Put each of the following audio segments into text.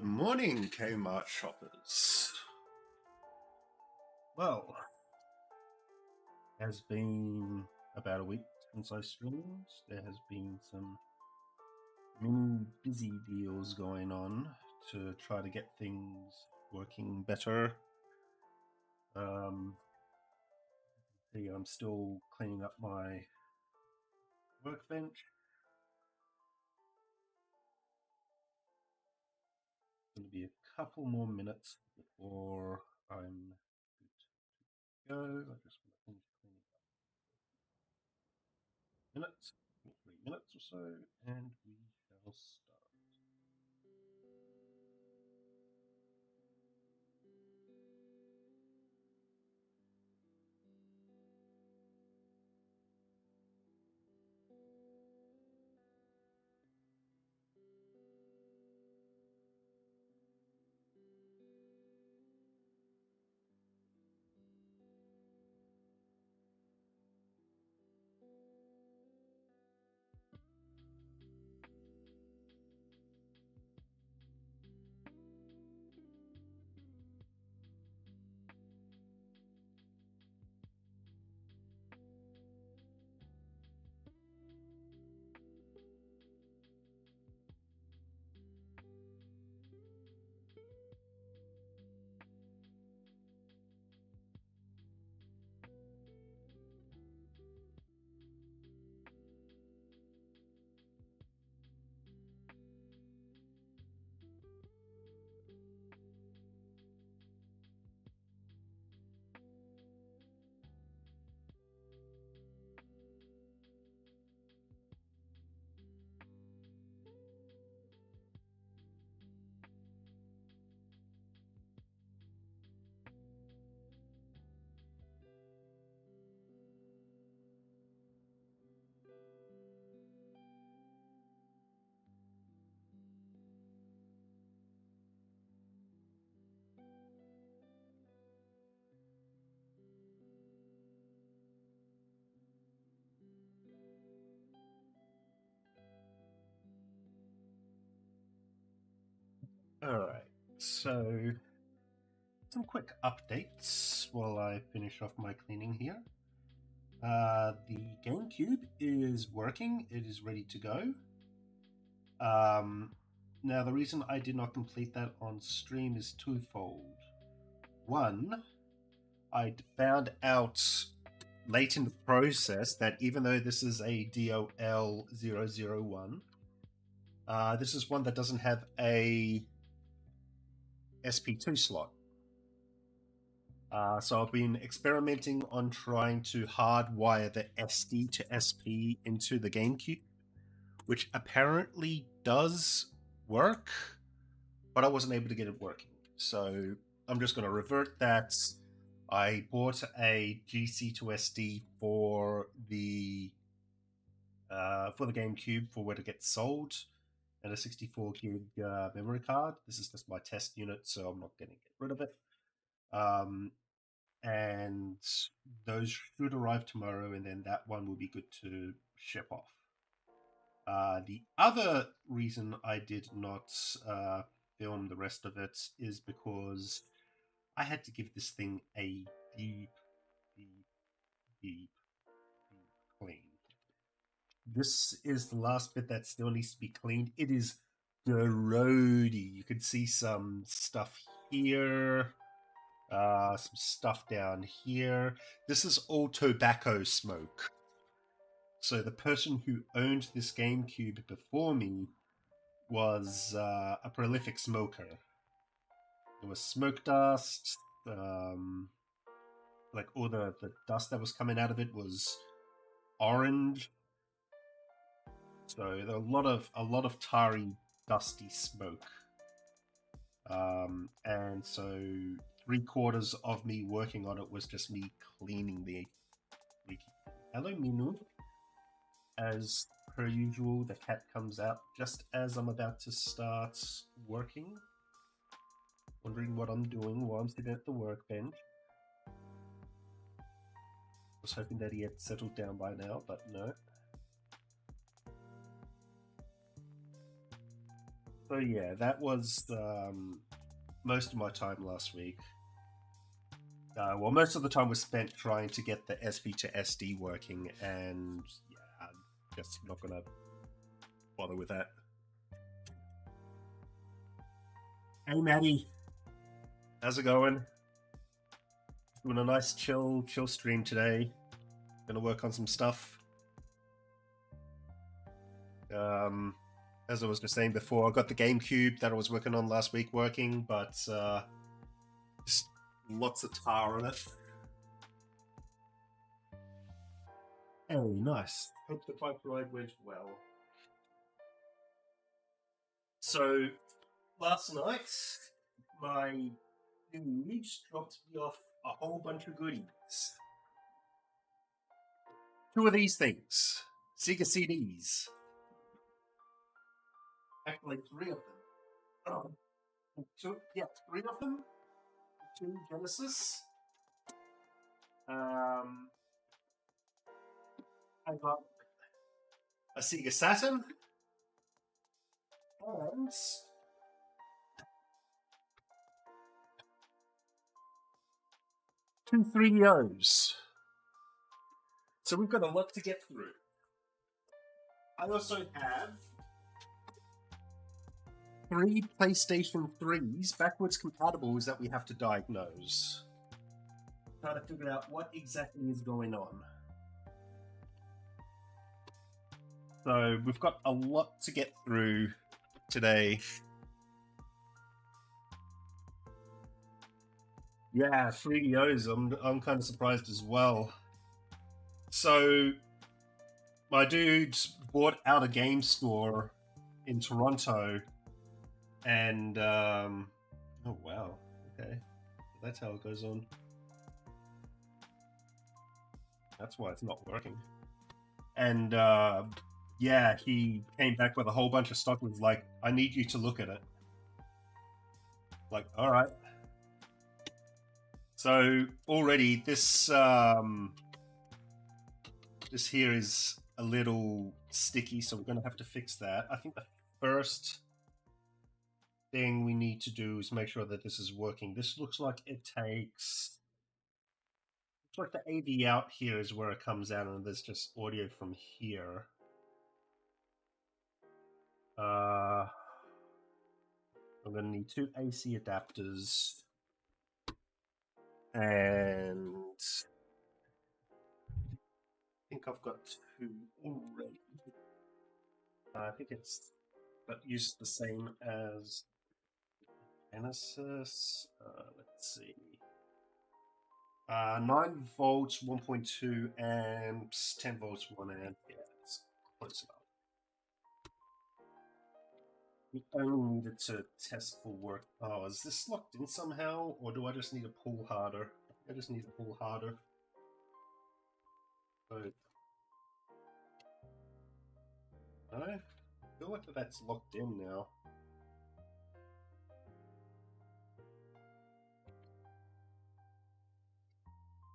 morning, Kmart shoppers. Well, it has been about a week since I streamed. There has been some mini busy deals going on to try to get things working better. See, I'm still cleaning up my workbench. It's going to be a couple more minutes before I'm good to go. I just want to finish cleaning up minutes, 3 minutes or so, and we shall start. Alright, so some quick updates while I finish off my cleaning here. The GameCube is working, it is ready to go. Now, the reason I did not complete that on stream is twofold. One, I found out late in the process that even though this is a DOL 001, this is one that doesn't have a SP2 slot. So I've been experimenting on trying to hardwire the SD to SP into the GameCube, which apparently does work, but I wasn't able to get it working. So I'm just going to revert that. I bought a GC to SD for the GameCube for where it gets sold, and a 64 gig memory card. This is just my test unit, so I'm not going to get rid of it. And those should arrive tomorrow, and then that one will be good to ship off. The other reason I did not film the rest of it is because I had to give this thing a deep clean. This is the last bit that still needs to be cleaned. It is grody. You can see some stuff here, some stuff down here. This is all tobacco smoke. So the person who owned this GameCube before me was a prolific smoker. There was smoke dust, like all the dust that was coming out of it was orange. So there were a lot of tarry, dusty smoke. And so 3/4 of me working on it was just me cleaning the Hello, Minu. As per usual, the cat comes out just as I'm about to start working, wondering what I'm doing while I'm sitting at the workbench. Was hoping that he had settled down by now, but no. So yeah, that was most of my time last week. Well, most of the time was spent trying to get the SP to SD working, and yeah, I'm just not gonna bother with that. Hey, Maddie, how's it going? Doing a nice chill stream today. Gonna work on some stuff. As I was just saying before, I got the GameCube that I was working on last week working, but just lots of tar on it. Oh, nice. Hope the pipe ride went well. So, last night, my dude dropped me off a whole bunch of goodies. 2 of these things. Sega CDs. Actually, 3 of them. 3 of them. 2 Genesis. I got a Sega Saturn and 2 3DOs. So we've got a lot to get through. I also have 3 PlayStation 3s backwards compatibles that we have to diagnose. Trying to figure out what exactly is going on. So we've got a lot to get through today. Yeah, 3DOs. I'm kind of surprised as well. So my dude bought out a game store in Toronto, and oh wow, okay, that's how it goes on. That's why it's not working. And yeah, he came back with a whole bunch of stock and was like, I need you to look at it. Like, all right. So already this this here is a little sticky, so we're going to have to fix that. I think the first thing we need to do is make sure that this is working. This looks like it takes... Looks like the AV out here is where it comes out, and there's just audio from here. I'm going to need 2 AC adapters. And I think I've got 2 already. I think it's but uses the same as Genesis. Let's see. 9 volts, 1.2 amps, 10 volts, 1 amp. Yeah, it's close enough. We only needed to test for work. Oh, is this locked in somehow, or do I just need to pull harder? I just need to pull harder. So, I feel like that's locked in now.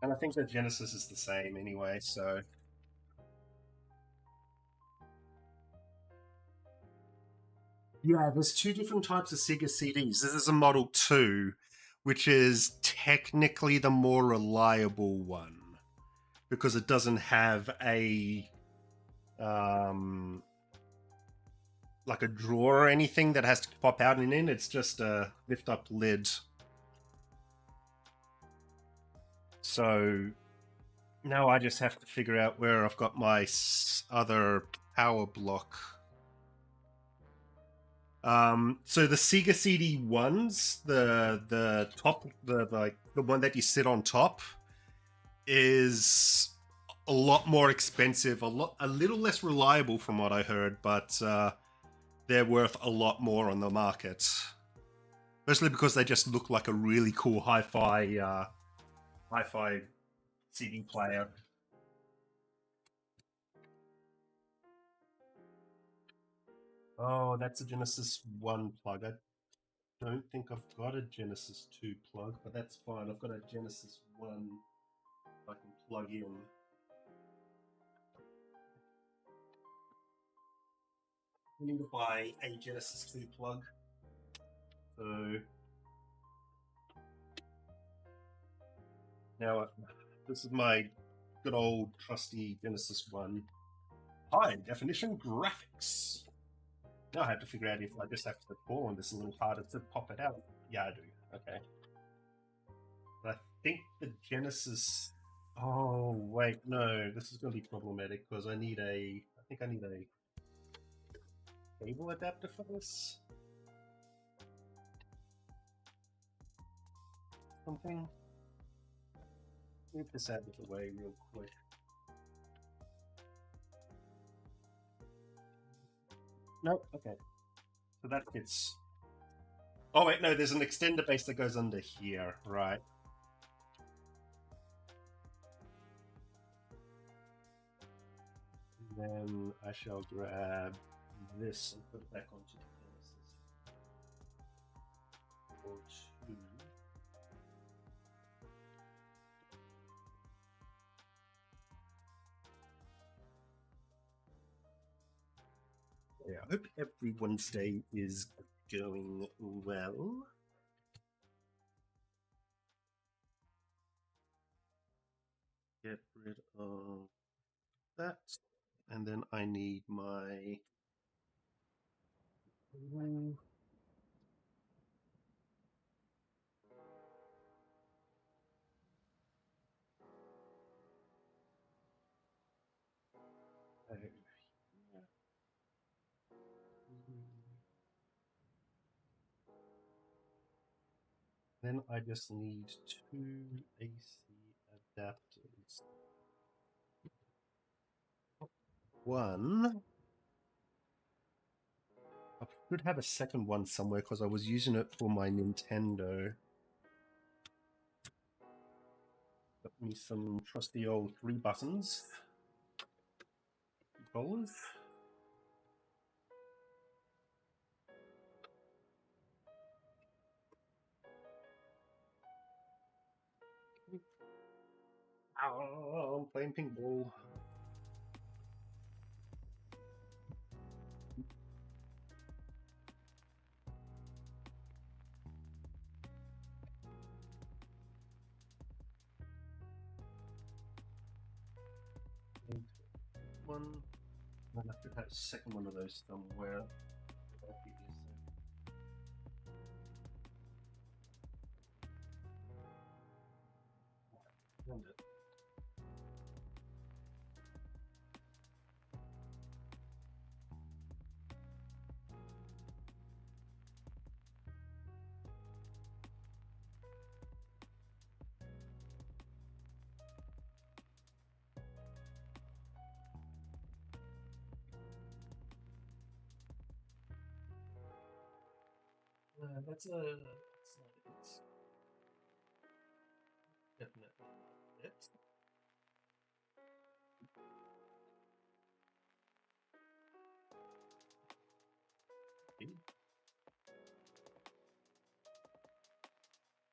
And I think that Genesis is the same anyway, so... Yeah, there's 2 different types of Sega CDs. This is a Model 2, which is technically the more reliable one, because it doesn't have a... like a drawer or anything that has to pop out and in. It's just a lift-up lid. So now I just have to figure out where I've got my other power block. So the Sega CD ones, the top, the one that you sit on top, is a lot more expensive, a little less reliable from what I heard, but they're worth a lot more on the market. Especially because they just look like a really cool hi-fi CD player. Oh, that's a Genesis 1 plug. I don't think I've got a Genesis 2 plug, but that's fine. I've got a Genesis 1 I can plug in. we need to buy a Genesis 2 plug. So now this is my good old trusty Genesis 1 high definition graphics. Now I have to figure out if I just have to pull on this a little harder to pop it out. Yeah, I do. Okay. But I think the Genesis. Oh wait, no, this is going to be problematic because I think I need a cable adapter for this. Something. Move this out of the way real quick. Nope. Okay. So that fits. Oh wait, no. There's an extender base that goes under here, right? And then I shall grab this and put it back onto the Genesis. Or two. Yeah, I hope everyone's day is going well. Get rid of that. And then I need my... Then I just need 2 AC adapters. One. I could have a second one somewhere because I was using it for my Nintendo. Got me some trusty old 3 buttons. Controllers. Oh, I'm playing ping ball. One. I have to have a second one of those somewhere. That's not it. Definitely not it.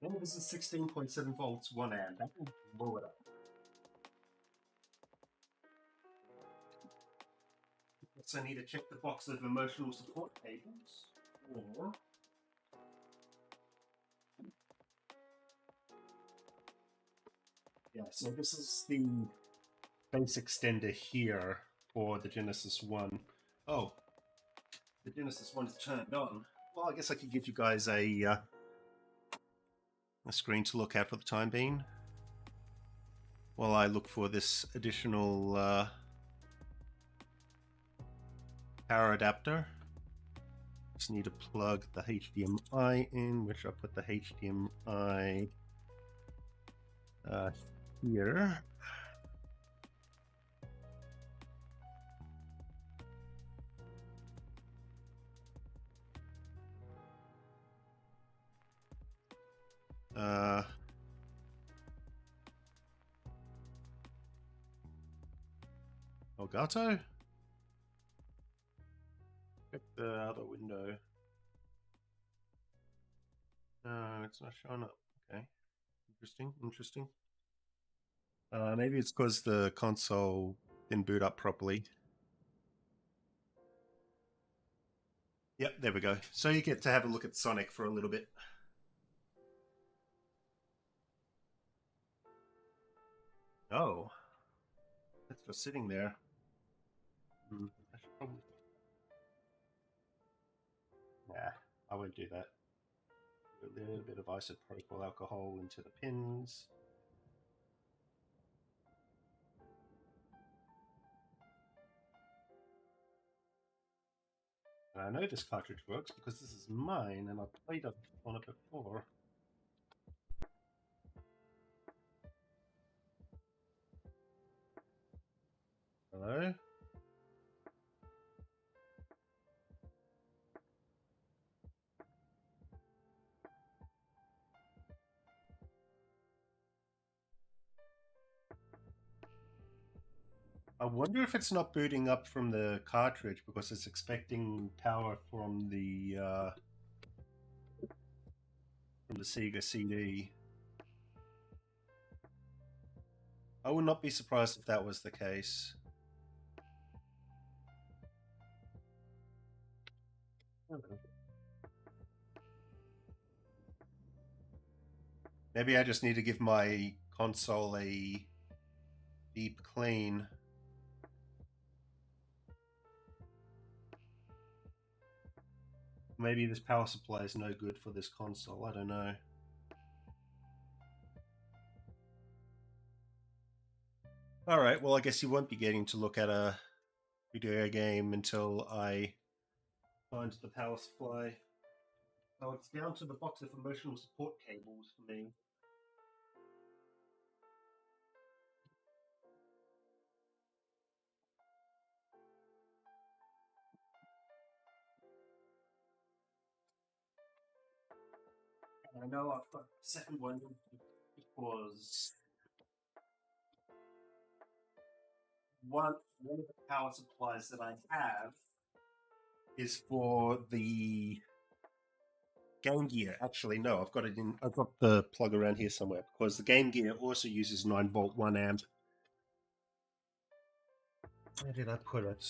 Remember, this is 16.7 volts, 1 amp. That will blow it up. So I need to check the box of emotional support cables. Or yeah, so this is the base extender here for the Genesis 1. Oh, the Genesis 1 is turned on. Well, I guess I could give you guys a screen to look at for the time being while I look for this additional power adapter. Just need to plug the HDMI in, which I'll put the HDMI here. Elgato? Check the other window. No, it's not showing up. Okay. Interesting. Maybe it's because the console didn't boot up properly. Yep, there we go. So you get to have a look at Sonic for a little bit. Oh, that's just sitting there. I should probably. Nah, I won't do that. A little bit of isopropyl alcohol into the pins. And I know this cartridge works because this is mine and I've played on it before. Hello? I wonder if it's not booting up from the cartridge because it's expecting power from the Sega CD. I would not be surprised if that was the case. Maybe I just need to give my console a deep clean. Maybe this power supply is no good for this console. I don't know. All right. Well, I guess you won't be getting to look at a video game until I find the power supply. So it's down to the box of emotional support cables for me. And I know I've got the second one because one of the power supplies that I have is for the Game Gear. Actually, no, I've got it in. I've got the plug around here somewhere because the Game Gear also uses 9-volt 1 amp. Where did I put it?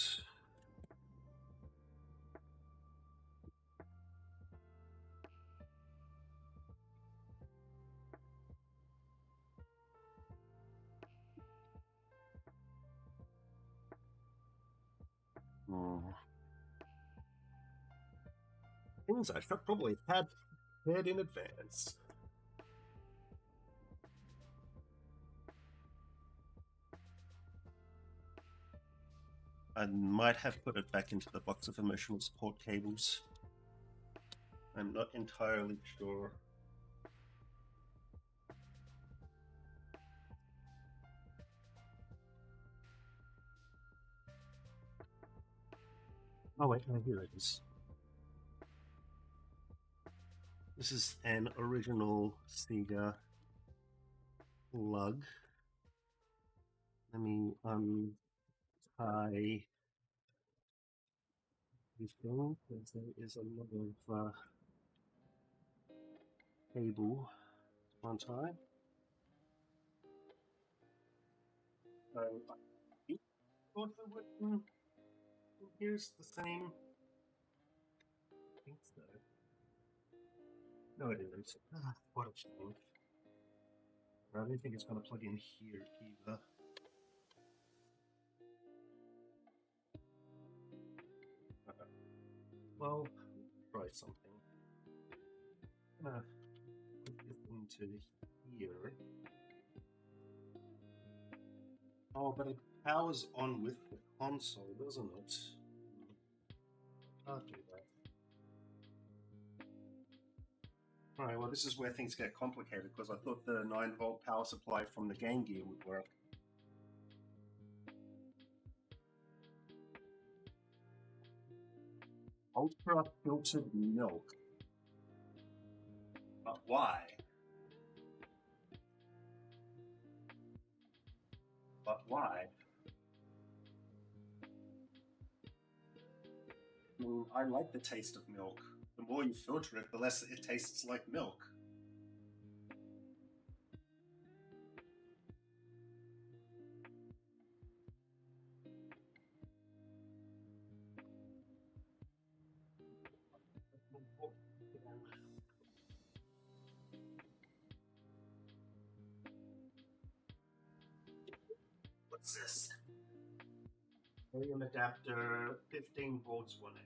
Hmm. Things I should probably had prepared in advance. I might have put it back into the box of emotional support cables. I'm not entirely sure. Oh wait, no, here it is. This is an original Sega lug. Let me untie this thing because there is a lot of cable to untie. So I think also written here's the same. I think so. No, it isn't. What a shame. I don't think it's going to plug in here either. Well, try something. I'm gonna put this into here. Oh, but it powers on with the console, doesn't it? Can't do that. Alright, well, this is where things get complicated because I thought the 9-volt power supply from the Game Gear would work. Ultra filtered milk. But why? But why? I mean, I like the taste of milk. The more you filter it, the less it tastes like milk. What's this? Volume adapter, 15 volts, 1 amp.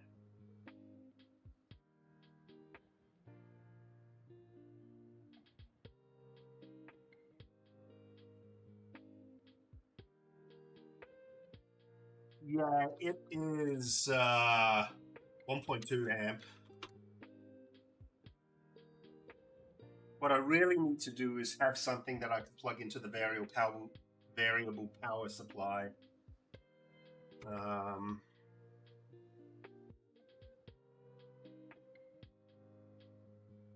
Yeah, it is 1.2 amp. What I really need to do is have something that I can plug into the variable power supply.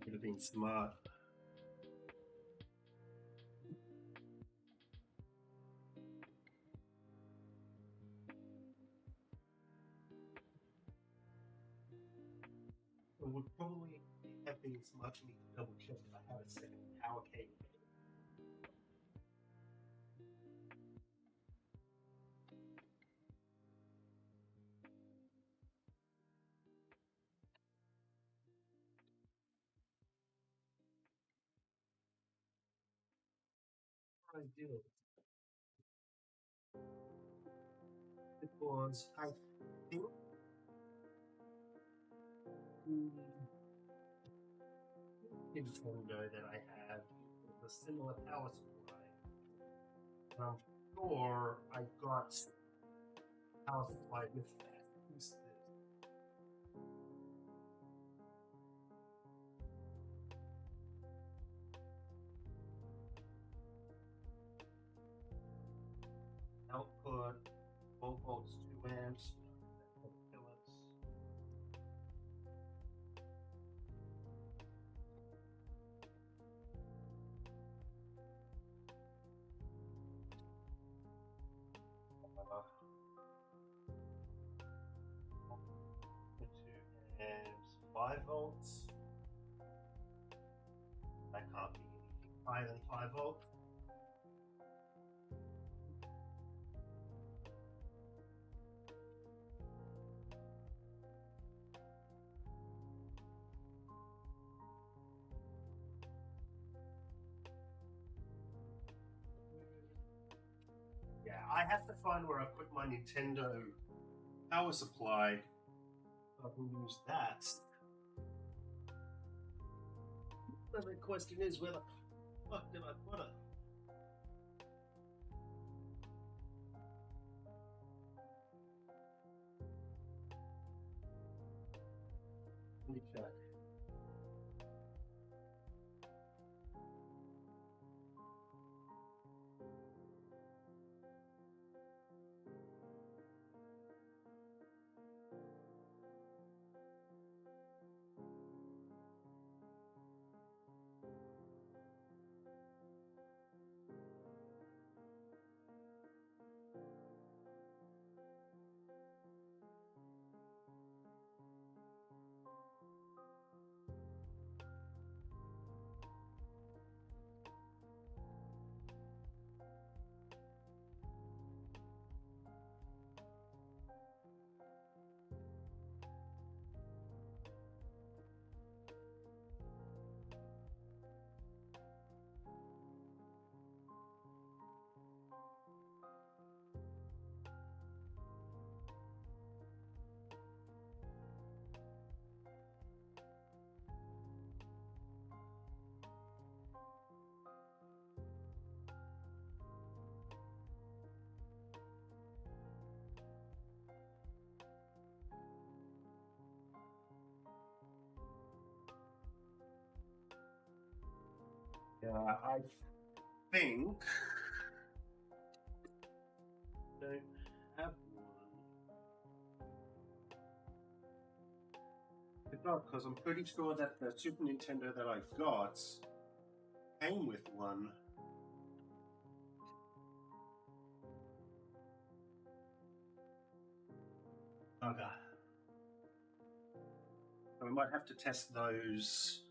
Would have been smart. It would probably have been smart for me to double check if I have a second power cable. I did. It was, I think, the Nintendo that I have with a similar power supply. I'm sure I got power supply with that. Who's this? Output, 12 volts, 2 amps. Philips. 2 amps, 5 volts. That can't be anything higher than 5 volts. Yeah, I have to find where I put my Nintendo power supply so I can use that. But the question is, where the fuck did I put it? Let me check. I think I don't have one. It's not, because I'm pretty sure that the Super Nintendo that I got came with one. Okay. So we might have to test those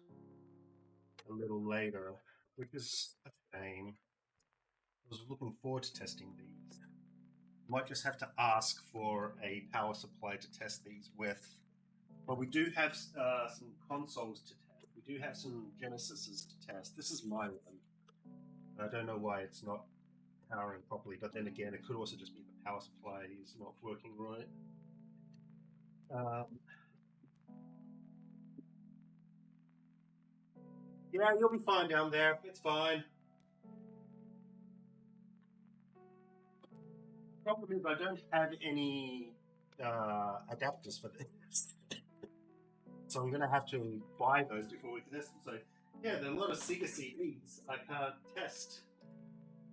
a little later, which is a shame. I was looking forward to testing these. Might just have to ask for a power supply to test these with. But we do have some consoles to test. We do have some Genesises to test. This is my one. I don't know why it's not powering properly, but then again, it could also just be the power supply is not working right. Yeah, you'll be fine down there. It's fine. Problem is, I don't have any adapters for this, so I'm gonna have to buy those before we can test them. So, yeah, there are a lot of Sega CDs I can't test.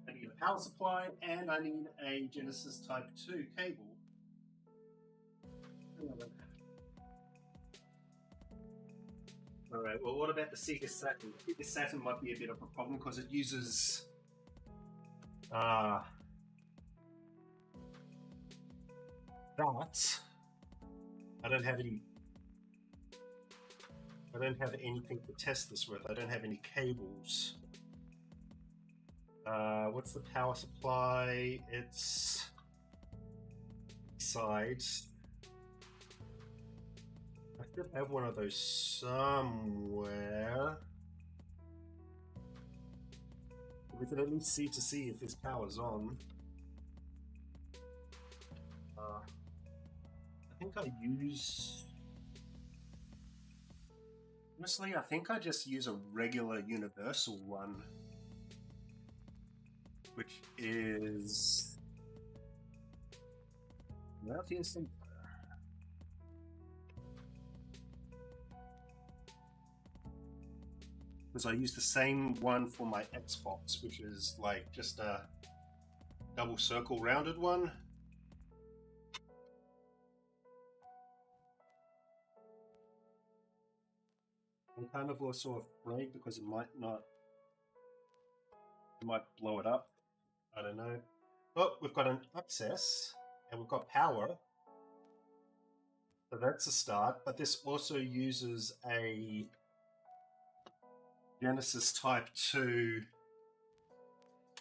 I need a power supply and I need a Genesis Type 2 cable. Alright, well, what about the Sega Saturn? I think the Saturn might be a bit of a problem because it uses. That. I don't have any. I don't have anything to test this with. I don't have any cables. What's the power supply? It's sides. I should have one of those somewhere. We can at least see if this power's on. I think I use. Honestly, I think I just use a regular universal one, which is. Well, the instant. Because I use the same one for my Xbox, which is like just a double circle rounded one. I'm kind of also afraid because it might blow it up. I don't know. Oh, we've got an access and we've got power. So that's a start, but this also uses a Genesis Type 2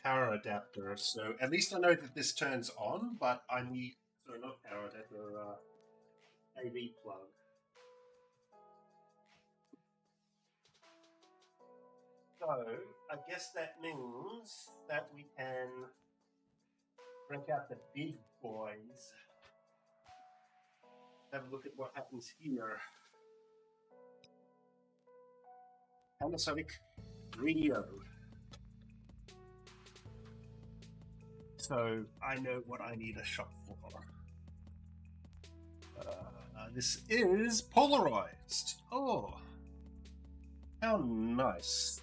power adapter. So at least I know that this turns on, but I need, sorry, not power adapter, AV plug. So I guess that means that we can break out the big boys. Have a look at what happens here. Panasonic Radio. So I know what I need a shot for. This is polarized. Oh, how nice.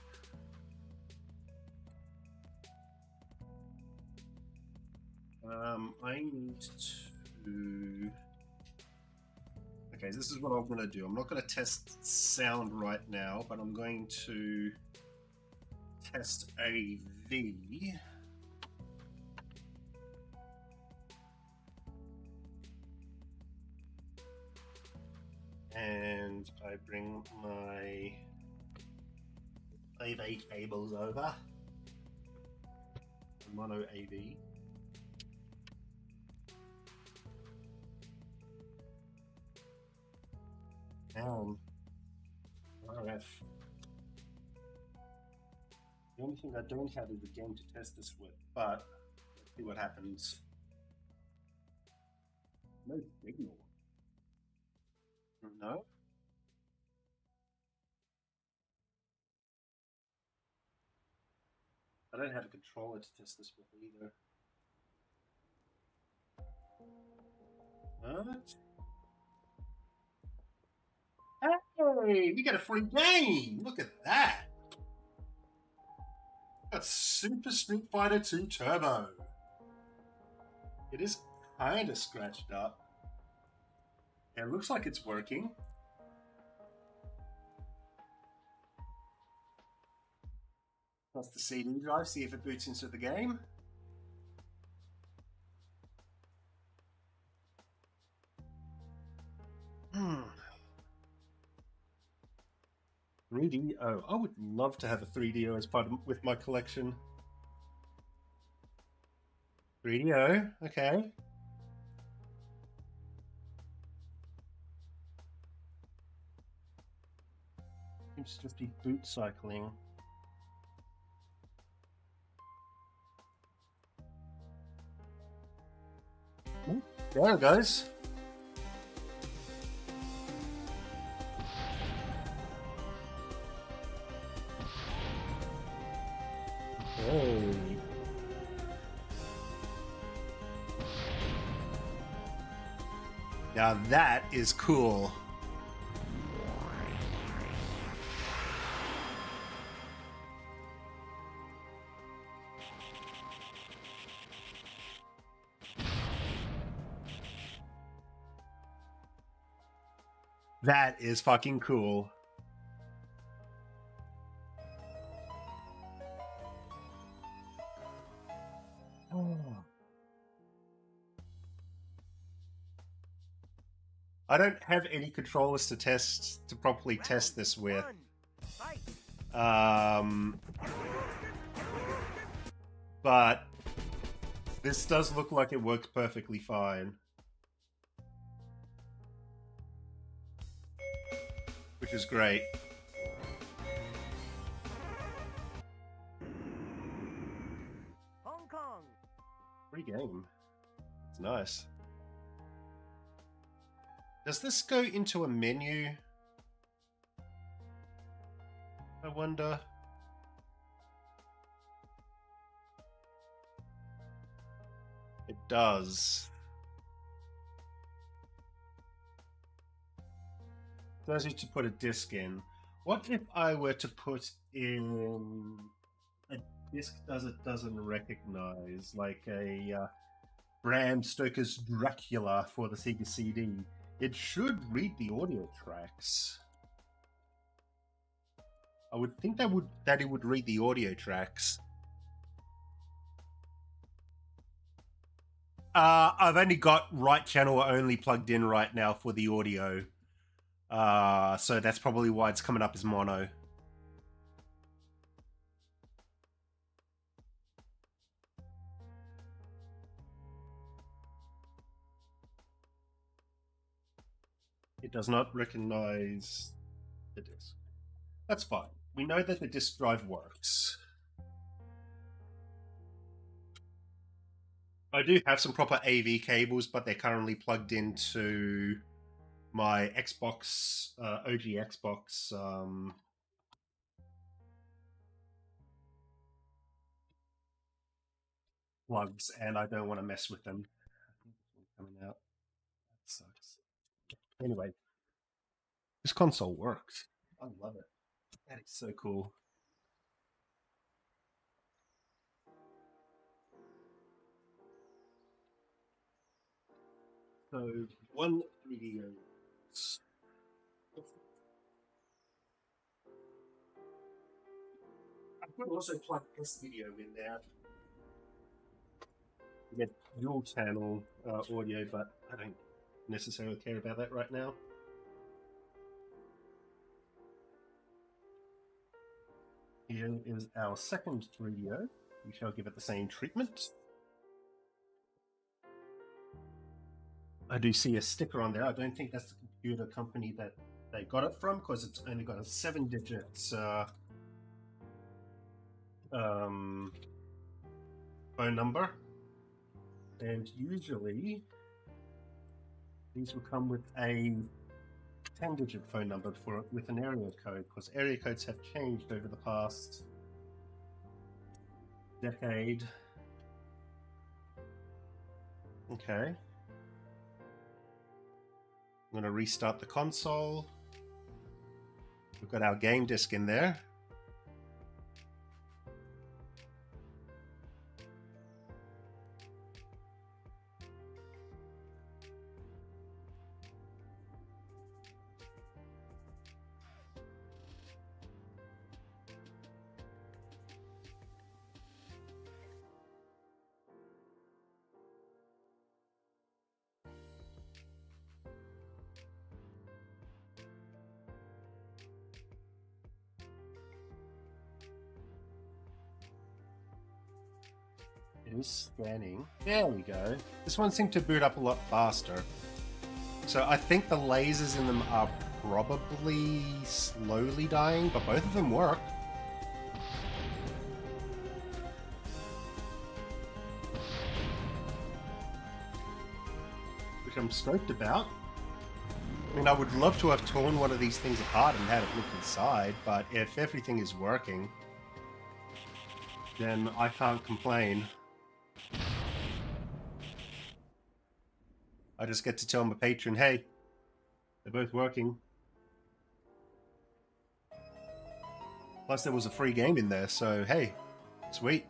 I need to. Okay, this is what I'm going to do. I'm not going to test sound right now, but I'm going to test AV. And I bring my AV cables over. Mono AV. RF. The only thing I don't have is a game to test this with, but let's see what happens. No signal. No? I don't have a controller to test this with either. What? Hey, we got a free game! Look at that! That's Super Street Fighter 2 Turbo. It is kind of scratched up. It looks like it's working. Plus the CD drive, see if it boots into the game. Hmm. 3DO. I would love to have a 3DO as part of with my collection. 3DO, okay. Seems to just be boot cycling. There it goes. Hey. Now that is cool. That is fucking cool. Oh. I don't have any controllers to properly test this with. But this does look like it works perfectly fine. Which is great. Hong Kong. Free game. It's nice. Does this go into a menu? I wonder. It does. Allows you to put a disc in. What if I were to put in a disc it doesn't recognize, like a Bram Stoker's Dracula for the Sega CD? It should read the audio tracks. I would think that it would read the audio tracks. I've only got right channel only plugged in right now for the audio. So that's probably why it's coming up as mono. It does not recognize the disk. That's fine. We know that the disk drive works. I do have some proper AV cables, but they're currently plugged into my Xbox, OG Xbox plugs, and I don't want to mess with them. Coming out. That sucks. Anyway, this console works. I love it. That is so cool. So, one video. I could also plug this video in there. You get dual channel audio, but I don't necessarily care about that right now. Here is our second video. We shall give it the same treatment. I do see a sticker on there. I don't think that's the computer company that they got it from, because it's only got a 7-digit phone number. And usually these will come with a 10-digit phone number with an area code, because area codes have changed over the past decade. Okay. I'm going to restart the console. We've got our game disc in there. It is scanning. There we go. This one seemed to boot up a lot faster. So I think the lasers in them are probably slowly dying, but both of them work. I'm stoked about. I mean, I would love to have torn one of these things apart and had it look inside, but if everything is working, then I can't complain. I just get to tell my patron, hey, they're both working. Plus, there was a free game in there, so hey, sweet.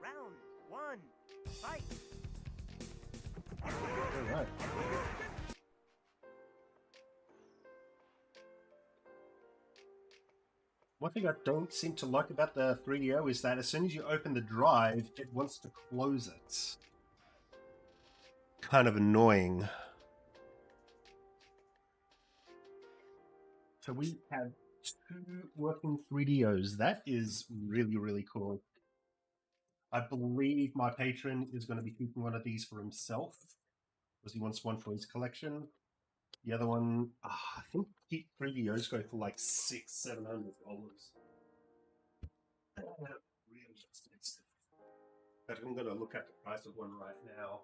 Round one, fight. All right. One thing I don't seem to like about the 3DO is that as soon as you open the drive, it wants to close it. Kind of annoying. So we have 2 working 3DOs. That is really, really cool. I believe my patron is going to be keeping one of these for himself because he wants one for his collection. The other one, I think 3DOs go for like $600-700. Really expensive. But I'm going to look at the price of one right now.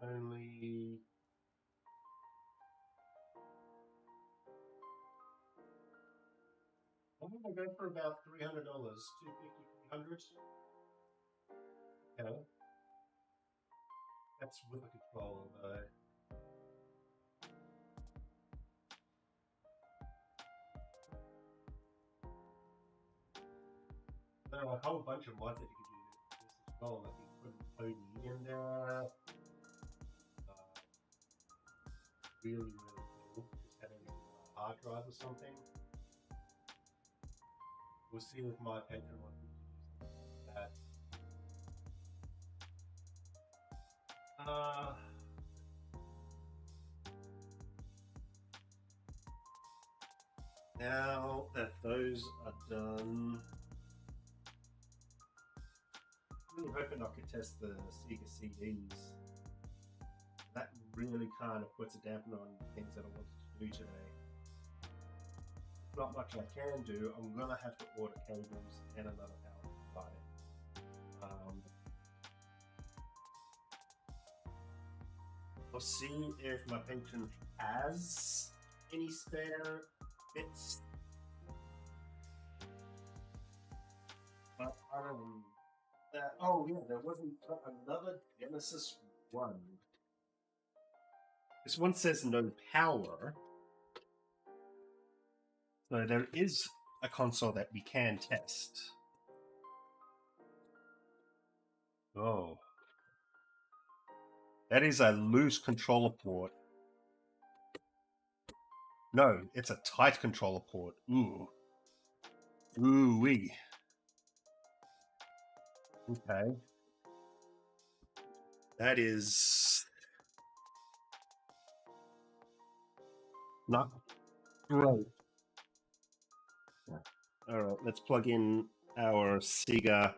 Only I'm gonna go for about $300, $250, $300. Okay, that's with a controller though. There are a whole bunch of mods that you can do this as well. Like you can put an OD in there. Really, really cool. Just having a hard drive or something. We'll see if my patron wants me to use that. Now that those are done, I'm really hoping I could test the Sega CDs. That really kind of puts a damper on things that I wanted to do today. Not much I can do. I'm gonna have to order cables and another power supply. I'll see if my patron has any spare bits. But other than that, oh yeah, there wasn't another Genesis 1. This one says no power. So there is a console that we can test. Oh. That is a loose controller port. No, it's a tight controller port. Ooh. Ooh-wee. Okay. That is not great. All right, let's plug in our Sega.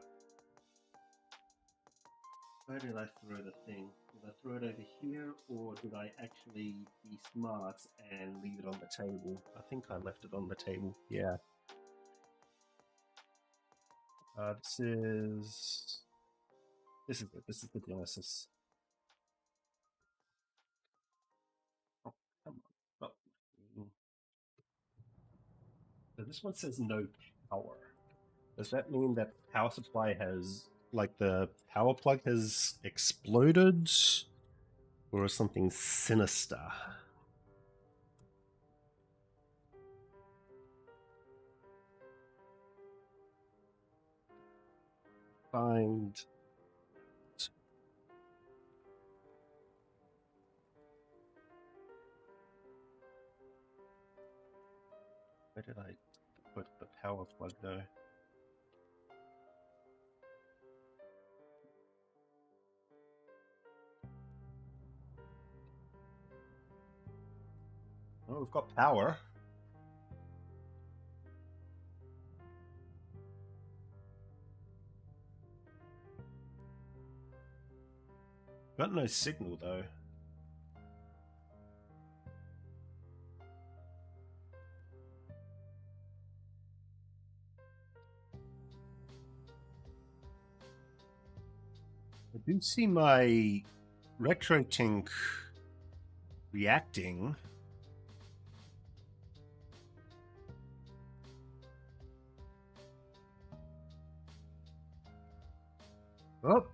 Where did I throw the thing? Did I throw it over here, or did I actually be smart and leave it on the table? I think I left it on the table. Yeah. This is it. This is the Genesis. Oh, come on. Oh. So this one says no power. Does that mean that the power supply has, like, the power plug has exploded? Or something sinister? Find. Where did I put the power plug though? Oh, we've got power. Got no signal though. I do see my RetroTink reacting. Oh.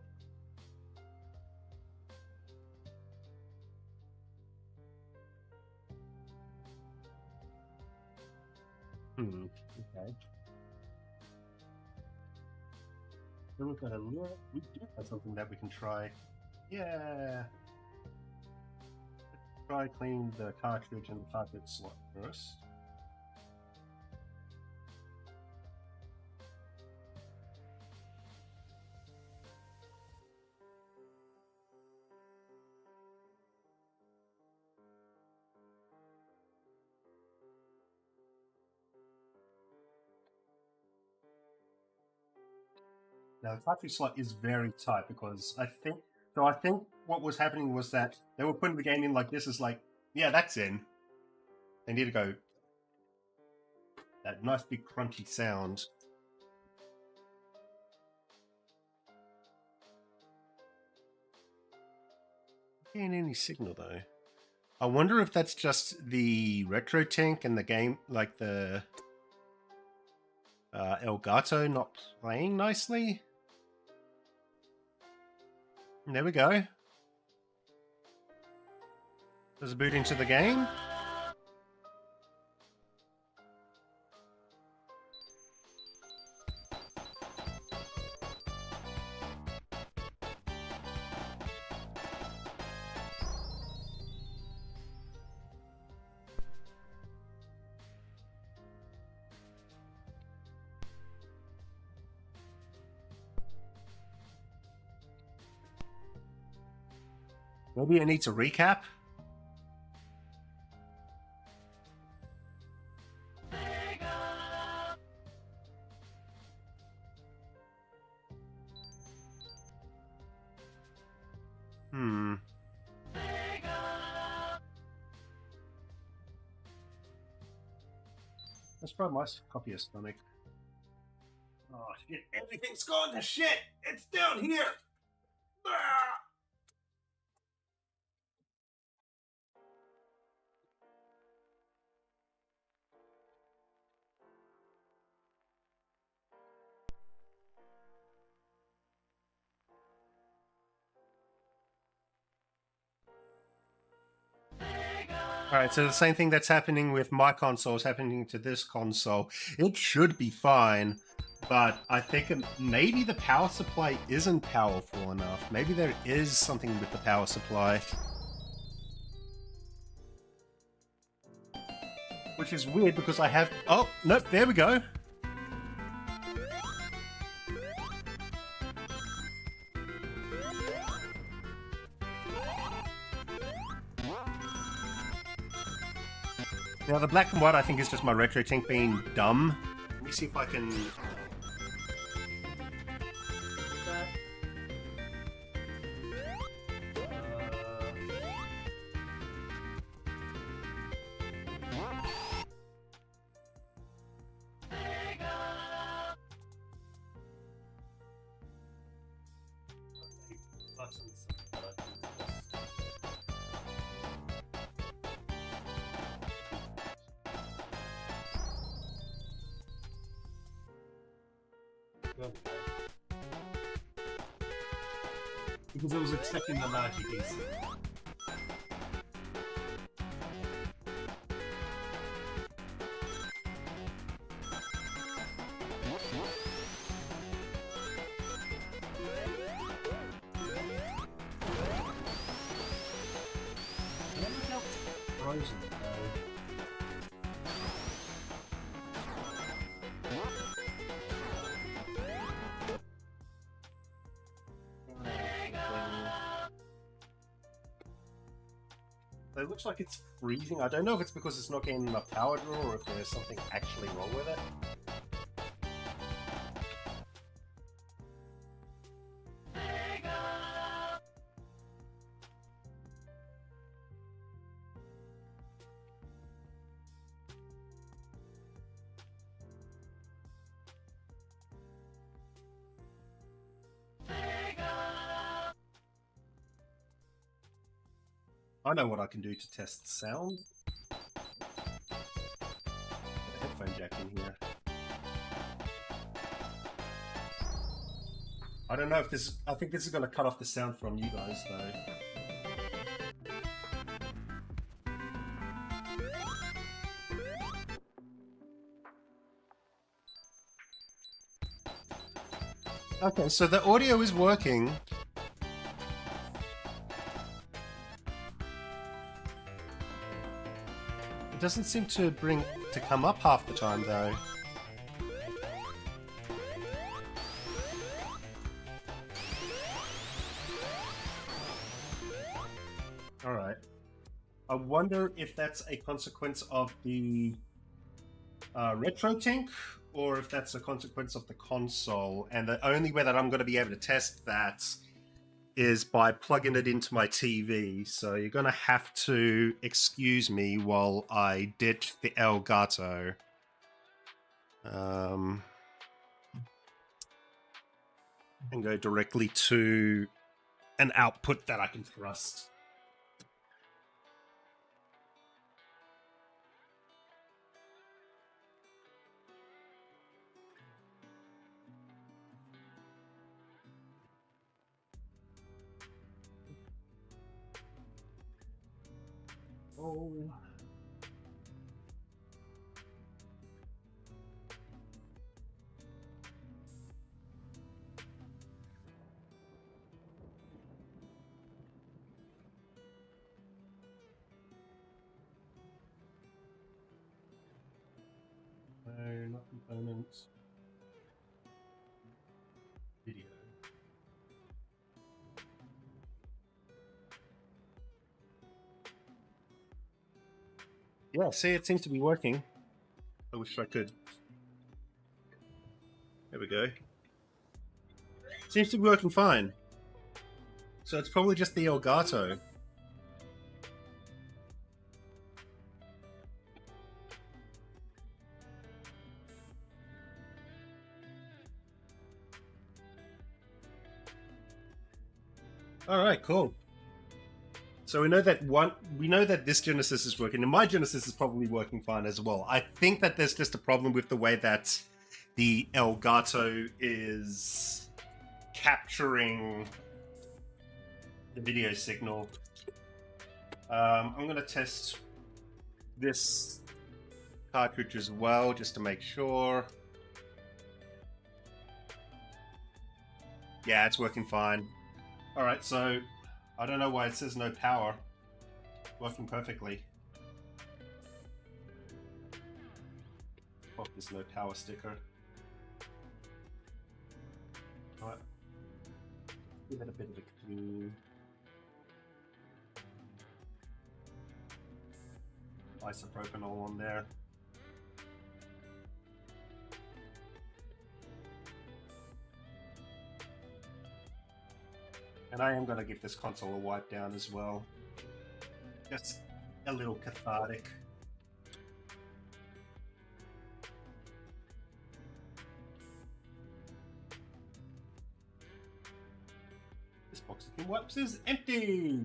Okay. Then we've got a look. We do have something that we can try. Yeah. Let's try cleaning the cartridge and the cartridge slot first. Now the cartridge slot is very tight because I think what was happening was that they were putting the game in like this is like, yeah, that's in. They need to go that nice big crunchy sound. Not getting any signal though. I wonder if that's just the RetroTink and the game, like the Elgato not playing nicely. There we go. Does it boot into the game? Maybe I need to recap. Let's try my copy of Stomach. Oh shit, everything's gone to shit! It's down here! Ah! Alright, so the same thing that's happening with my console is happening to this console. It should be fine, but I think maybe the power supply isn't powerful enough. Maybe there is something with the power supply. Which is weird because I have... Oh, nope, there we go. Now the black and white I think is just my RetroTink being dumb. Let me see if I can... Because it was accepting the larger DC. Frozen. It looks like it's freezing. I don't know if it's because it's not getting enough power draw or if there's something actually wrong with it. I know what I can do to test sound. Put a headphone jack in here. I don't know if this... I think this is going to cut off the sound from you guys, though. Okay, so the audio is working. It doesn't seem to come up half the time, though. Alright. I wonder if that's a consequence of the RetroTink, or if that's a consequence of the console. And the only way that I'm going to be able to test that is by plugging it into my TV. So you're going to have to excuse me while I ditch the Elgato. And go directly to an output that I can thrust. Oh. No, not components. Video. Yeah, see, it seems to be working. I wish I could. There we go. Seems to be working fine. So it's probably just the Elgato. All right, cool. So we know that this Genesis is working, and my Genesis is probably working fine as well. I think that there's just a problem with the way that the Elgato is capturing the video signal. I'm going to test this cartridge as well, just to make sure. Yeah, it's working fine. All right, so I don't know why it says no power. Working perfectly. Pop this no power sticker. Alright. Give it a bit of a clean. Isopropanol on there. And I am going to give this console a wipe down as well. Just a little cathartic. This box of Kim wipes is empty!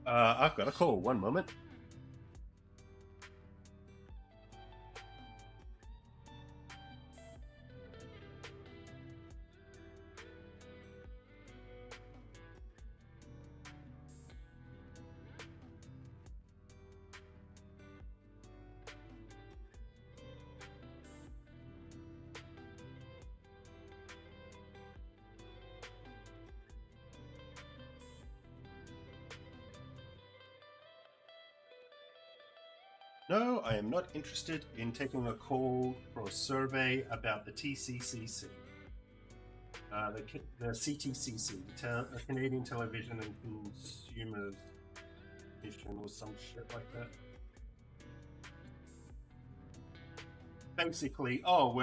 I've got a call. One moment. No, I am not interested in taking a call for a survey about the TCCC. The CTCC, the Canadian Television and Consumers Commission, or some shit like that. Basically, oh,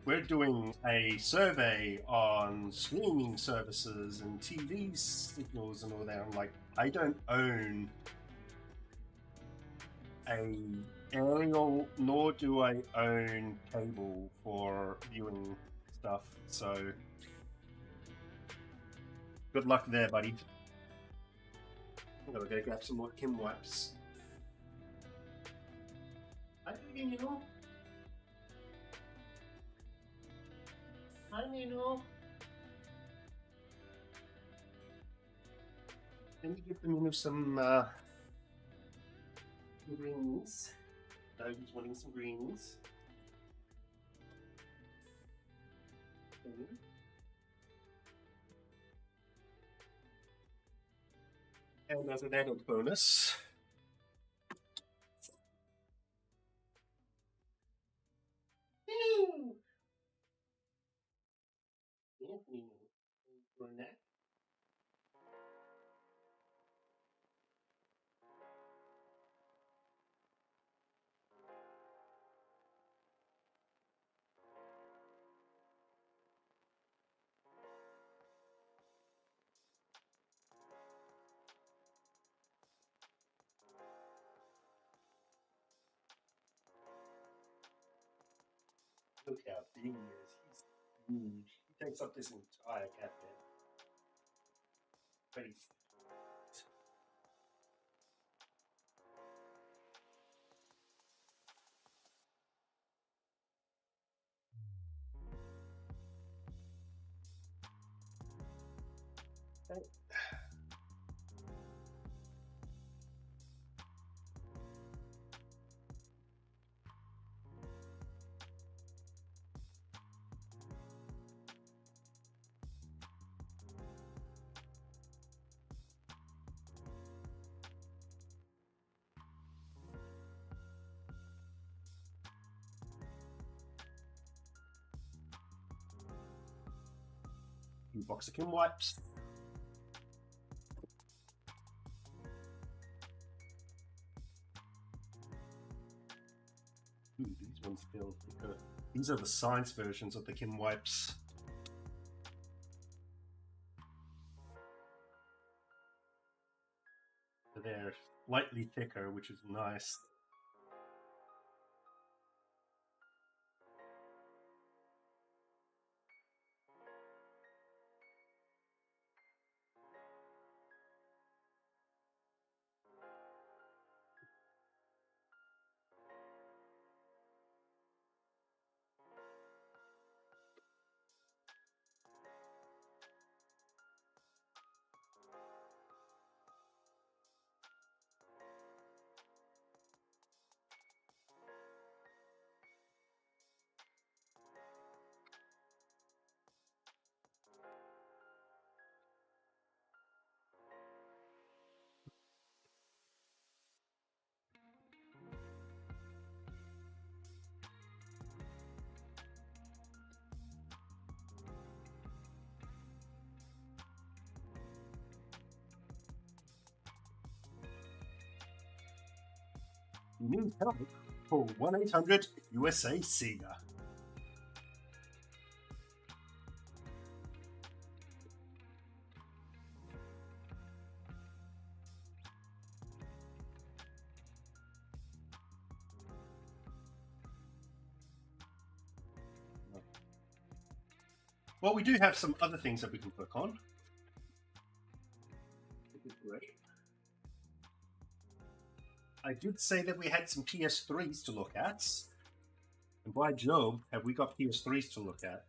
we're doing a survey on streaming services and TV signals and all that. I'm like, I don't own a aerial, nor do I own cable for viewing stuff. So good luck there, buddy. I'm gonna go grab some more Kim wipes. Hi, Nino. Hi, Nino. Let me give the Nino some greens. No, he's wanting some greens. Okay. And as an added bonus, Burnett. Look how big he is. He's huge. He takes up this entire cafe. But he's a box of Kim wipes. Ooh, these ones feel thicker. These are the science versions of the Kim wipes. So they're slightly thicker, which is nice. You need help? Call 1-800-USA-SEGA. Well, we do have some other things that we can click on. Which is great. I did say that we had some PS3s to look at. And by Job, have we got PS3s to look at?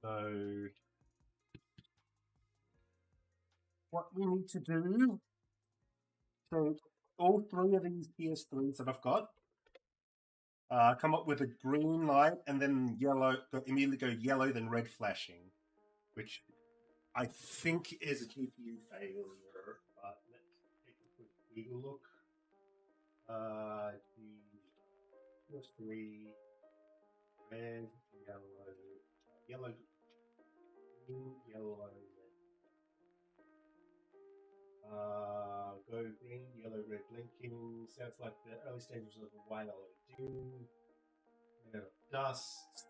So, what we need to do, so all three of these PS3s that I've got, come up with a green light and then yellow, immediately go yellow, then red flashing, which I think is a GPU failure, but let's take a quick Google look. The PS3, red, yellow, green, yellow, red. Go green, yellow, red, blinking. Sounds like the early stages of a white LED. Dust.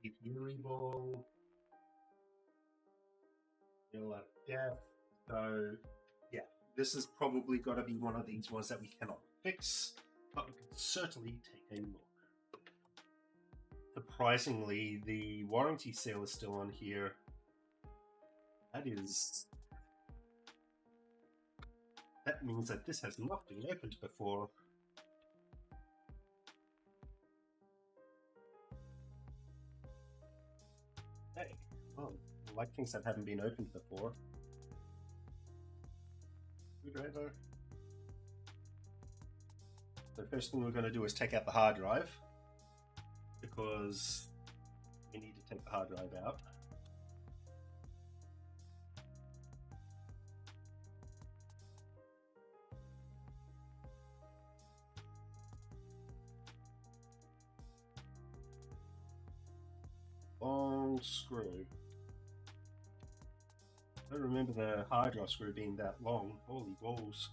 CPU ball. You're like, yeah. So, yeah, this has probably got to be one of these ones that we cannot fix, but we can certainly take a look. Surprisingly, the warranty sale is still on here. That means that this has not been opened before. Hey, well, I like things that haven't been opened before. Screwdriver. The first thing we're going to do is take out the hard drive, because we need to take the hard drive out. Long screw. I don't remember the hard drive screw being that long. Holy balls.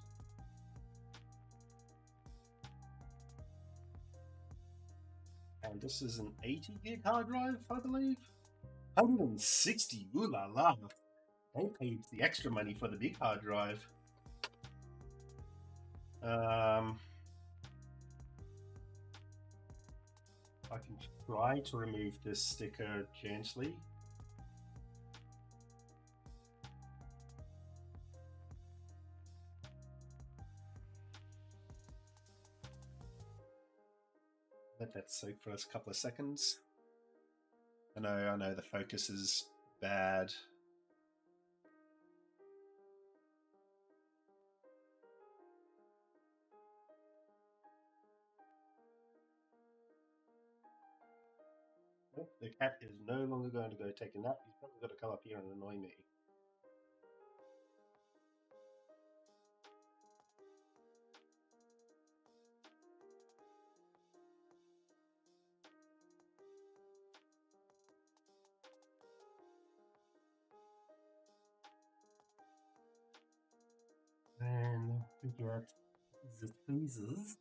And this is an 80 gig hard drive, I believe. 160, ooh la la. They paid the extra money for the big hard drive. I can try to remove this sticker gently. Let that soak for us a couple of seconds. I know the focus is bad. The cat is no longer going to go take a nap. He's probably got to come up here and annoy me. Then we get the tweezers.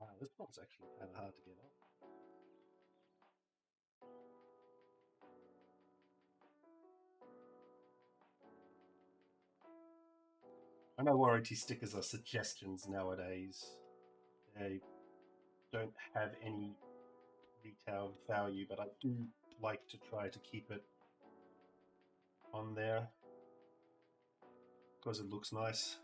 Wow, this one's actually kind of hard to get off. I know warranty stickers are suggestions nowadays. They don't have any retail value, but I do like to try to keep it on there because it looks nice.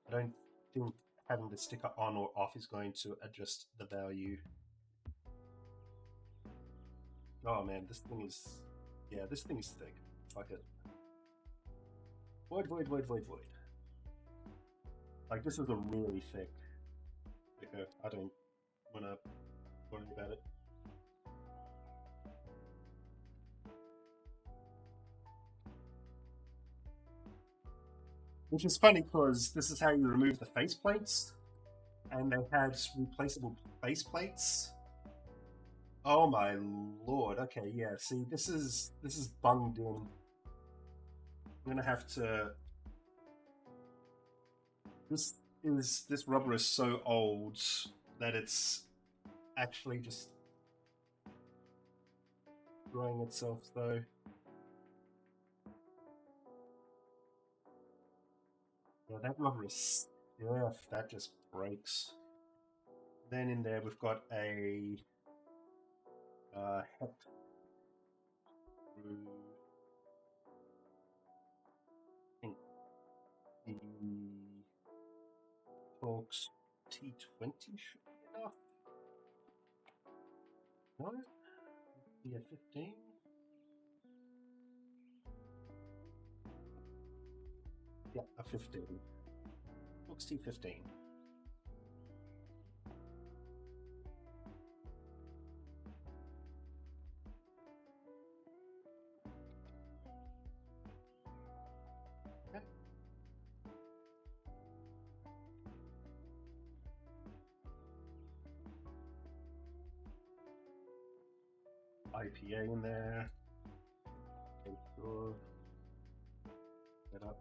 I don't think having the sticker on or off is going to adjust the value. Oh man, this thing is... yeah, this thing is thick. Fuck it. Void. Like, this is a really thick sticker. I don't want to worry about it. Which is funny because this is how you remove the faceplates, and they had replaceable faceplates. Oh my lord! Okay, yeah. See, this is bunged in. I'm gonna have to. This rubber is so old that it's actually just growing itself though. Yeah, that rubber is stiff. That just breaks. Then in there we've got a hep screw. I think the Torx T20 should be enough. No? Yeah, 15. Yeah, a 15. Torx T15. IPA in there. Make sure. Set up.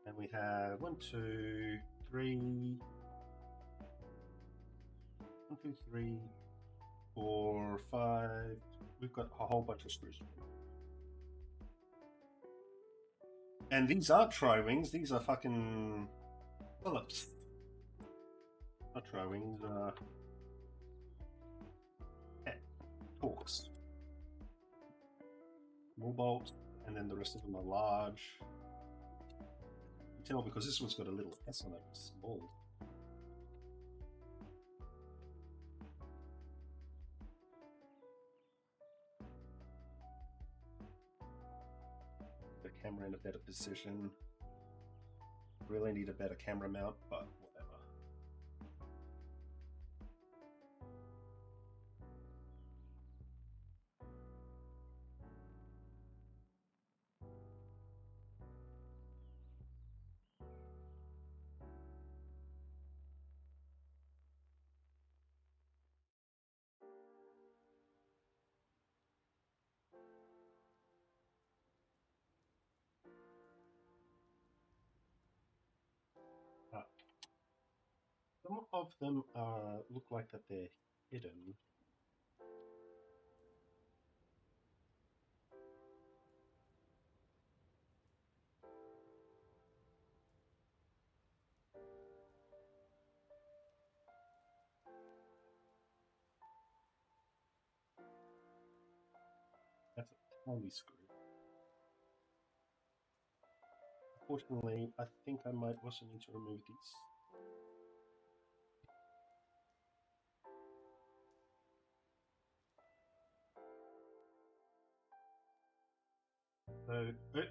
And we have 1, 2, 3. 1, 2, 3, 4, 5. We've got a whole bunch of screws. And these aren't tri-wings, these are fucking Phillips. Not tri-wings, Torx. Small bolts, and then the rest of them are large. You can tell because this one's got a little S on it, small. The camera in a better position. Really need a better camera mount, but whatever. Some of them look like that they're hidden. That's a tiny screw. Unfortunately, I think I might also need to remove these. So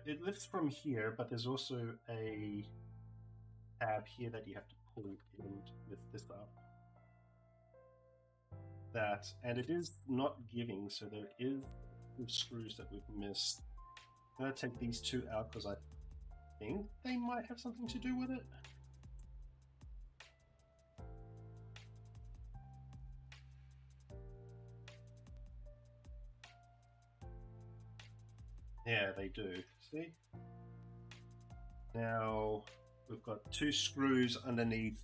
it lifts from here, but there's also a tab here that you have to pull in to lift this up. And it is not giving, so there is some screws that we've missed. I'm going to take these two out because I think they might have something to do with it. Yeah, they do. See? Now we've got two screws underneath.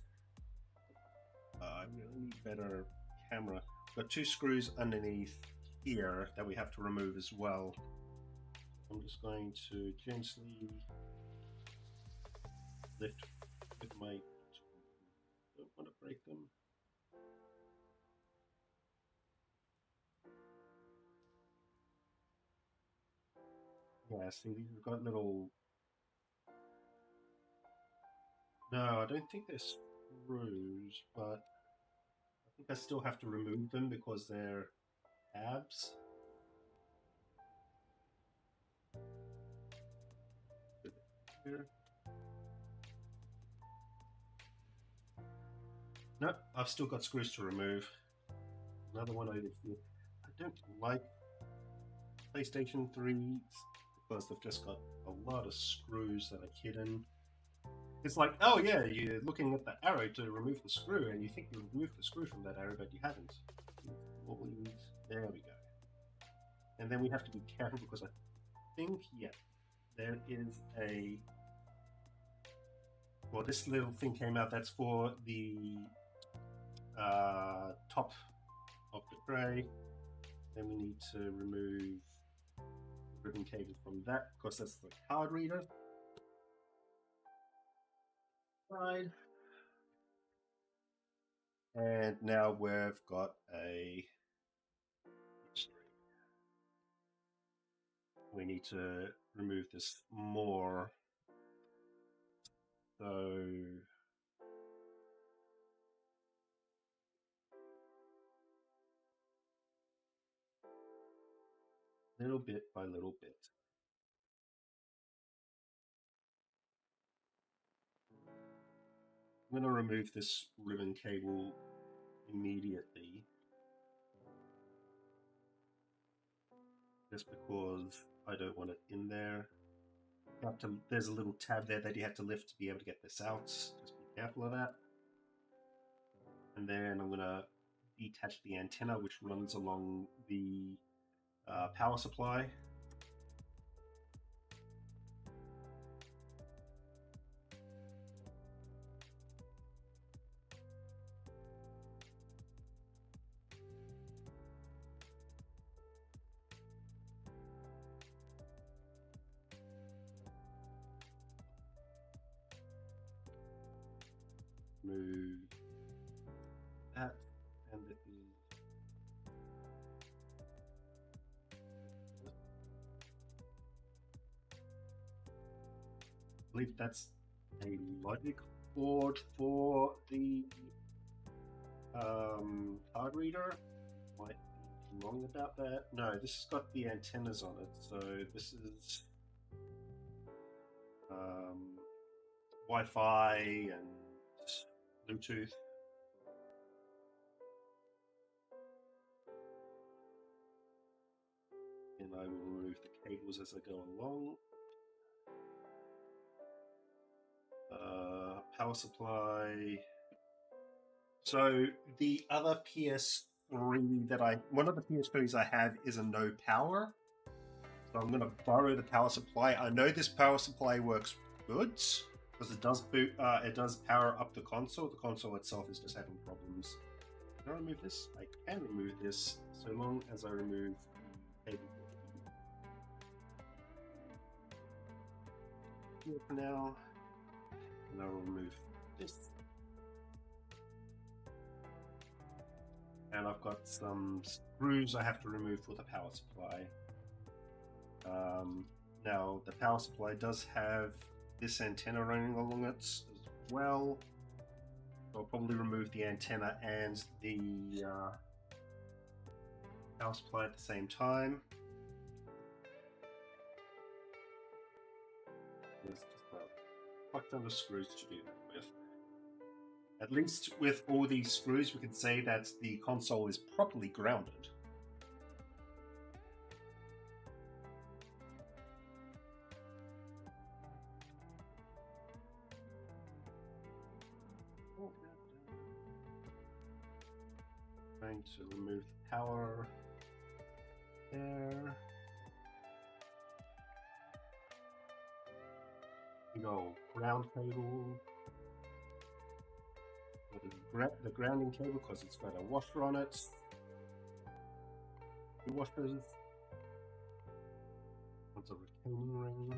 I really need better camera. We've got two screws underneath here that we have to remove as well. I'm just going to gently lift with my. Don't want to break them. Yeah, see, these have got little. No, I don't think they're screws, but I think I still have to remove them because they're tabs. Here. No, I've still got screws to remove. Another one over here. I don't like PlayStation 3s because they've just got a lot of screws that are hidden. It's like, oh yeah, you're looking at the arrow to remove the screw, and you think you removed the screw from that arrow, but you haven't. There we go. And then we have to be careful because I think, yeah, there is a. Well, this little thing came out. That's for the top of the tray. Then we need to remove the ribbon cable from that because that's the card reader. Right. And now we've got a history. We need to remove this more. So little bit by little bit. I'm going to remove this ribbon cable immediately. Just because I don't want it in there. There's a little tab there that you have to lift to be able to get this out. Just be careful of that. And then I'm going to detach the antenna which runs along the power supply. Move that, and it is I believe that's a logic board for the card reader. Might be wrong about that. No, this has got the antennas on it, so this is Wi-Fi and Bluetooth. And I will remove the cables as I go along. Power supply. So the other PS3 one of the PS3s I have is a no power. So I'm going to borrow the power supply. I know this power supply works good because it does it does power up the console. The console itself is just having problems. Can I remove this? I can remove this so long as I remove the cable. Here for now, and I will remove this. And I've got some screws I have to remove for the power supply. Now, the power supply does have this antenna running along it as well. So I'll probably remove the antenna and the power supply at the same time. There's just a fuck ton of screws to do that with. At least with all these screws, we can say that the console is properly grounded. Going to remove the power there. Big old ground cable. The grounding cable because it's got a washer on it. Two washers. One's a retaining ring.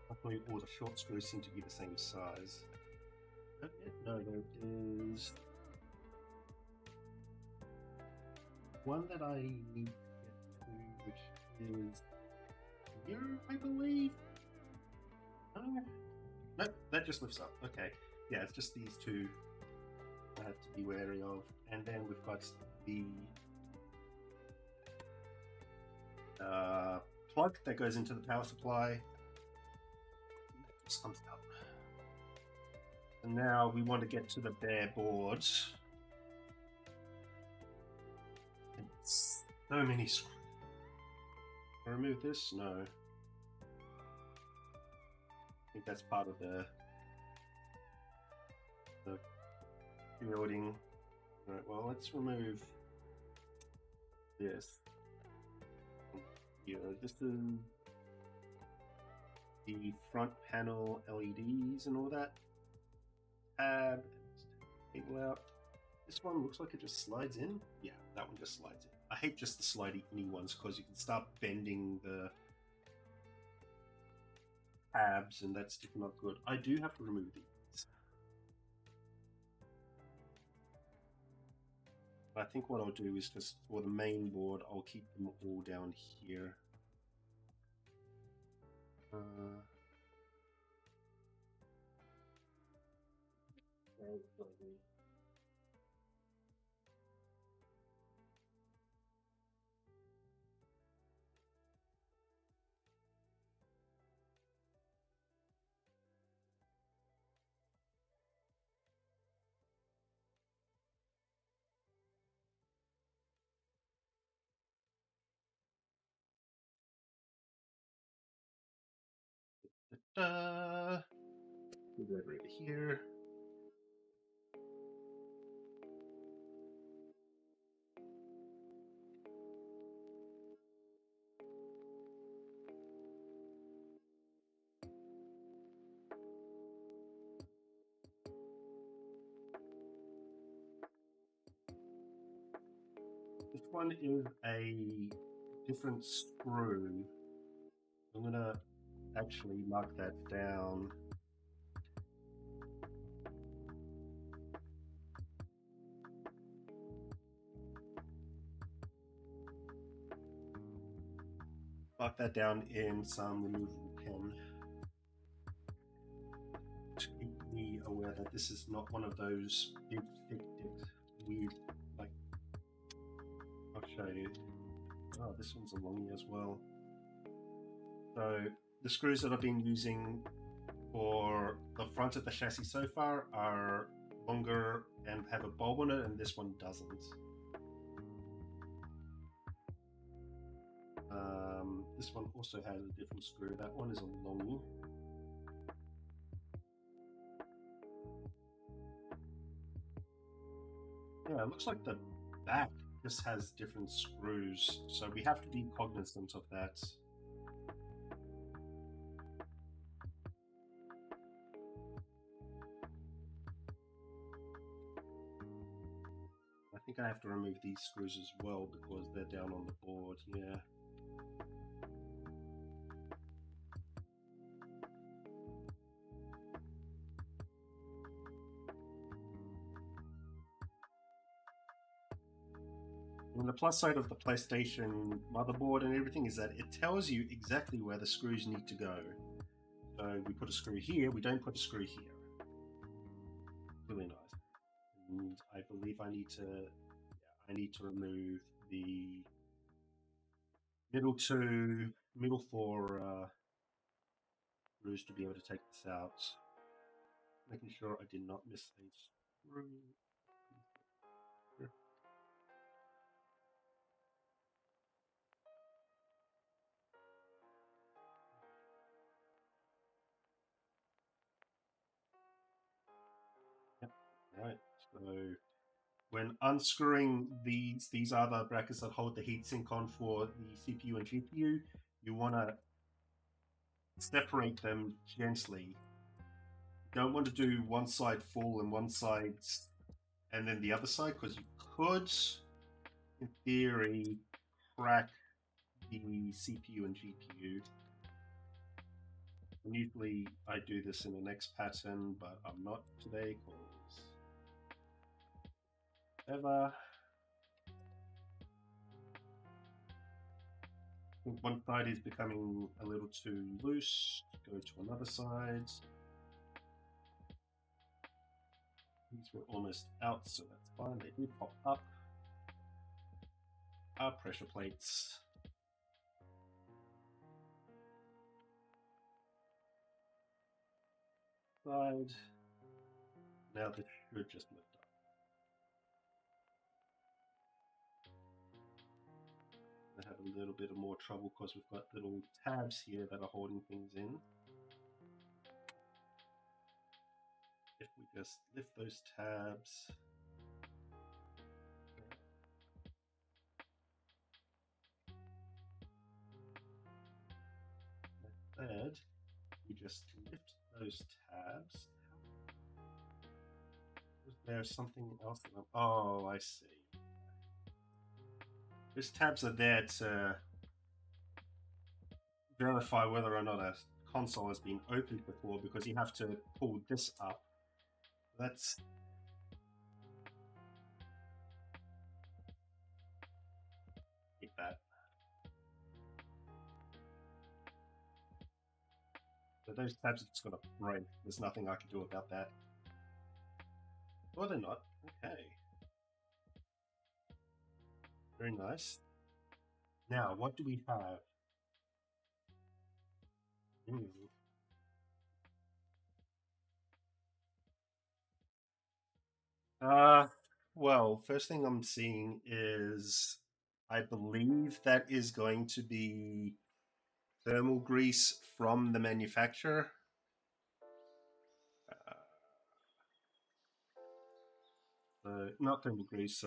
Luckily, all the short screws seem to be the same size. No, there is one that I need to get to, which is here, I believe. Nope, that just lifts up. Okay, yeah, it's just these two I have to be wary of. And then we've got the plug that goes into the power supply. Just comes out. And now we want to get to the bare board. It's so many screws. Can I remove this? No. I think that's part of the building. Right, well, let's remove this. Yeah, this is the front panel LEDs and all that. Tab, cable out. This one looks like it just slides in. Yeah, that one just slides in. I hate just the slidey in ones because you can start bending the tabs and that's just not good. I do have to remove these. I think what I'll do is just for the main board, I'll keep them all down here. Move that over here. This one is a different screw. I'm gonna actually mark that down. Mark that down in some removable pen. To keep me aware that this is not one of those big, thick, weird, like, I'll show you. Oh, this one's a longie as well. So the screws that I've been using for the front of the chassis so far are longer and have a bulb on it, and this one doesn't. This one also has a different screw. That one is a longie. Yeah, it looks like the back just has different screws, so we have to be cognizant of that. I think I have to remove these screws as well because they're down on the board, yeah. And the plus side of the PlayStation motherboard and everything is that it tells you exactly where the screws need to go. So we put a screw here, we don't put a screw here. Really nice. And I believe I need to remove the middle four screws to be able to take this out. Making sure I did not miss a screw. Here. Yep. Right. So when unscrewing these are the brackets that hold the heatsink on for the CPU and GPU. You want to separate them gently. You don't want to do one side full and one side and then the other side, because you could, in theory, crack the CPU and GPU. And usually I do this in the next pattern, but I'm not today because whatever. I think one side is becoming a little too loose. Go to another side. These were almost out, so that's fine. They do pop up. Our pressure plates. Side. Now this should just lift up. I have a little bit of more trouble because we've got little tabs here that are holding things in. If we just lift those tabs, third, we just lift those tabs. Was there something else? Oh, I see. Those tabs are there to verify whether or not a console has been opened before, because you have to pull this up. That's get that. So those tabs are just gonna break. There's nothing I can do about that. Or they're not. Okay. Very nice. Now, what do we have? Well, first thing I'm seeing is, I believe that is going to be thermal grease from the manufacturer. Not thermal grease.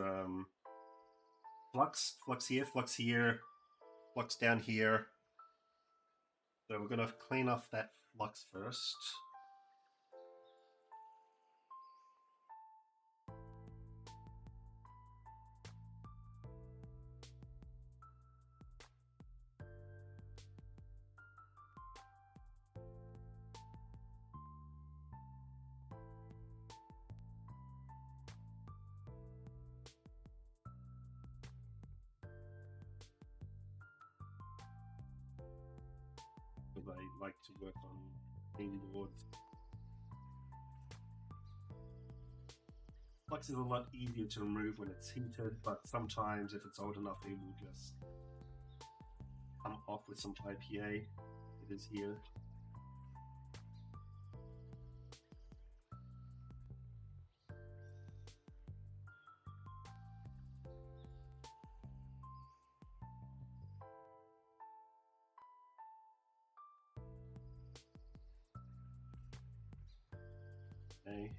Flux here, flux down here. So we're gonna clean off that flux first. I like to work on clean boards. Flux is a lot easier to remove when it's heated, but sometimes if it's old enough, it will just come off with some IPA. It is here. Okay.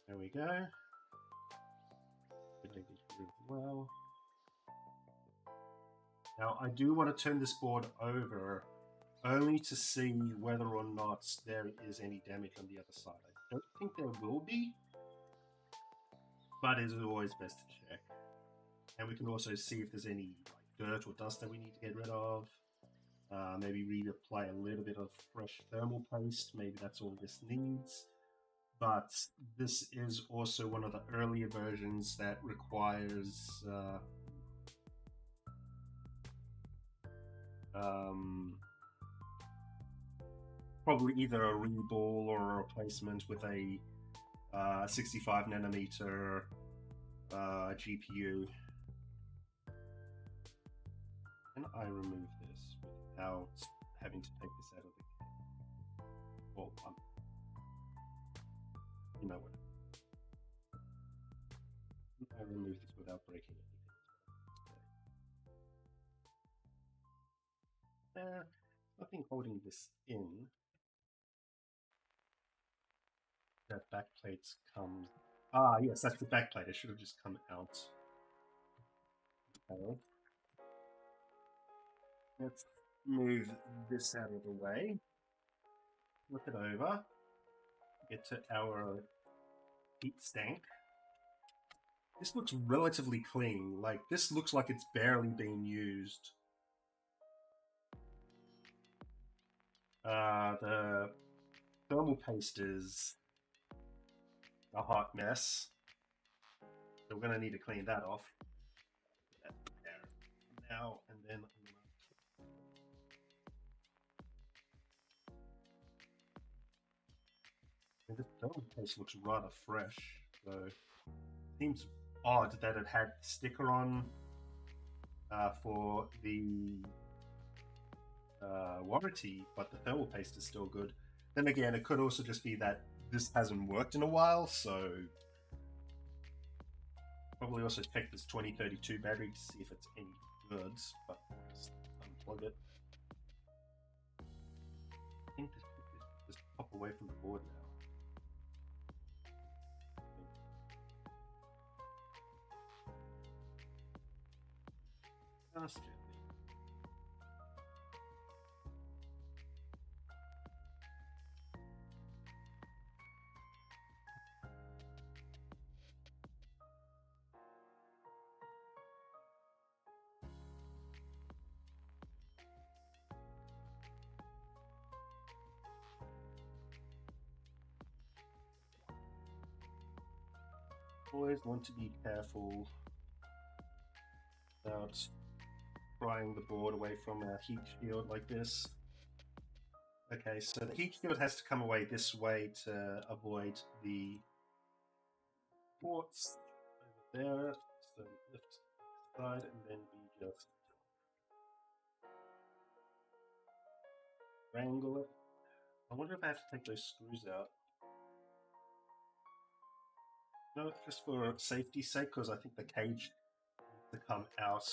There we go. Well. Now I do want to turn this board over only to see whether or not there is any damage on the other side. I don't think there will be, but it is always best to check. And we can also see if there's any dirt or dust that we need to get rid of. Maybe reapply a little bit of fresh thermal paste. Maybe that's all this needs. But this is also one of the earlier versions that requires probably either a reball or a replacement with a 65 nanometer GPU. Can I remove this without having to take this out of the game? Well, you know what? I remove this without breaking anything. Nothing holding this in. That backplate comes. Ah, yes, that's the backplate. It should have just come out. Okay. Let's move this out of the way. Flip it over. Get to our heat stank. This looks relatively clean. Like, this looks like it's barely been used. The thermal paste is a hot mess. So we're going to need to clean that off. That there. Now and then. And this thermal paste looks rather fresh. So it seems odd that it had sticker on for the warranty, but the thermal paste is still good. Then again, it could also just be that this hasn't worked in a while, so probably also check this 2032 battery to see if it's any good, but just unplug it. I think this just pop away from the board now. Just gently. Always want to be careful about prying the board away from a heat shield like this. Okay, so the heat shield has to come away this way to avoid the ports over there. So lift side, and then we just wrangle it. I wonder if I have to take those screws out. No, just for safety's sake, because I think the cage needs to come out.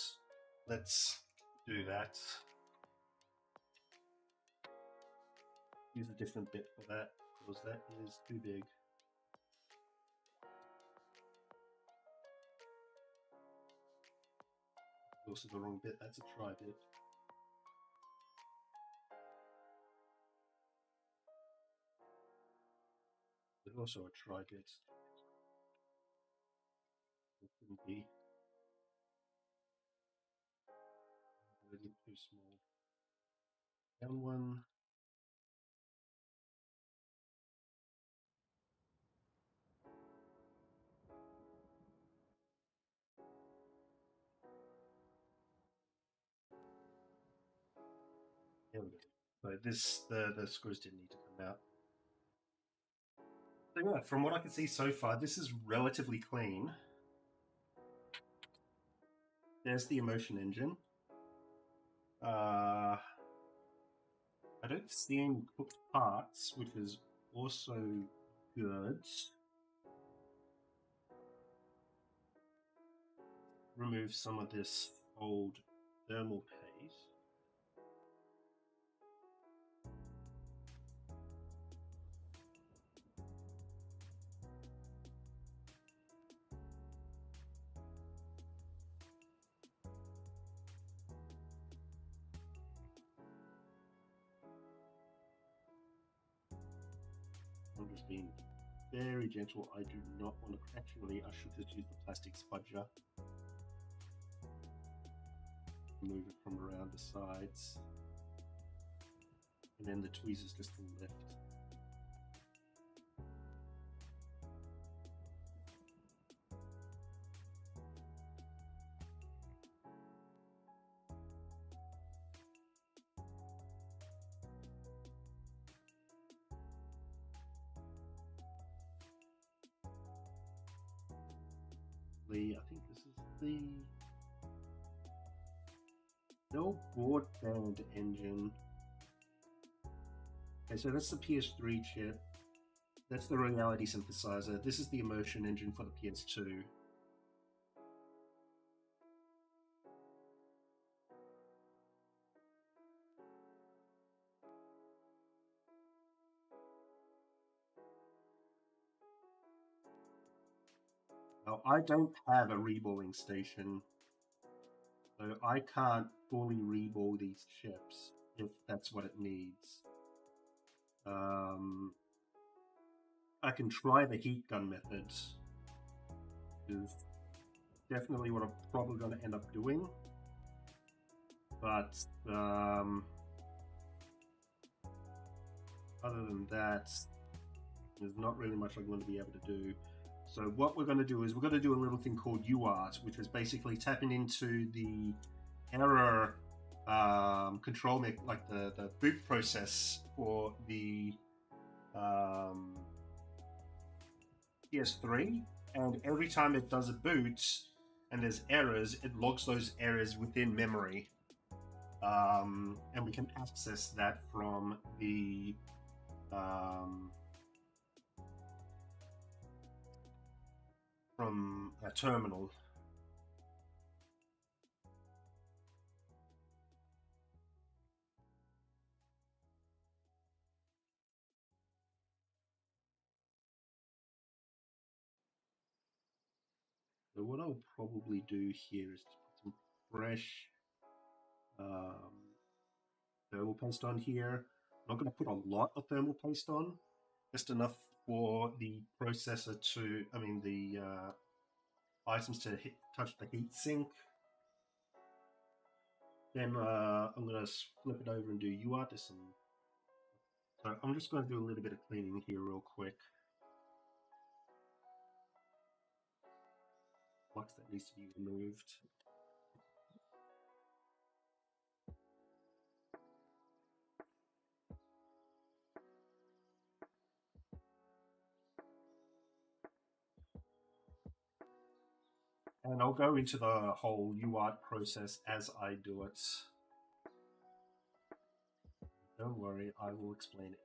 Let's do that. Use a different bit for that, because that is too big. Also the wrong bit, that's a try bit. There's also a try bit. It couldn't be. Really too small. Down one. There we go. So this, the screws didn't need to come out. So yeah, from what I can see so far, this is relatively clean. There's the Emotion Engine. I don't see any cooked parts, which is also good. Remove some of this old thermal paste. I'm just being very gentle. I do not want to actually, I should just use the plastic spudger. Move it from around the sides. And then the tweezers just to the left. I think this is the no broadband engine. Okay, so that's the PS3 chip. That's the reality synthesizer. This is the Emotion Engine for the PS2. Now, I don't have a reballing station, so I can't fully reball these chips if that's what it needs. I can try the heat gun method, is definitely what I'm probably going to end up doing. But other than that, there's not really much I'm going to be able to do. So what we're going to do is we're going to do a little thing called UART, which is basically tapping into the error control, like the boot process for the PS3, and every time it does a boot and there's errors, it logs those errors within memory, and we can access that from the from a terminal. So what I'll probably do here is to put some fresh thermal paste on here. I'm not going to put a lot of thermal paste on, just enough for the processor to, the items to touch the heat sink. Then I'm going to flip it over and do UART. So I'm just going to do a little bit of cleaning here real quick. Flux that needs to be removed. And I'll go into the whole UART process as I do it. Don't worry, I will explain everything.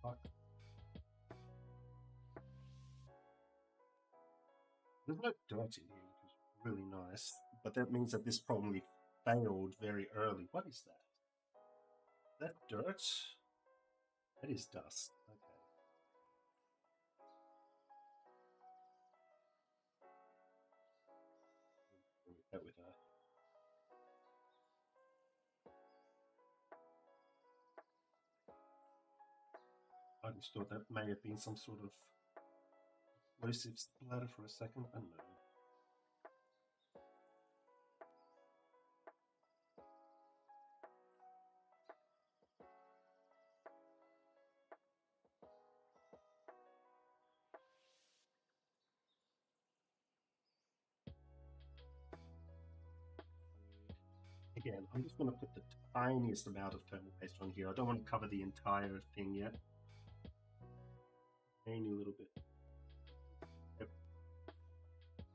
Fuck. There's no dirt in here, which is really nice, but that means that this probably failed very early. What is that? That dirt? That is dust. Okay. That with a. I just thought that may have been some sort of explosive splatter for a second. I don't know. Again, I'm just going to put the tiniest amount of thermal paste on here. I don't want to cover the entire thing yet. Any little bit. Yep.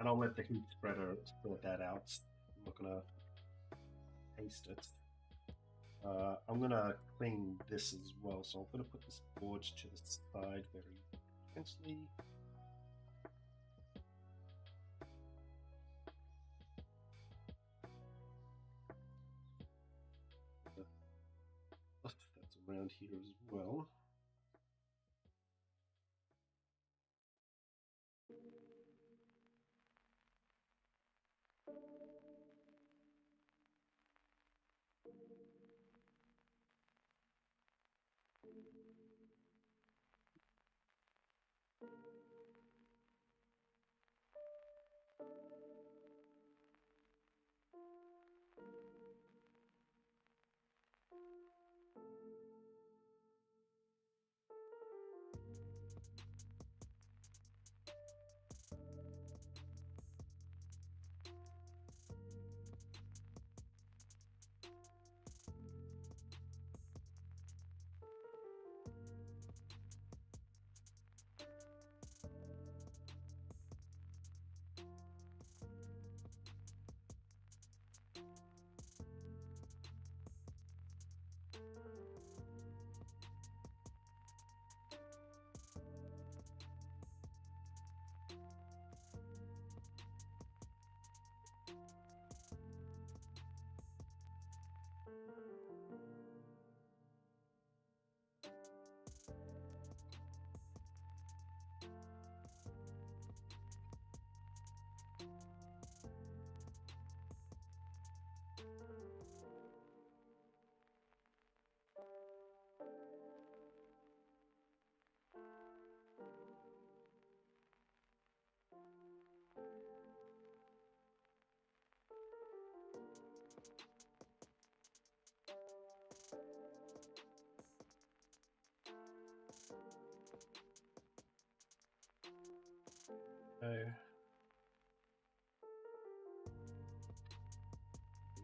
And I'll let the heat spreader spread that out. I'm not going to paste it. I'm going to clean this as well. So I'm going to put this board to the side very gently. That's around here as well.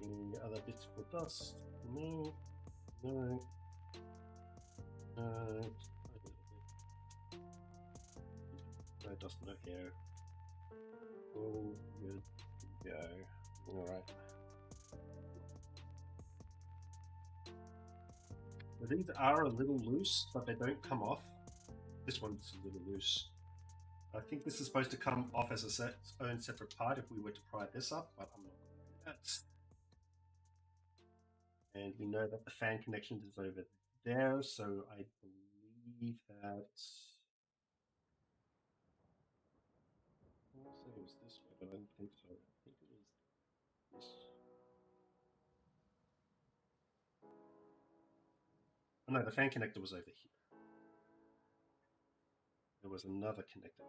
Any other bits for dust? No. No. No dust, no hair. All good to go. Alright. These are a little loose, but they don't come off. This one's a little loose. I think this is supposed to come off as its own separate part if we were to pry this up, but I'm not going to do that. And we know that the fan connection is over there, so I believe that... I want to say it was this way, but I don't think so. I think it was this. Oh, no, the fan connector was over here. there was another connector.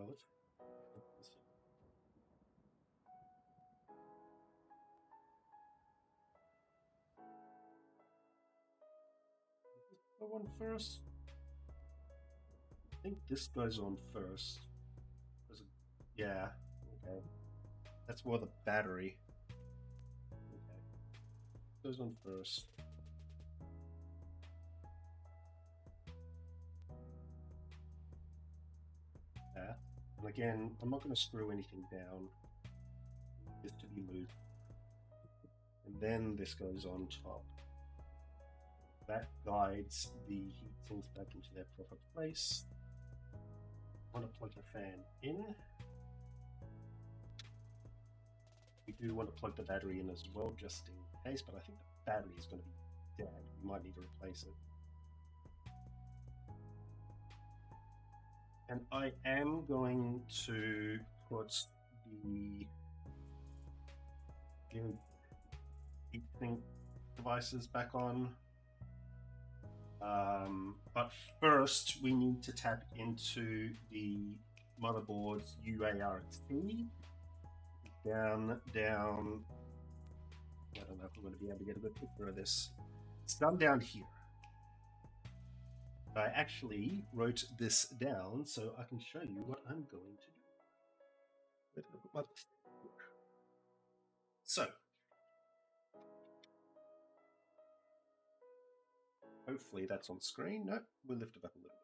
Let's put this in. The one first. I think this goes on first. Yeah, okay. That's more the battery. Okay. Goes on first. That. And again, I'm not going to screw anything down. This to be loose. And then this goes on top. That guides the heat sinks back into their proper place. I want to plug the fan in. We do want to plug the battery in as well, just in case, but I think the battery is going to be dead. We might need to replace it. And I am going to put the heatsink devices back on. But first, we need to tap into the motherboard's UART. Down. I don't know if we're going to be able to get a good picture of this. It's down here. I actually wrote this down so I can show you what I'm going to do. So, hopefully that's on screen. No, we'll lift it up a little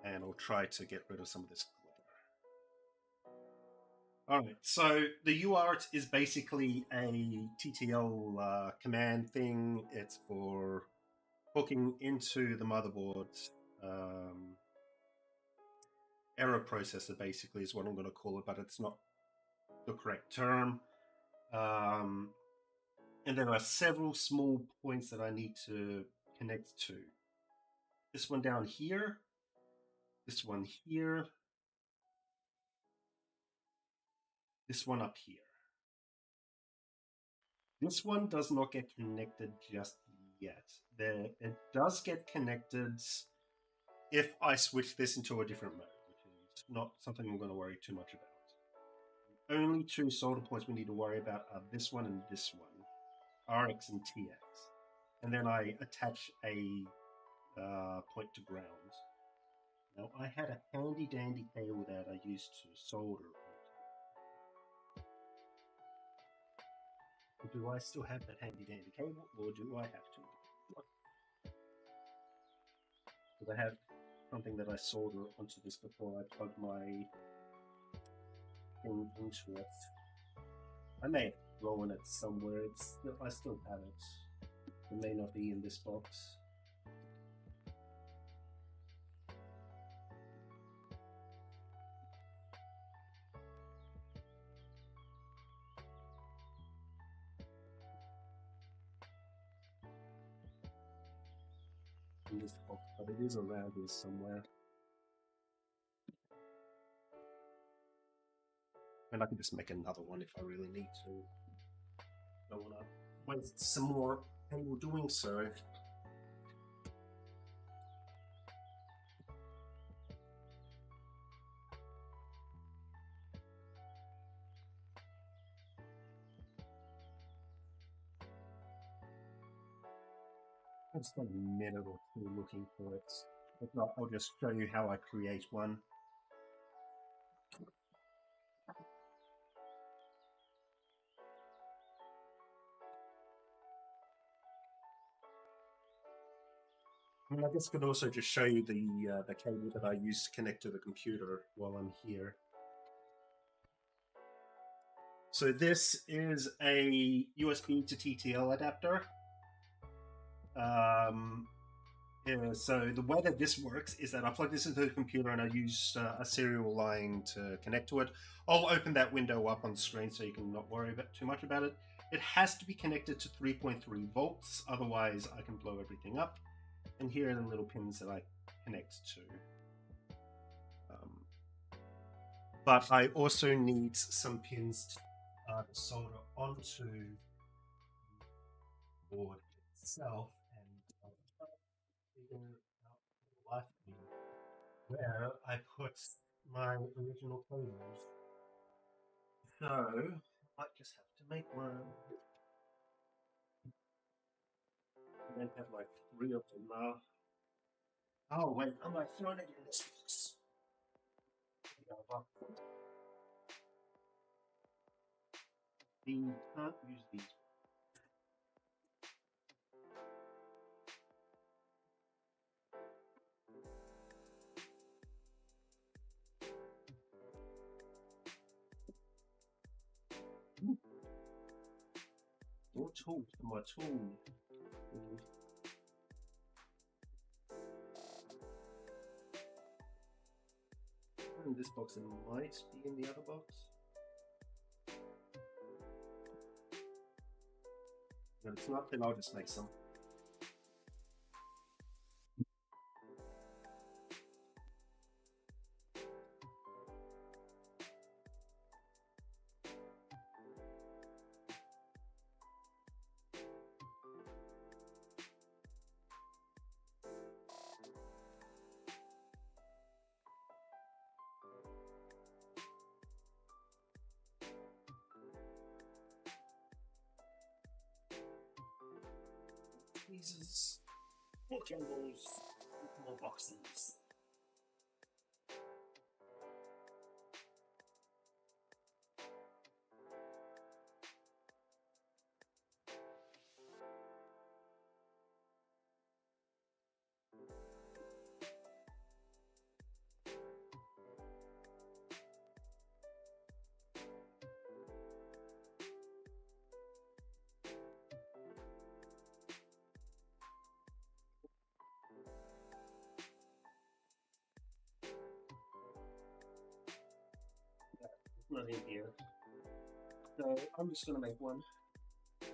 bit. And I'll try to get rid of some of this glitter. Alright, so the UART is basically a TTL command thing. It's for hooking into the motherboard's error processor, basically, is what I'm going to call it, but it's not the correct term. And there are several small points that I need to connect to. This one down here, this one here, this one up here. This one does not get connected just yet. It does get connected if I switch this into a different mode, which is not something I'm going to worry too much about. The only two solder points we need to worry about are this one and this one, RX and TX. And then I attach a point to ground. Now, I had a handy dandy cable that I used to solder. Do I still have that handy dandy cable, or do I have to? Because I have something that I solder onto this before I plug my thing into it. I may have thrown it somewhere. I still have it. It may not be in this box. In this box, but it is around here somewhere. And I can just make another one if I really need to. Don't want to waste some more cable doing so. I'll spend a minute or two looking for it. If not, I'll just show you how I create one. I mean, I guess I could also just show you the cable that I use to connect to the computer while I'm here. So this is a USB to TTL adapter. So the way that this works is that I plug this into the computer and I use a serial line to connect to it. I'll open that window up on the screen so you can not worry too much about it. It has to be connected to 3.3 volts, otherwise I can blow everything up. And here are the little pins that I connect to. but I also need some pins to solder onto the board itself, and figure out life where I put my original cables. So I might just have to make one. And then have like 3 of them now. Oh wait, I might throw it in this box. You can't use these. More tools for my tool. In this box, it might be in the other box. But it's not, then I'll just make some. Jesus. More cables, more boxes. Not in here. So I'm just gonna make one. I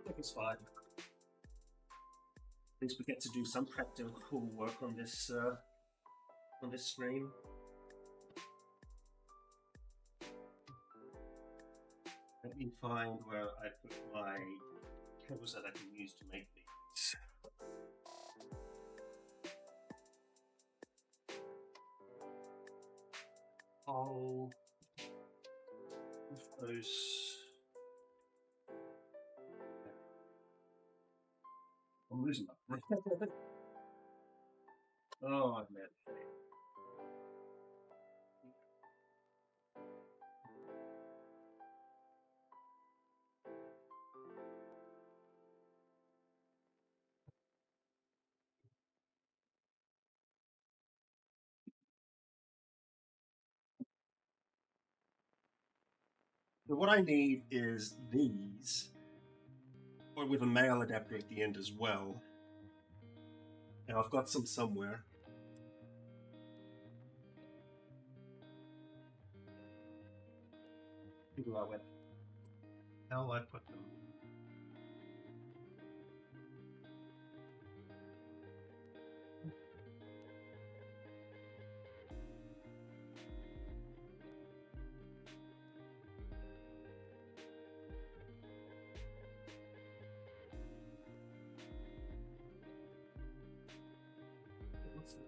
think it's fine. At least we get to do some practical work on this screen. Let me find where I put my cables that I can use to make these. I'll move those. I'm losing them. Oh, I've made it. So what I need is these, or with a male adapter at the end as well. Now I've got some somewhere. Figure out where the hell I put them. What's this?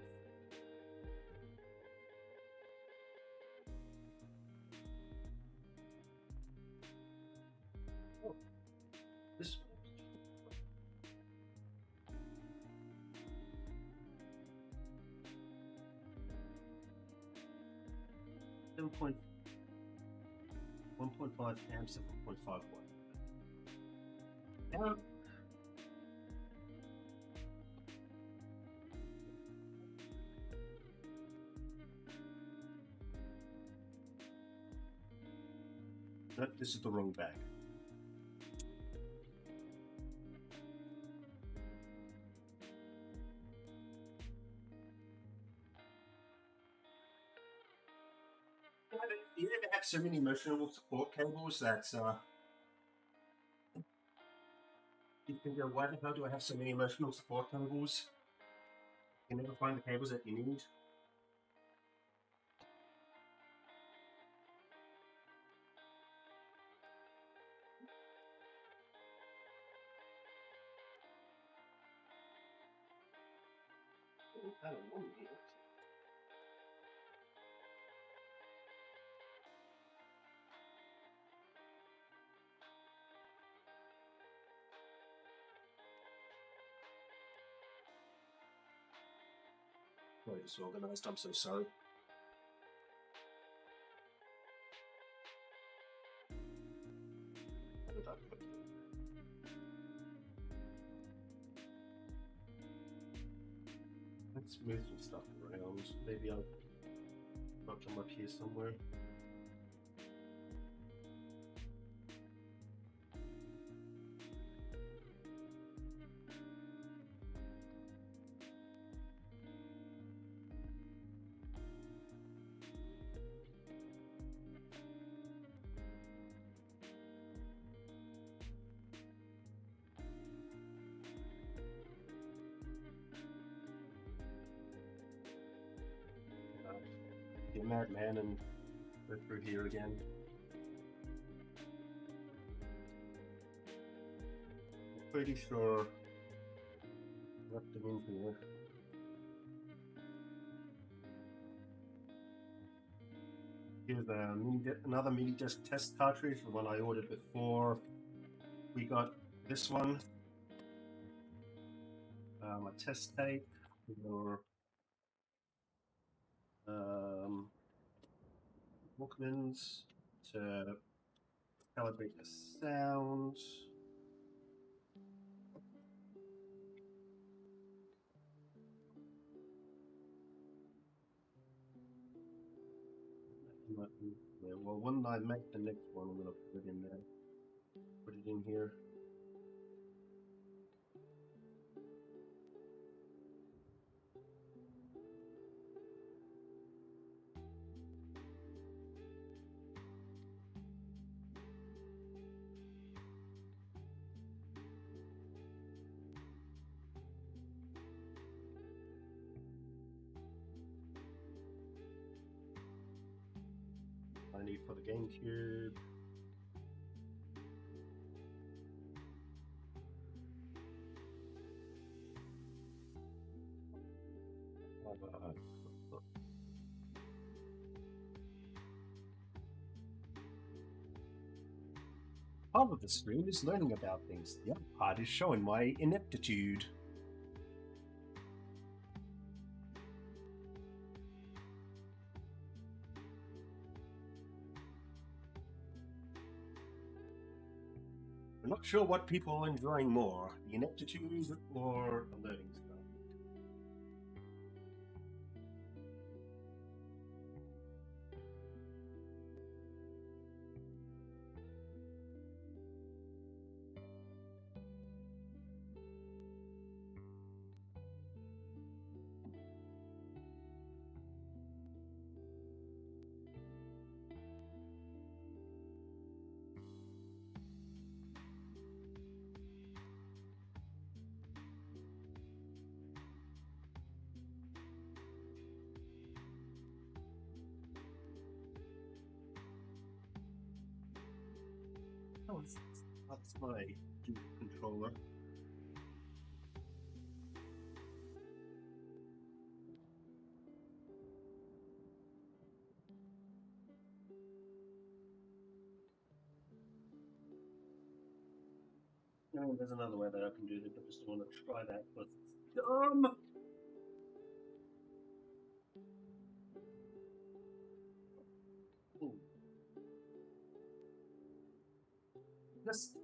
Oh, this one. 1.5 amps and 1.5 watt. Now, no, this is the wrong bag. You ever have so many emotional support cables that you can go, why the hell do I have so many emotional support cables? You never find the cables that you need. I don't know here. Very disorganized, I'm so sorry. How did I put it? Let's move some stuff around. Maybe I'll knock them up here somewhere. Get Madman and go through here again. I'm pretty sure left them in here. Here's another mini disc test cartridge, the one I ordered before. We got this one, a test tape for Walkmans to calibrate the sound. Yeah, well, when I make the next one, I'm going to put it in there. Put it in here. I need for the GameCube. Part of the screen is learning about things. The other part is showing my ineptitude. I'm not sure what people are enjoying more, the ineptitude or the learning stuff. Oh, that's my Duke controller. Oh, there's another way that I can do this. I just want to try that, but it's dumb. Ooh. Just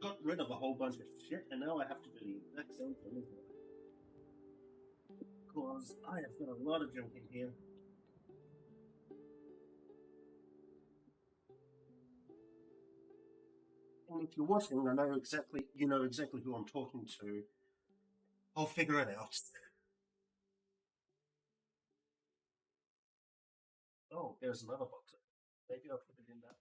got rid of a whole bunch of shit, and now I have to do the exact same thing. Because I have got a lot of junk in here. And if you're watching, you know exactly who I'm talking to. I'll figure it out. Oh, there's another box. Maybe I'll put it in that one.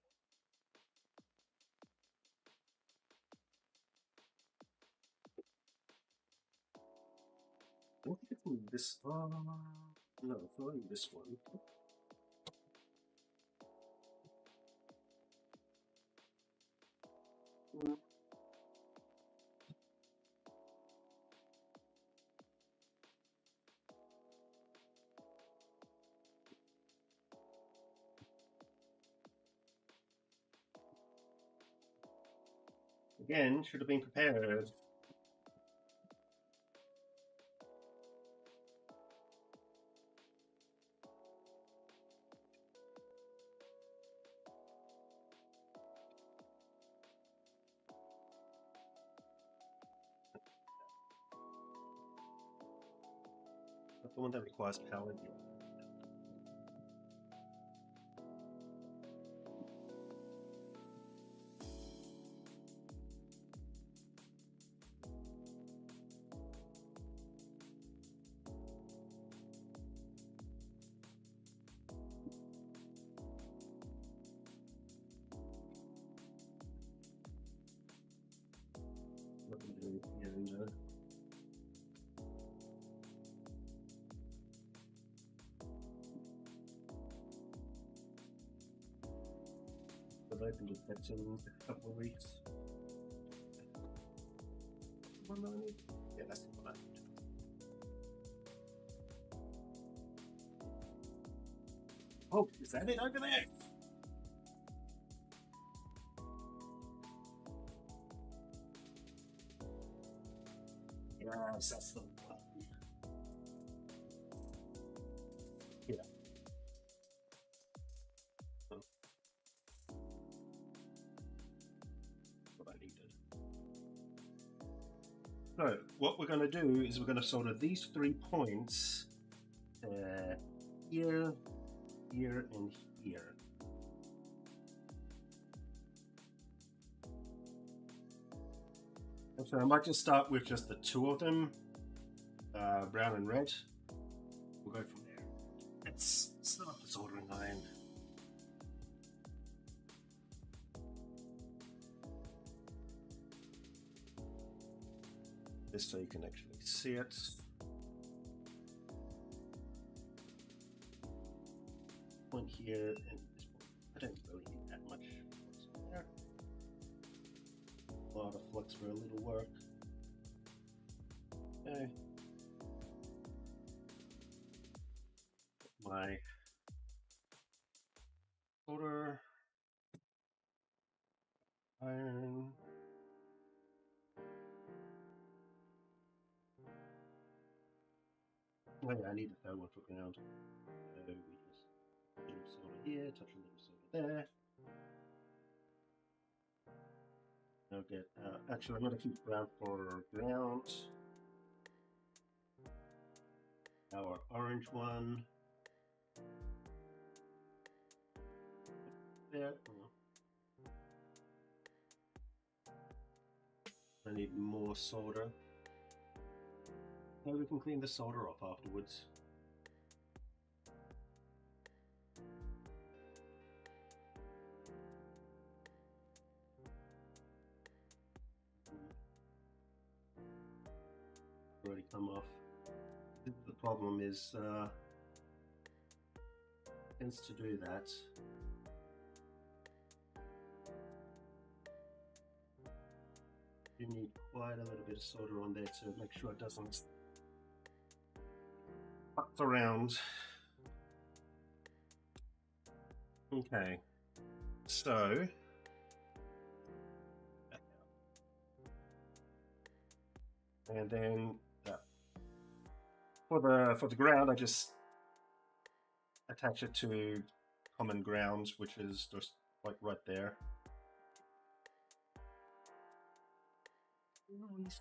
I think it's in this. No, it's not in this one. Mm. Again, should have been prepared. That's the one that requires power. Nothing to do here, no. But I can get that in a couple of weeks. One that I need? Yeah, that's the one I need. Oh, is that it over there? Yes, that's the one. Yeah. Oh. What I needed. So, what we're going to do is we're going to solder these 3 points here, here, and here. And so I might just start with just the 2 of them, brown and red. We'll go from there. Let's start the soldering iron. This so you can actually see it. Point here and this point. I don't really need that much flux there. A lot of flux for a little work. Okay. My solder iron. Oh yeah, I need the third one for ground. So we just a little solder here, touch a little solder there. I'll get, actually I'm going to keep brown for ground. Our orange one. There. I need more solder. Maybe we can clean the solder off afterwards. Already come off. The problem is tends to do that. You need quite a little bit of solder on there to make sure it doesn't fuck around. Okay, so and then for the ground, I just attach it to common ground, which is just like right there.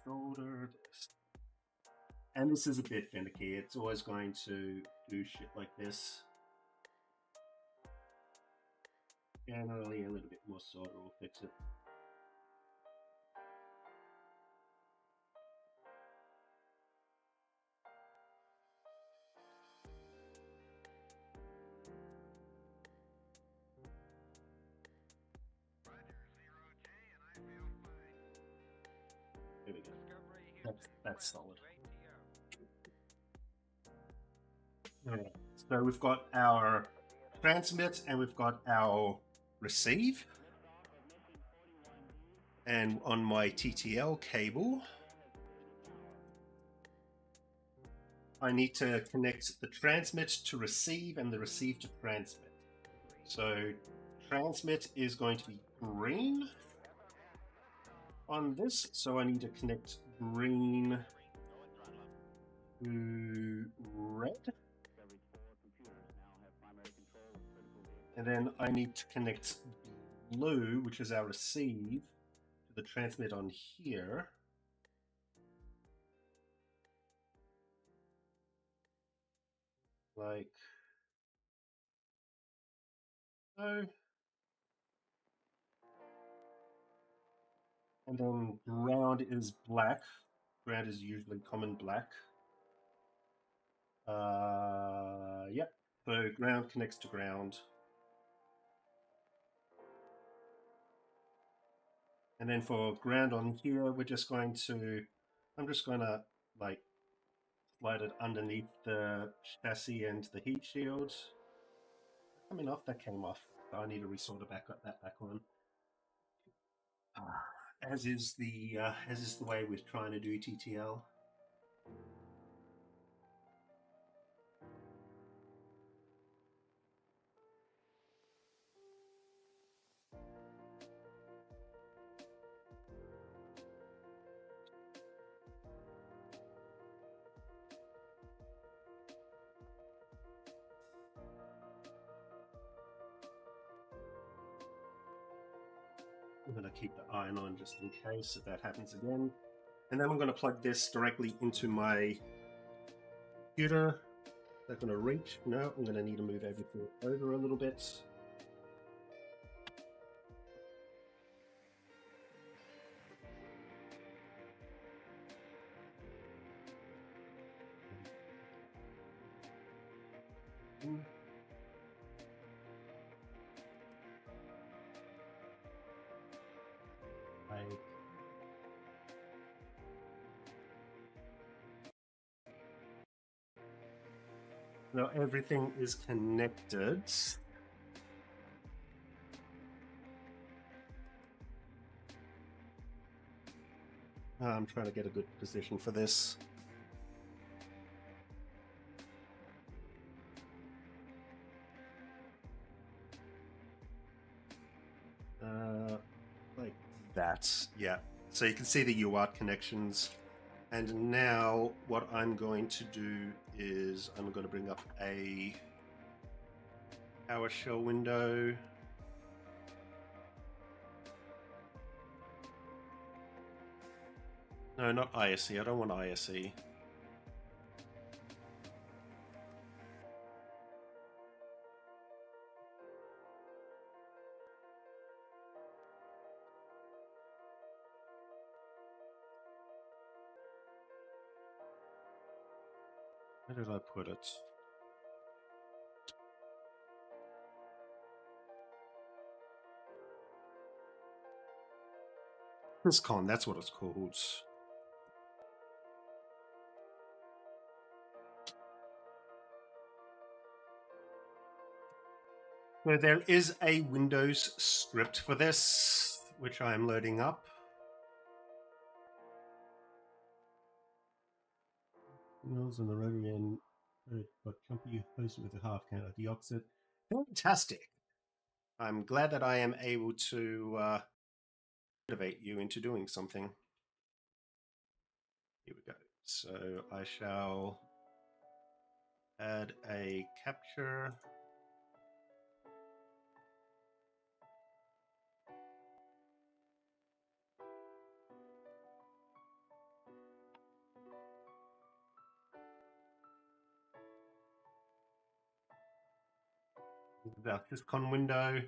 Solder this. And this is a bit finicky. It's always going to do shit like this. Generally, a little bit more solder will fix it. There we go. That's solid. Alright, so we've got our transmit and we've got our receive. And on my TTL cable, I need to connect the transmit to receive and the receive to transmit. So transmit is going to be green. on this, so I need to connect green to red. And then I need to connect blue, which is our receive, to the transmit on here. Like so. And then ground is black. Ground is usually common black. Yep. So ground connects to ground. And then for ground on here, we're just going to, I'm just going to like slide it underneath the chassis and the heat shield. Coming off, that came off. So I need to resort it back, that back on. As is the way we're trying to do TTL. I'm going to keep the iron on just in case if that happens again. And then I'm going to plug this directly into my computer. Is that going to reach? No, I'm going to need to move everything over a little bit. Now everything is connected. I'm trying to get a good position for this. Like that, yeah. So you can see the UART connections. And now what I'm going to do is I'm going to bring up a PowerShell window. No, not ISE. I don't want ISE. Where did I put it? ThisCon, that's what it's called. So there is a Windows script for this, which I am loading up. Wheels on the rotary end, but company hosted with a half count of the oxide. Fantastic. I'm glad that I am able to motivate you into doing something. Here we go. So I shall add a capture. About this con window.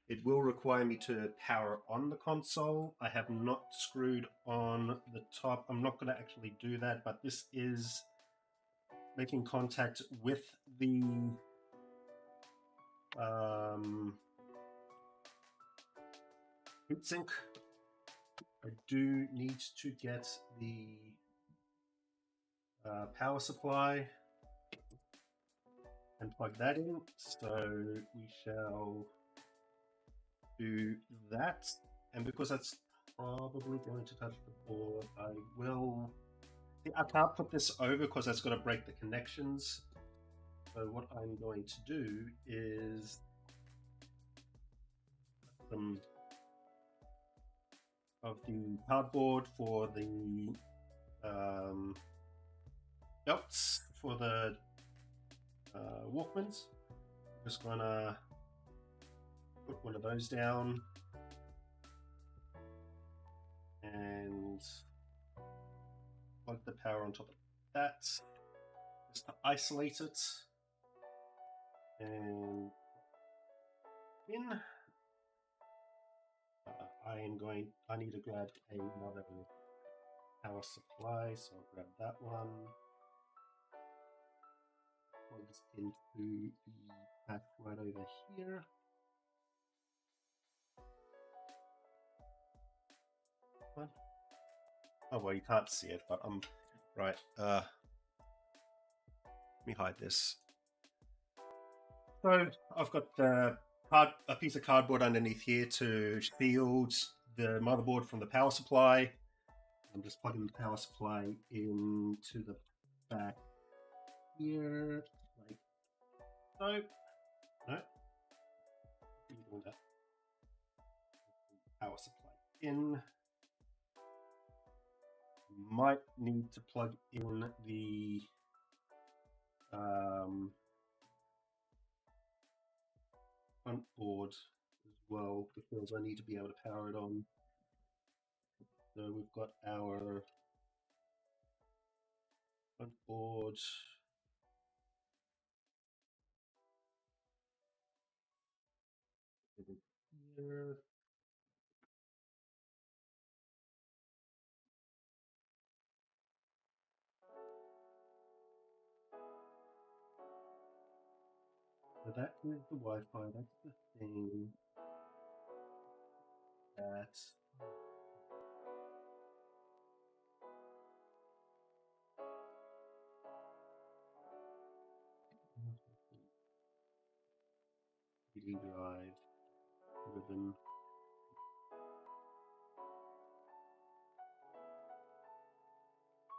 It will require me to power on the console. I have not screwed on the top. I'm not going to actually do that, but this is making contact with the heatsink. I do need to get the power supply and plug that in. So we shall do that. And because that's probably going to touch the board, I will... I can't put this over because that's going to break the connections. So what I'm going to do is put some of the cardboard for the belts for the Walkmans. Just gonna put one of those down and plug the power on top of that just to isolate it. And in I need to grab another power supply, so I'll grab that one. Plugs into the back right over here. What? Oh well, you can't see it, but I'm right. Let me hide this. So I've got a piece of cardboard underneath here to shield the motherboard from the power supply. I'm just plugging the power supply into the back here, like so. No, doing that. Power supply in. Might need to plug in the front board as well, because I need to be able to power it on. So we've got our front board. Here. So that is the Wi-Fi, that's the thing. That's CD drive, ribbon.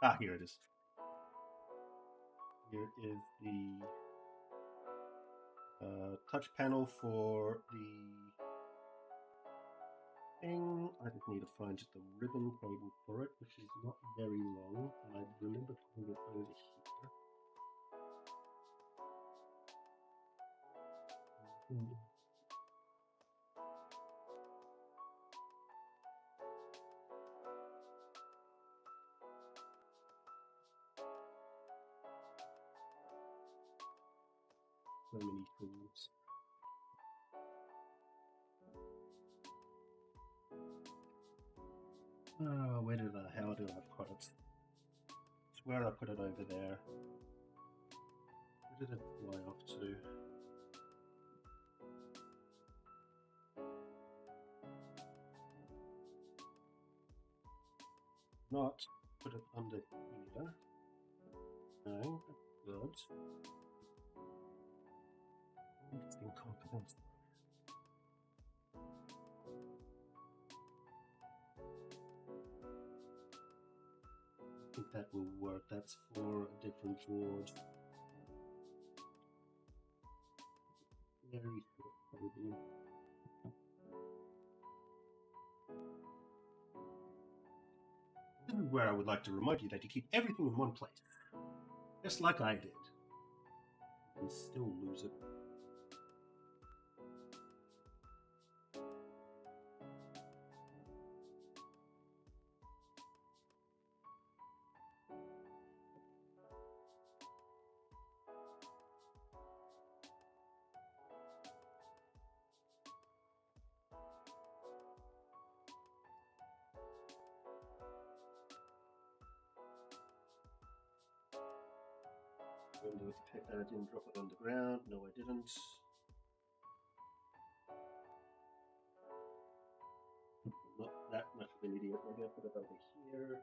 Ah, here it is. Here is the touch panel for the thing. I just need to find just a ribbon cable for it, which is not very long, and I remember putting it over here. So many tools. Oh, where did I? How did I put it? It's where I put it over there. Where did it fly off to? Not put it under here. No, that's good. Interesting confidence. I think that will work. That's for a different board. Very short, maybe. This is where I would like to remind you that you keep everything in one place, just like I did, and still lose it. I didn't drop it on the ground. No, I didn't. Not that much of an idiot. Maybe I'll put it over here.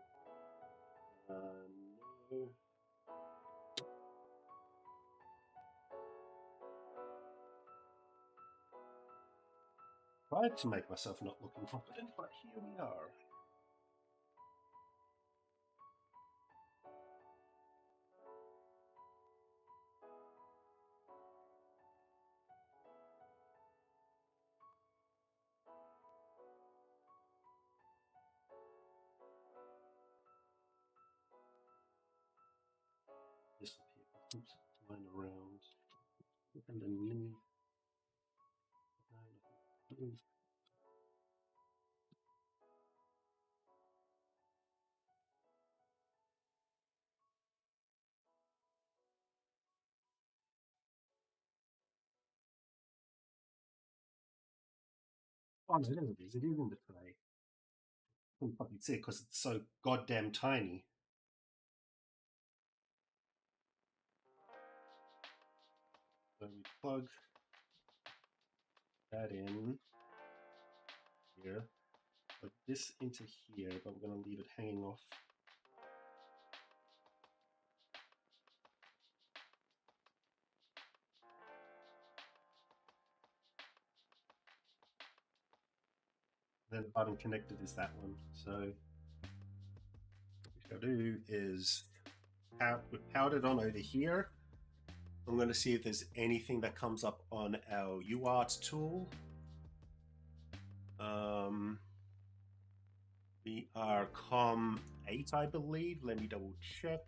No. Tried to make myself not look incompetent, but here we are. underneath. Oh no, there it is. It is in the tray. You can probably see it because it's so goddamn tiny. So we plug that in here, plug this into here, but we're going to leave it hanging off. Then the button connected is that one. So what we'll do is we've powered it on over here. I'm going to see if there's anything that comes up on our UART tool. We are COM 8, I believe. Let me double check.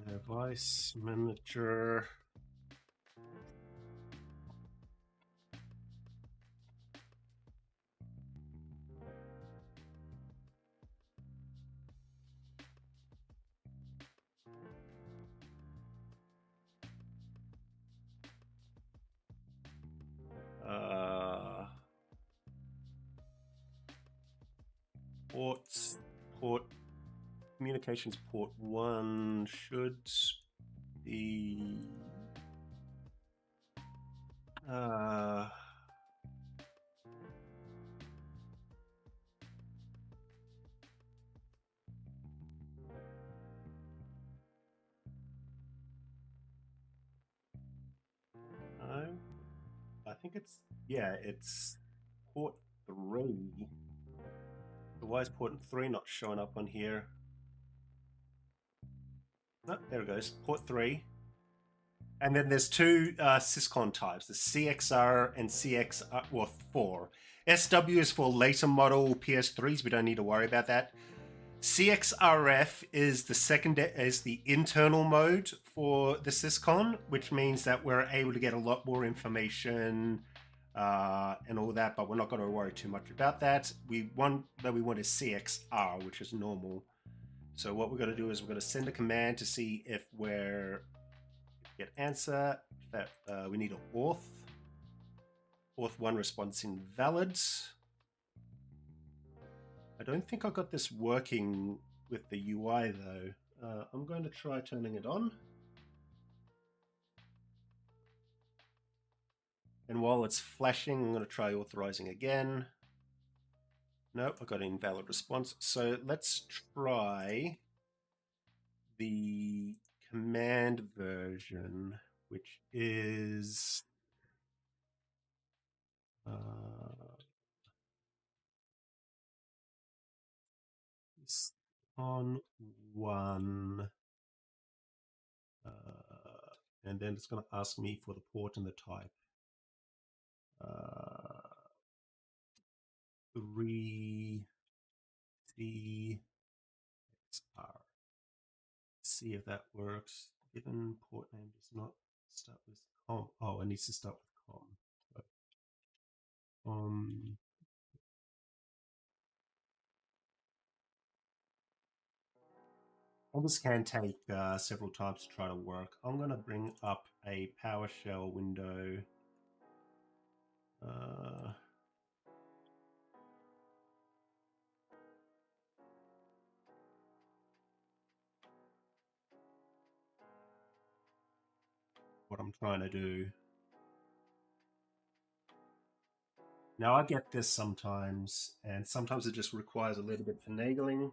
Device manager. Port communications port 1 should be I think it's port 3. So why is port 3 not showing up on here? Oh, there it goes, port 3. And then there's two Syscon types, the CXR and CXR, well, 4. SW is for later model PS3s. We don't need to worry about that. CXRF is the internal mode for the Syscon, which means that we're able to get a lot more information and all that, but we're not going to worry too much about that. We want is CXR, which is normal. So what we're going to do is we're going to send a command to see if we're get answer that we need an auth 1 response invalid. I don't think I got this working with the UI though. I'm going to try turning it on. And while it's flashing, I'm going to try authorizing again. Nope, I got an invalid response. So let's try the command version, which is on 1. And then it's going to ask me for the port and the type. 3 CXR. See if that works. Given port name does not start with COM. Oh, it needs to start with COM. Well, this can take several times to try to work. I'm going to bring up a PowerShell window. What I'm trying to do. Now, I get this sometimes, and sometimes it just requires a little bit of finagling.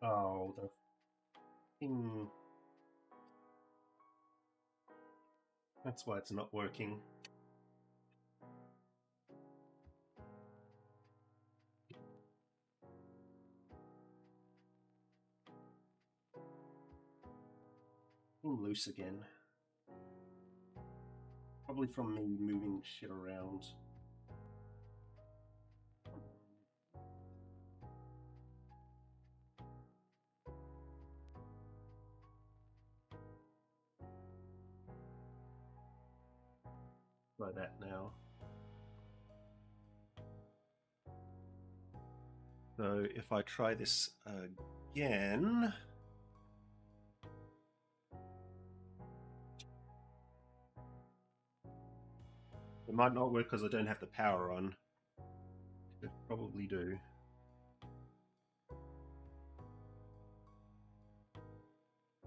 Oh, the thing. That's why it's not working. I'm loose again. Probably from me moving shit around. Try that now. So if I try this again, it might not work because I don't have the power on. It probably do.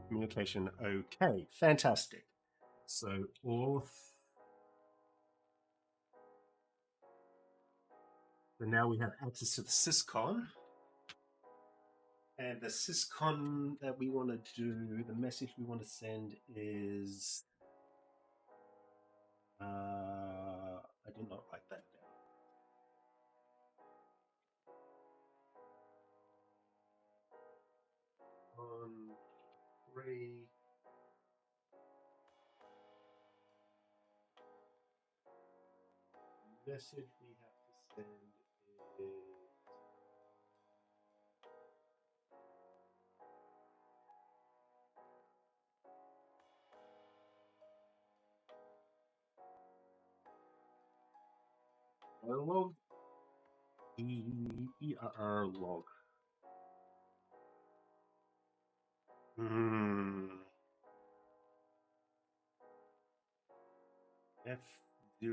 Communication okay. Fantastic. So auth. So now we have access to the syscon. And the syscon that we want to do, the message we want to send is I did not write that down. 1, 3. Message we have to send is log ERR log. F00003. That's the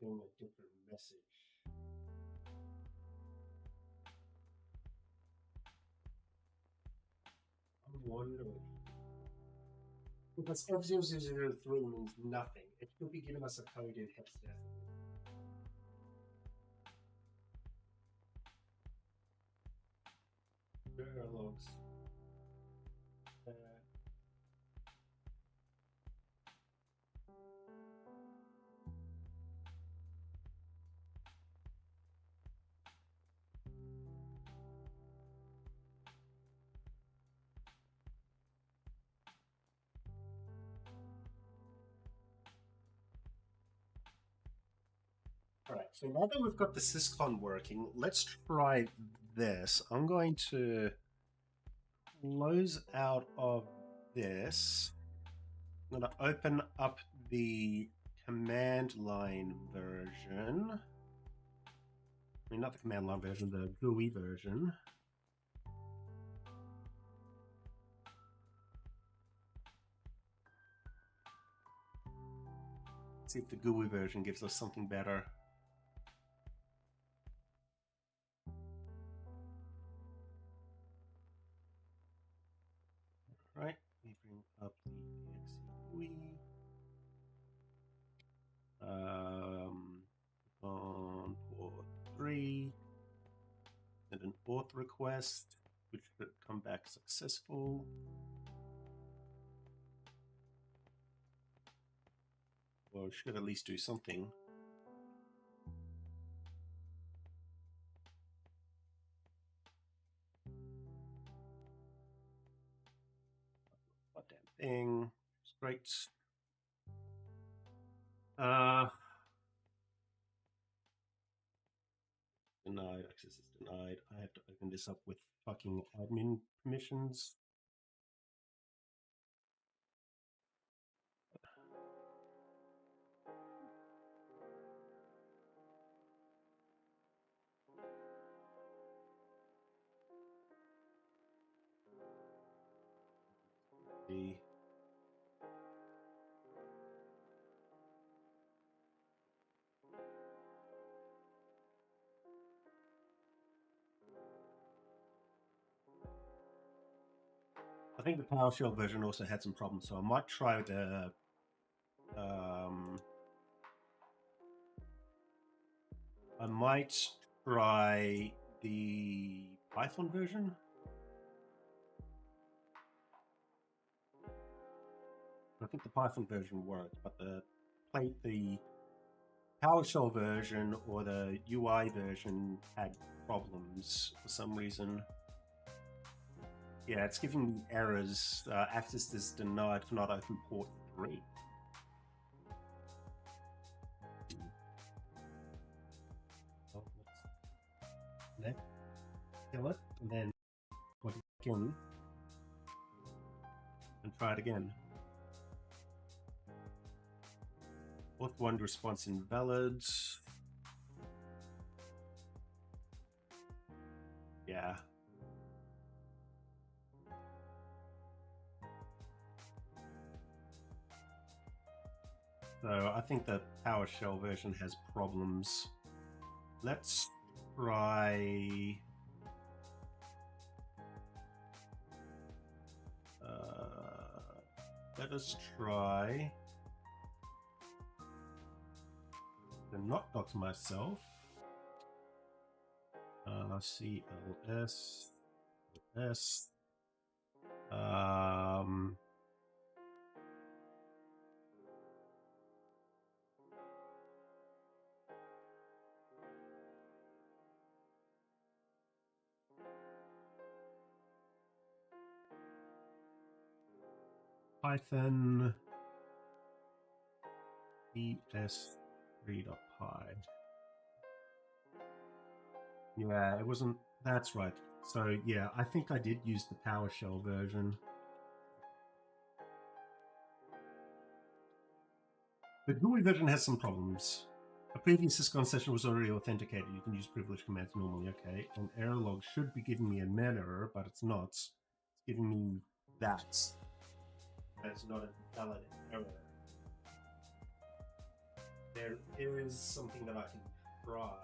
seeing a different message. I'm wondering. Because F0003 means nothing. It should be giving us a code in hexadecimal. There are logs. All right, so now that we've got the syscon working, let's try this. I'm going to close out of this. I'm going to open up the command line version. I mean, not the command line version, the GUI version. Let's see if the GUI version gives us something better. Right, we bring up the exe GUI. On port 3, and an auth request, which should come back successful. Or should at least do something. Goddamn thing. It's great. Denied. Access is denied. I have to open this up with fucking admin permissions. I think the PowerShell version also had some problems, so I might try the I might try the Python version. I think the Python version worked, but the PowerShell version or the UI version had problems for some reason. Yeah, it's giving me errors. Access is denied for not open port 3. Let's kill it and then put it again and try it again. Auth1 response invalid. Yeah. So I think the PowerShell version has problems. Let's try. Let us try. To not dox myself. CLS. S. Python es3.py. Yeah, it wasn't. That's right. So yeah, I think I did use the PowerShell version. The GUI version has some problems. A previous Syscon session was already authenticated. You can use privilege commands normally, okay. An error log should be giving me a man error, but it's not. It's giving me that. That's not a valid error. There is something that I can try.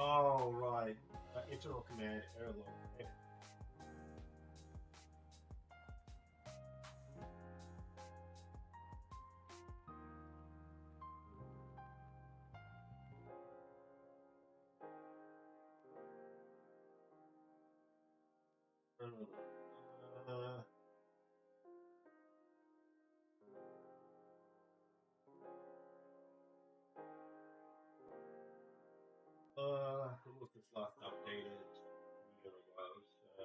Oh, right. Internal command error log. When was this last updated? A year ago, so.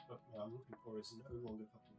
What I'm looking for is no longer fucking.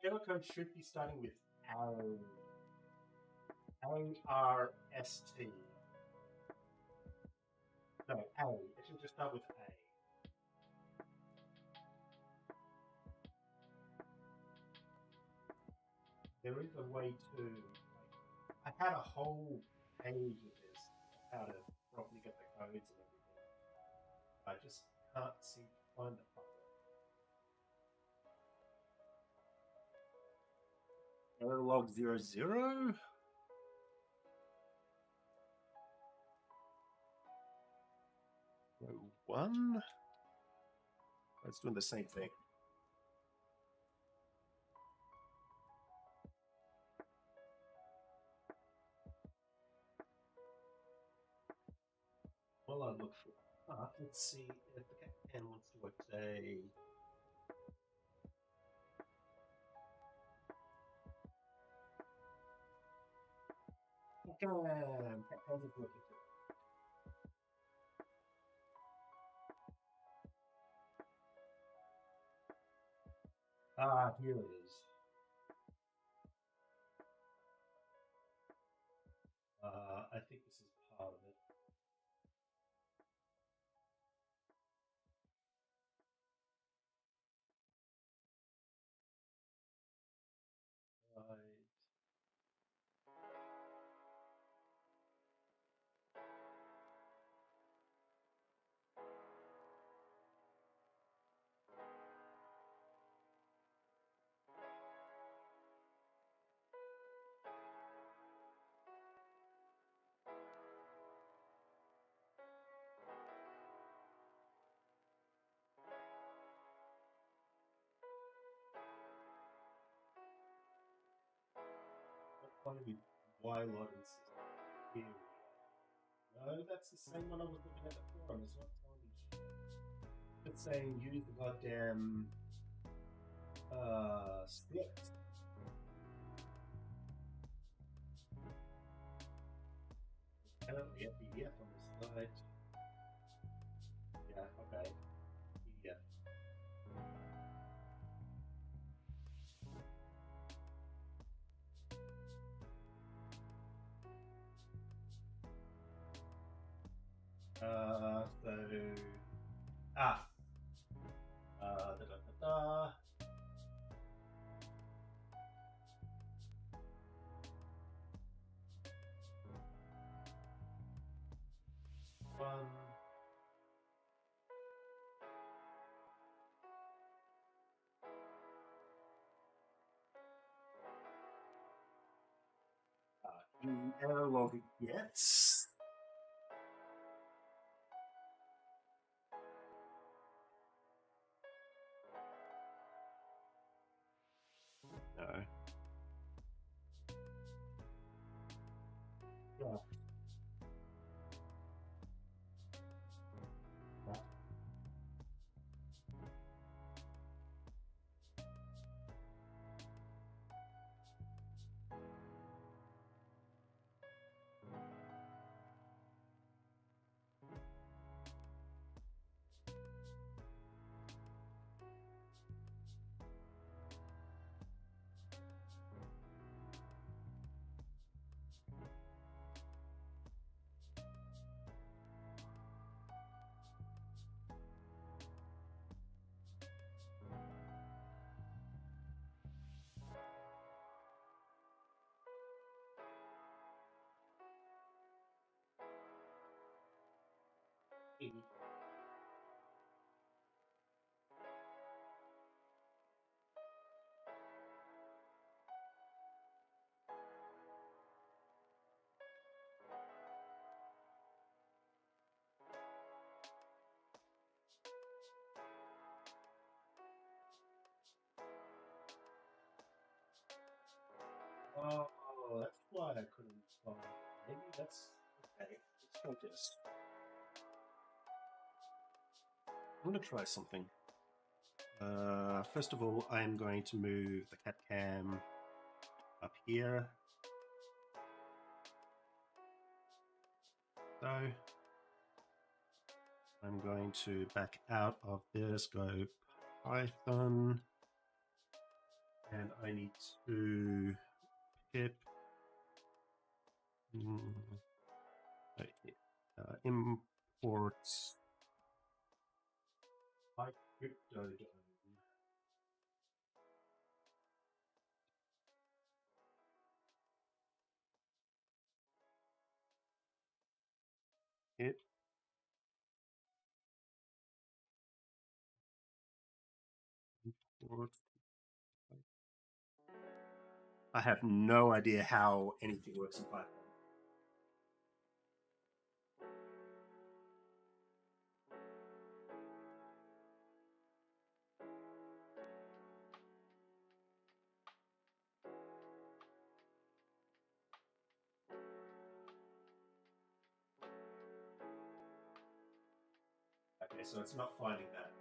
Error code should be starting with A-R-S-T. No, A. It should just start with A. there is a way to, like, I had a whole page of this, how to properly get the codes and everything. I just can't seem to find the part. Errorlog 00? No, 1? It's doing the same thing. Well, I look for let's see if the cat wants to say. Catcan's is looking for. Here it is. I think this is part of it. Right. What part of why lot and system? No, that's the same one I was looking at the forum. It's not telling me shit. It's saying use the goddamn script. I don't get PDF on this side. Yeah, okay. PDF. So da da da da. One. Error log gets. No. Yeah. Oh, that's why I couldn't find. Maybe that's okay. Let's focus. I'm going to try something. First of all, I am going to move the cat cam up here. So I'm going to back out of this, go Python, and I need to pip import crypto. Hit. Import. I have no idea how anything works in Python. Okay, so it's not finding that.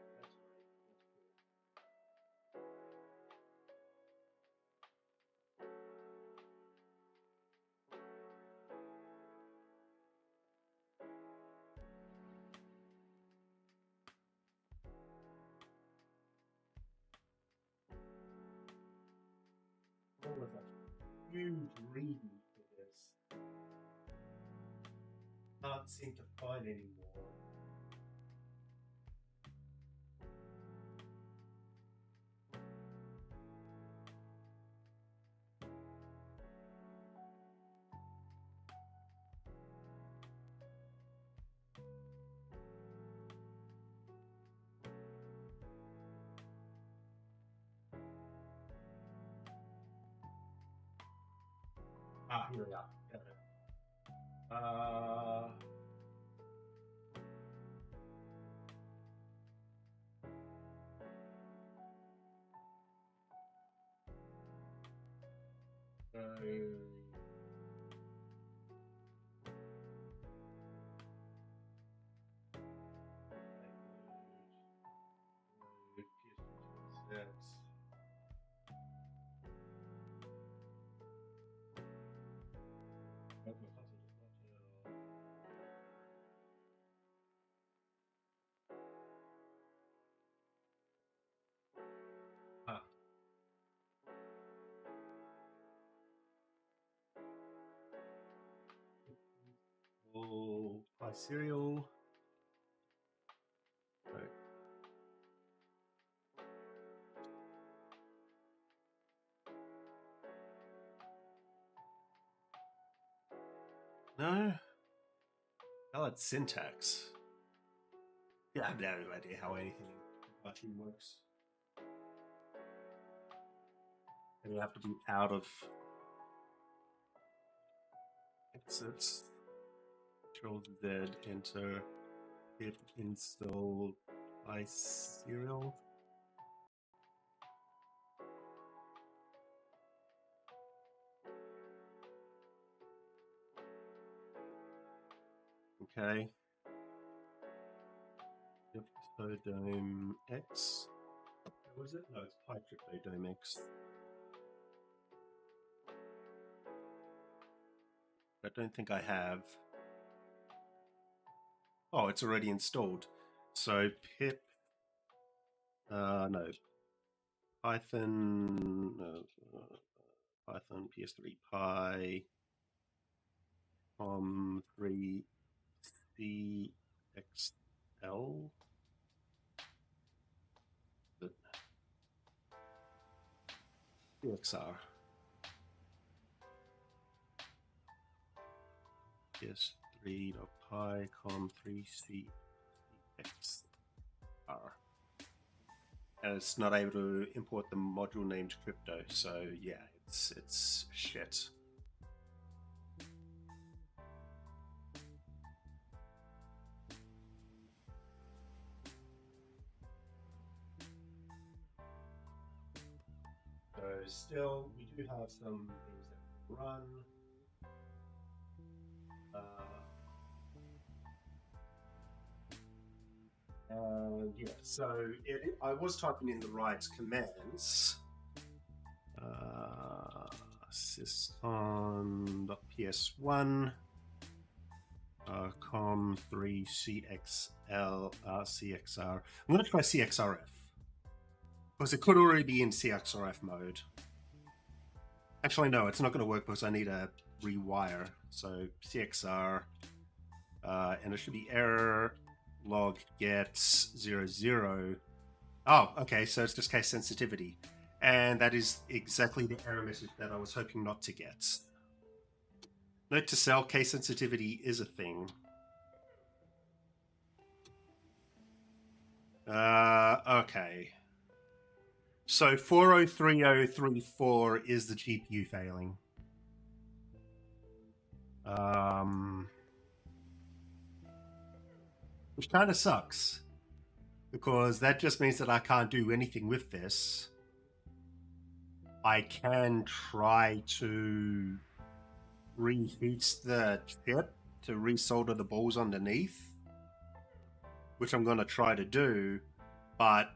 All of that huge reading for this. Can't seem to find any more. Ah, here we are. Got it. Ah. We'll buy cereal. Right. No. Valid syntax. Yeah, I have no idea how anything fucking works. And you have to be out of exits. Control Z, enter, hit install iSerial. Okay. Cryptodome X. What was it? No, it's PyCryptodome X. I don't think I have. Oh, it's already installed. So pip. No. Python. Python PS3 Py. Com3 CXL. CXR. PS3.py com3 CXR. And it's not able to import the module named crypto, so yeah, it's shit. So still, we do have some things that run. Yeah, so I was typing in the right commands. Syscon.ps1 com3 CXR. I'm going to try CXRF because it could already be in CXRF mode. Actually, no, it's not going to work because I need a rewire. So CXR, and it should be error log gets 00. Oh, okay, so it's just case sensitivity. And that is exactly the error message that I was hoping not to get. Note to self, case sensitivity is a thing. Okay. So 403034 is the GPU failing. Which kind of sucks, because that just means that I can't do anything with this. I can try to reheat the chip to resolder the balls underneath, which I'm going to try to do, but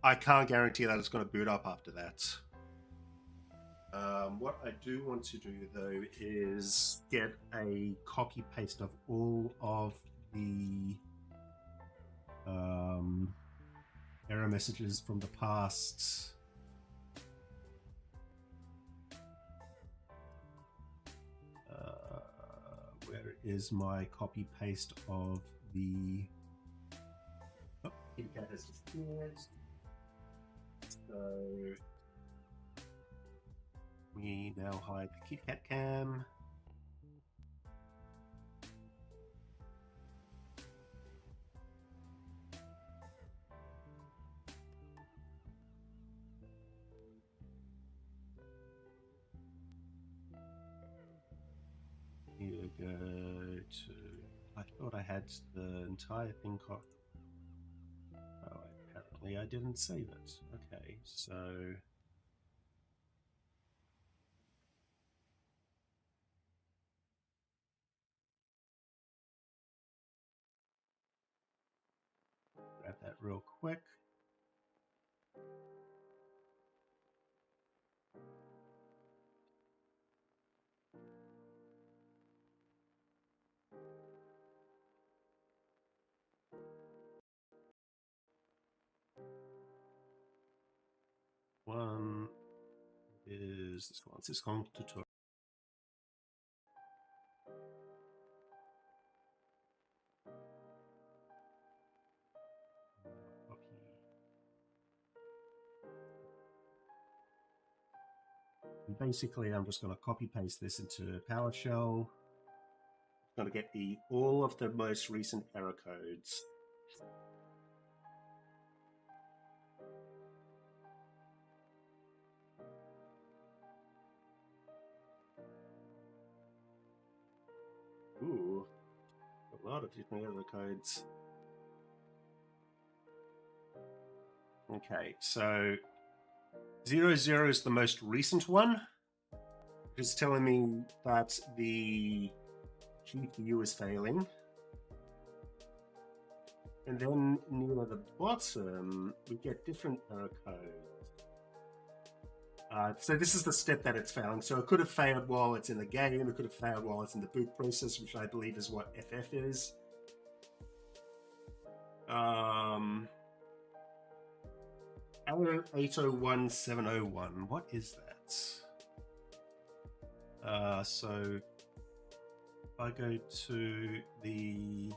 I can't guarantee that it's going to boot up after that. What I do want to do, though, is get a copy paste of all of the error messages from the past. Where is my copy paste of the... Oh, KitKat has disappeared. So we now hide the KitKat cam. Here we go to... I thought I had the entire thing copied. Oh, apparently I didn't save it. Okay, so... grab that real quick. One is this one. This one tutorial. And basically, I'm just going to copy paste this into PowerShell. I'm going to get all of the most recent error codes. Ooh, a lot of different error codes. Okay, so 00 is the most recent one. It's telling me that the GPU is failing. And then near the bottom, we get different error codes. So this is the step that it's failing. So it could have failed while it's in the game. It could have failed while it's in the boot process, which I believe is what FF is. 801701. What is that? So if I go to the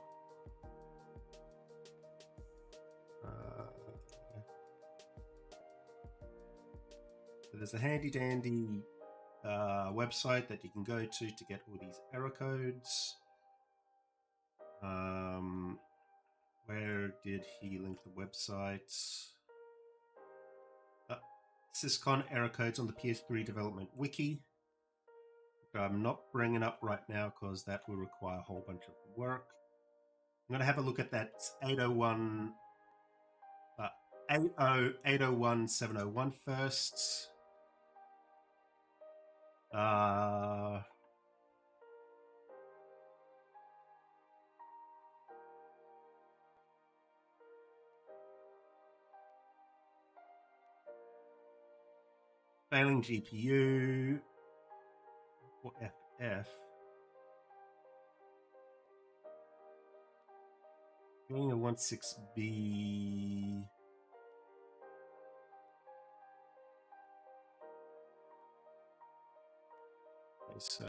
so there's a handy dandy website that you can go to get all these error codes. Where did he link the website? Syscon error codes on the PS3 development wiki. Which I'm not bringing up right now because that will require a whole bunch of work. I'm going to have a look at that 801.701 first. Failing GPU for FF. Doing a 16B. Okay, so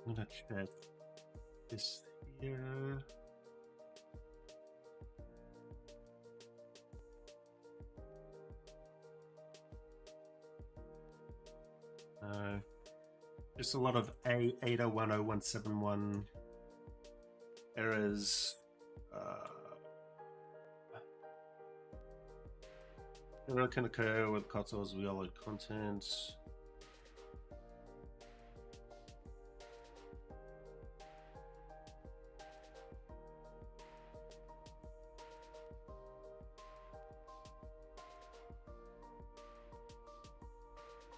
I'm gonna check this here. Just a lot of A801071 errors. Error can occur with consoles we upload content.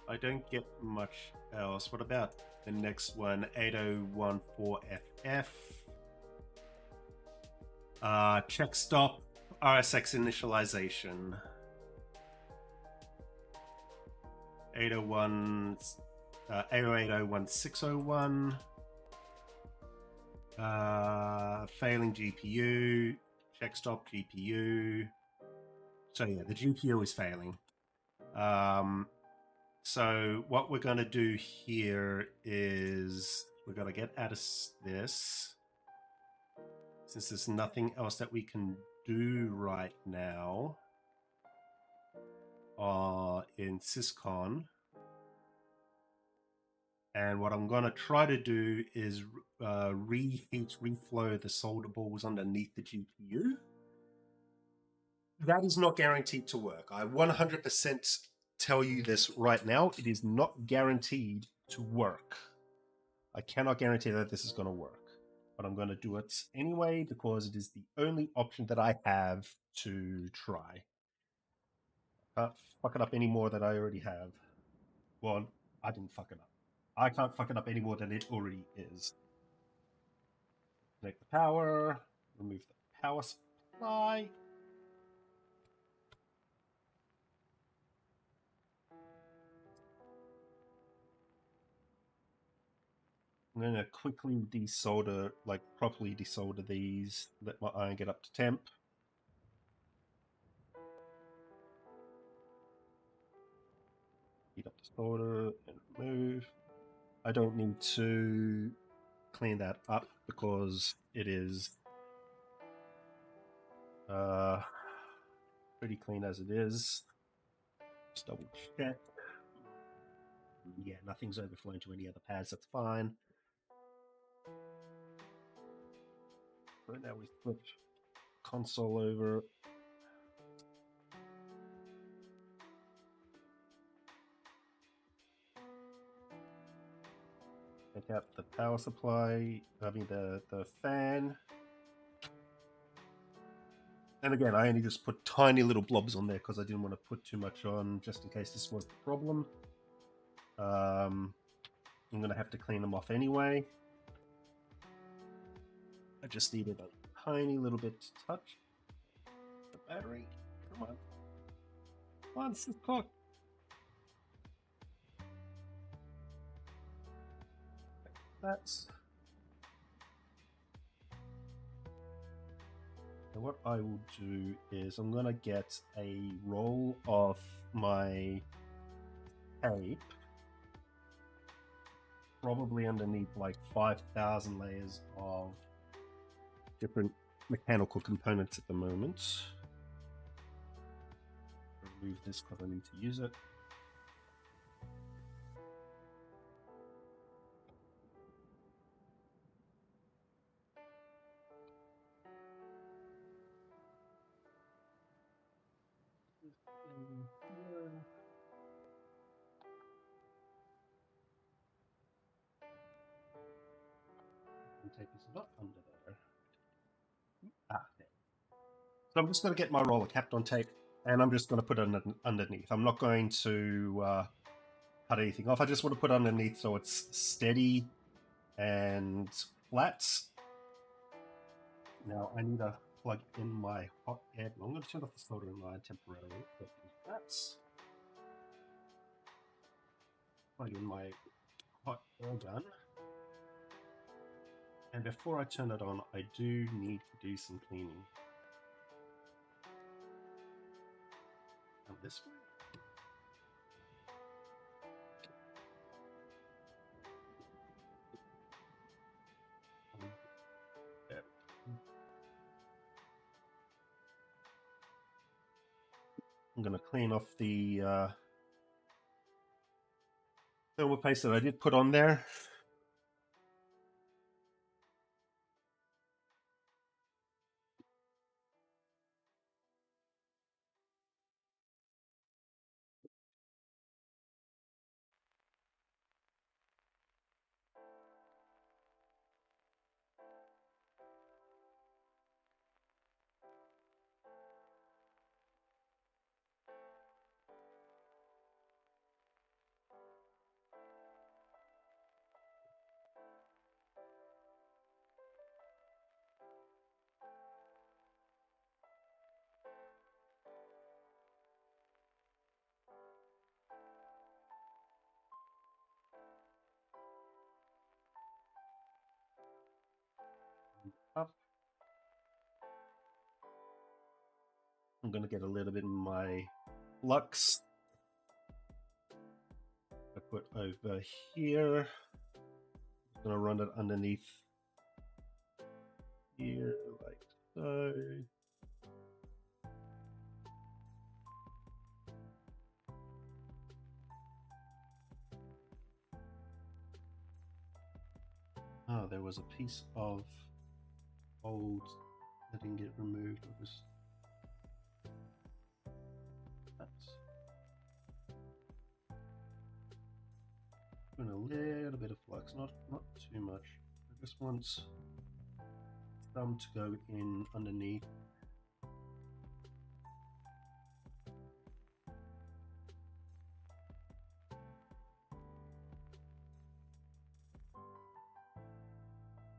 I don't get much else. What about the next one? 8014FF. Check stop RSX initialization. 801 8801601. Failing GPU. Check stop GPU. So yeah, the GPU is failing. So what we're going to do here is we're going to get out of this. Since there's nothing else that we can do right now in Syscon. And what I'm going to try to do is reflow the solder balls underneath the GPU. That is not guaranteed to work. I 100% tell you this right now. It is not guaranteed to work. I cannot guarantee that this is going to work. But I'm going to do it anyway because it is the only option that I have to try. Can't fuck it up any more than I already have. Well, I didn't fuck it up. I can't fuck it up any more than it already is. Connect the power, remove the power supply. I'm going to quickly desolder, like properly desolder these, let my iron get up to temp. Heat up the solder and remove. I don't need to clean that up because it is pretty clean as it is. Just double check. Yeah, nothing's overflowing to any other pads, that's fine. So now we flip console over. Take out the power supply, the fan. And again, I only just put tiny little blobs on there because I didn't want to put too much on just in case this was the problem. I'm going to have to clean them off anyway. I just needed a tiny little bit to touch the battery. Come on. Come on, Syscon. That's... And what I will do is I'm going to get a roll of my tape, probably underneath like 5,000 layers of different mechanical components at the moment. Remove this because I need to use it. Tape is not under there. There. So I'm just going to get my roller capped on tape, and I'm just going to put it underneath. I'm not going to cut anything off. I just want to put it underneath so it's steady and flat. Now I need to plug in my hot air. I'm going to turn off the soldering line temporarily. That's plug in my hot air gun. And before I turn it on, I do need to do some cleaning. And this way. I'm going to clean off the thermal paste that I did put on there. Up. I'm going to get a little bit of my flux. I put over here. I'm going to run it underneath here, like so. Oh, there was a piece of old that didn't get removed. I'll just doing a little bit of flux, not too much. I just want some to go in underneath.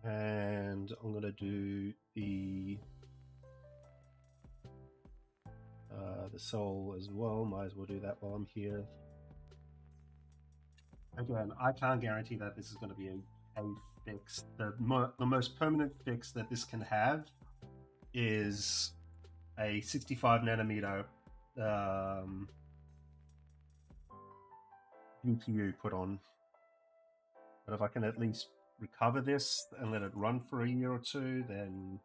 And I'm going to do the soul as well. Might as well do that while I'm here. Again, I can't guarantee that this is going to be a fix. The most permanent fix that this can have is a 65 nanometer GPU put on. But if I can at least recover this and let it run for a year or two, then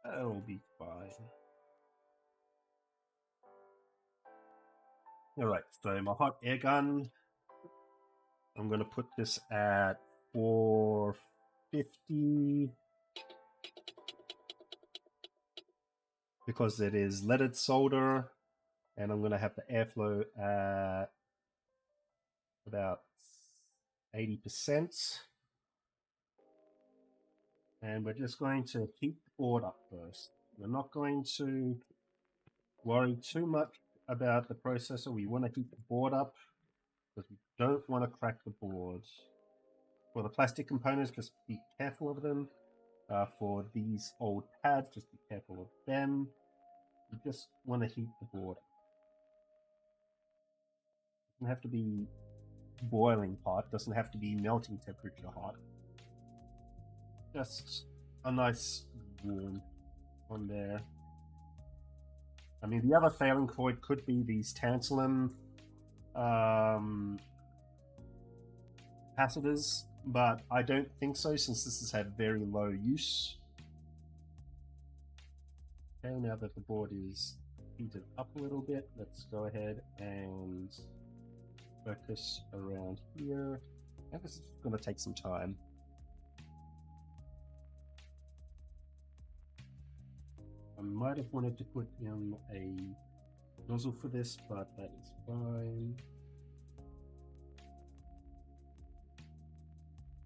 that'll be fine. Alright, so my hot air gun, I'm going to put this at 450 because it is leaded solder, and I'm going to have the airflow at about 80%. And we're just going to heat the board up first. We're not going to worry too much about the processor. We want to heat the board up because we don't want to crack the board. For the plastic components, just be careful of them. For these old pads, just be careful of them. You just want to heat the board. It doesn't have to be boiling hot, it doesn't have to be melting temperature hot. Just a nice warm on there. I mean, the other failing point could be these tantalum capacitors, but I don't think so since this has had very low use. Okay, now that the board is heated up a little bit, let's go ahead and focus around here. And this is going to take some time. I might have wanted to put in a nozzle for this, but that is fine.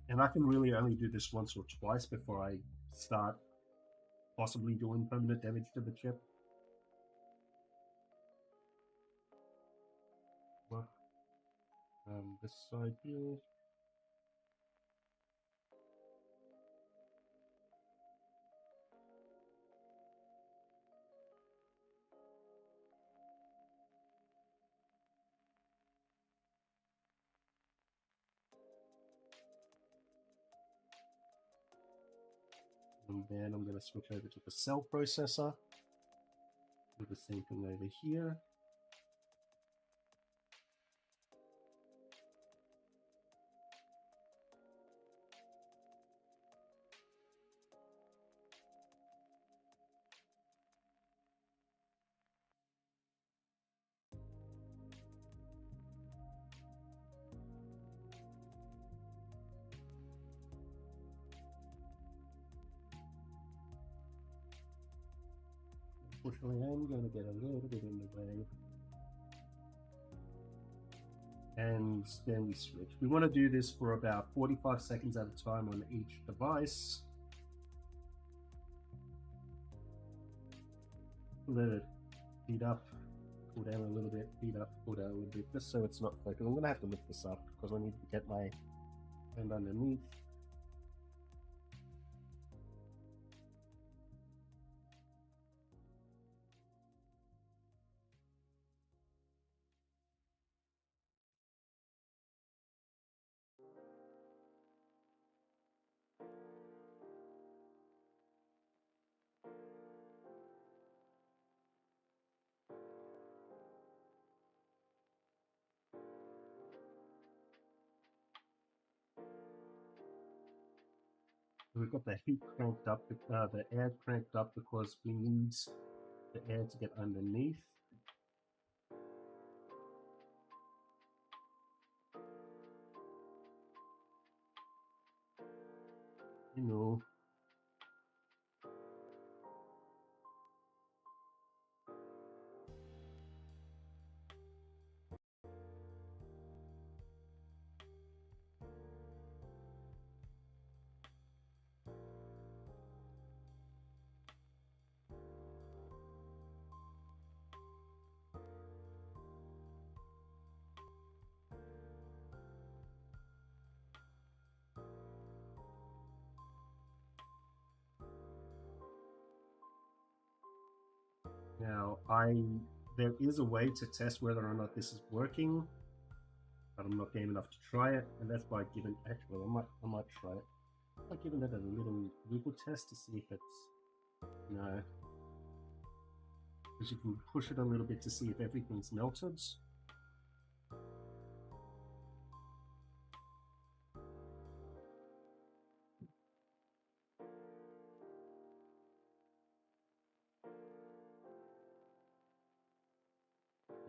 And I can really only do this once or twice before I start possibly doing permanent damage to the chip. Well, this side here. And then I'm going to switch over to the cell processor. Do the same thing over here. Unfortunately, I'm going to get a little bit in the way. And then we switch. We want to do this for about 45 seconds at a time on each device. Let it heat up, cool down a little bit, heat up, cool down a little bit, just so it's not focused. I'm going to have to lift this up because I need to get my hand underneath. We've got the heat cranked up, the air cranked up because we need the air to get underneath. You know. Now, there is a way to test whether or not this is working, but I'm not game enough to try it, and that's by giving. Actually, I might try it. By giving it a little wiggle test to see if it's, because you can push it a little bit to see if everything's melted.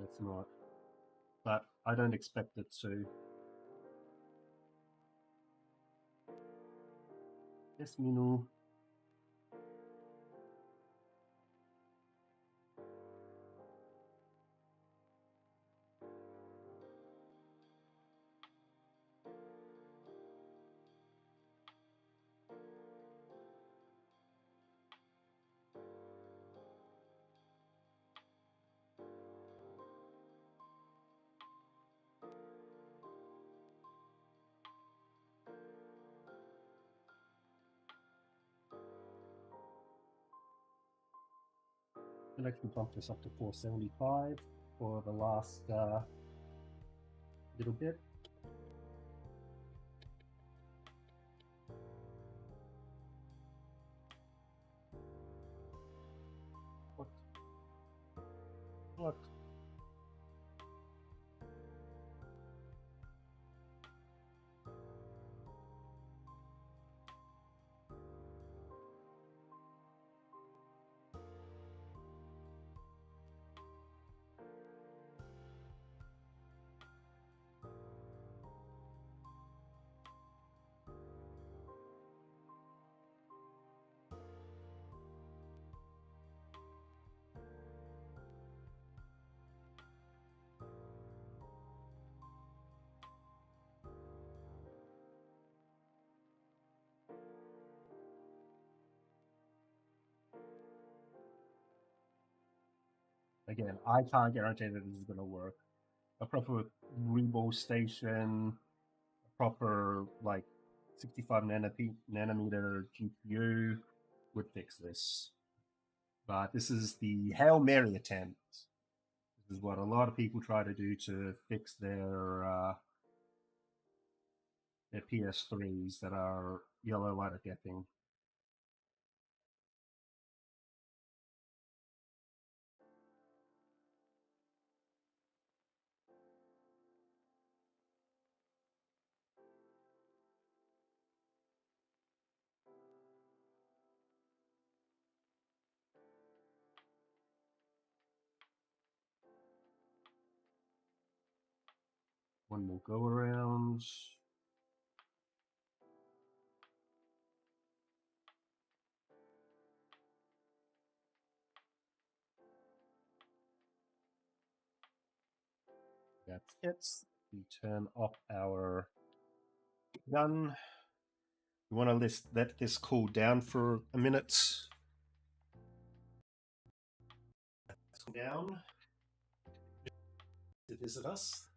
It's not, but I don't expect it to. Yes, Minu. I'll actually bump this up to 475 for the last little bit. What? Again, I can't guarantee that this is going to work. A proper reball station, a proper like 65 nanometer GPU would fix this. But this is the Hail Mary attempt. This is what a lot of people try to do to fix their PS3s that are yellow light of deathing. One more go around. That's it. We turn off our gun. We want to let this cool down for a minute. Cool down to visit us.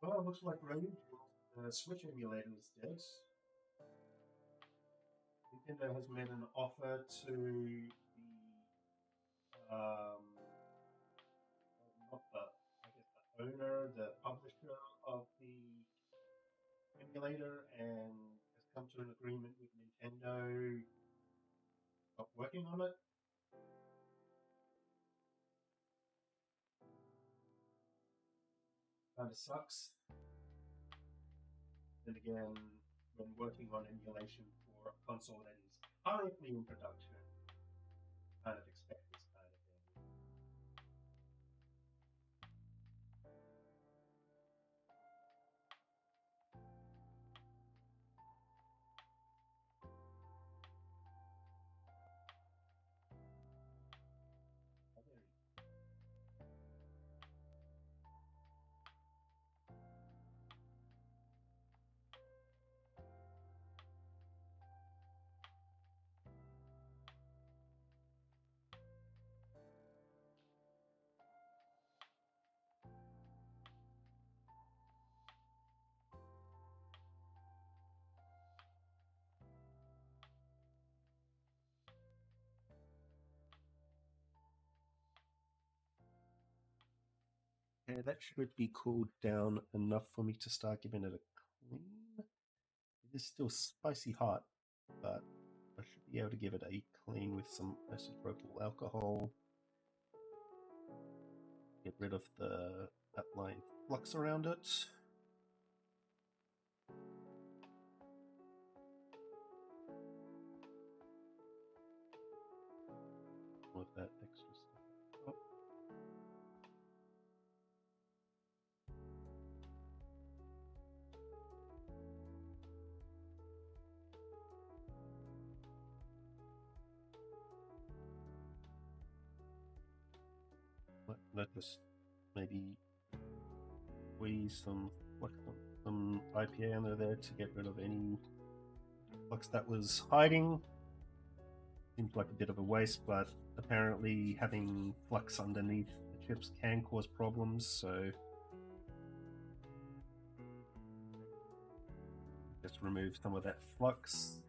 Well, it looks like Rage, Switch emulator is dead. Nintendo has made an offer to the not the, I guess the owner, the publisher of the emulator, and has come to an agreement with Nintendo. Stop working on it. Kinda sucks. Then again, when working on emulation for a console that is currently in production, kind of expect this kind of thing. Yeah, that should be cooled down enough for me to start giving it a clean. It is still spicy hot, but I should be able to give it a clean with some isopropyl alcohol. Get rid of the outlying flux around it. With that extra stuff. Oh. Let us maybe squeeze some IPA under there to get rid of any flux that was hiding. Seems like a bit of a waste, but apparently having flux underneath the chips can cause problems, so just remove some of that flux.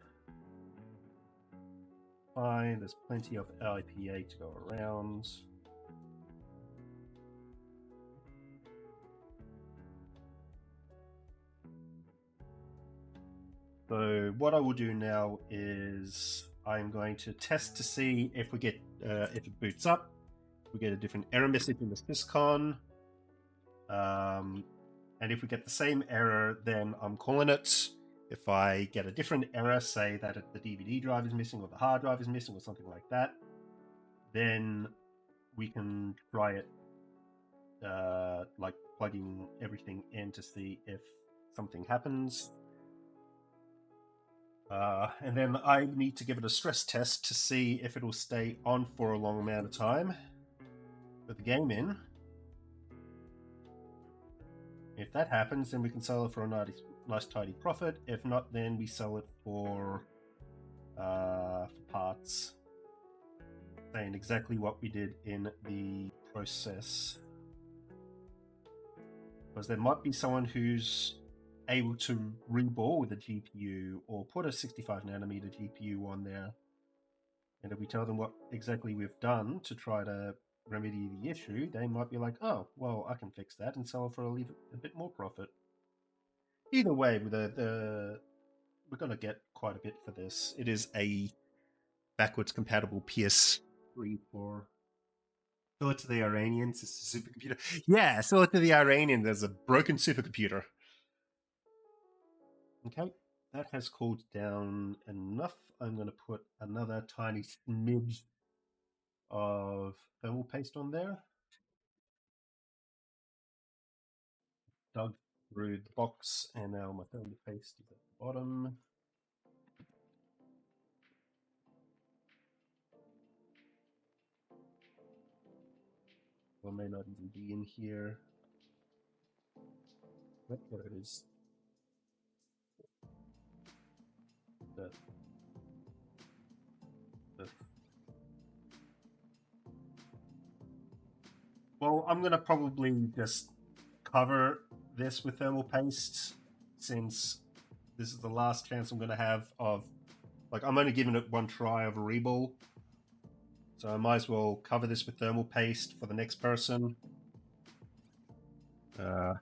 Fine, there's plenty of IPA to go around. So what I will do now is I'm going to test to see if we get if it boots up. We get a different error message in the syscon. And if we get the same error, then I'm calling it. If I get a different error, say that the DVD drive is missing or the hard drive is missing or something like that, then we can try it like plugging everything in to see if something happens. And then I need to give it a stress test to see if it will stay on for a long amount of time with the game in. If that happens, then we can sell it for a nice tidy profit. If not, then we sell it for parts. Saying exactly what we did in the process. Because there might be someone who's able to reball with a GPU or put a 65 nanometer GPU on there And if we tell them what exactly we've done to try to remedy the issue, they might be like, oh, well, I can fix that and sell it for a bit more profit. Either way, we're going to get quite a bit for this. It is a backwards compatible PS3 for. Sell it to the Iranians. It's a supercomputer. Yeah, sell it to the Iranians as a broken supercomputer. Okay, that has cooled down enough. I'm going to put another tiny smidge of thermal paste on there. Dug through the box, and now my thermal paste is at the bottom. Well, may not even be in here. What there it is. The Well, I'm gonna probably just cover this with thermal paste since this is the last chance I'm gonna have of, like, I'm only giving it one try of a reball, so I might as well cover this with thermal paste for the next person. I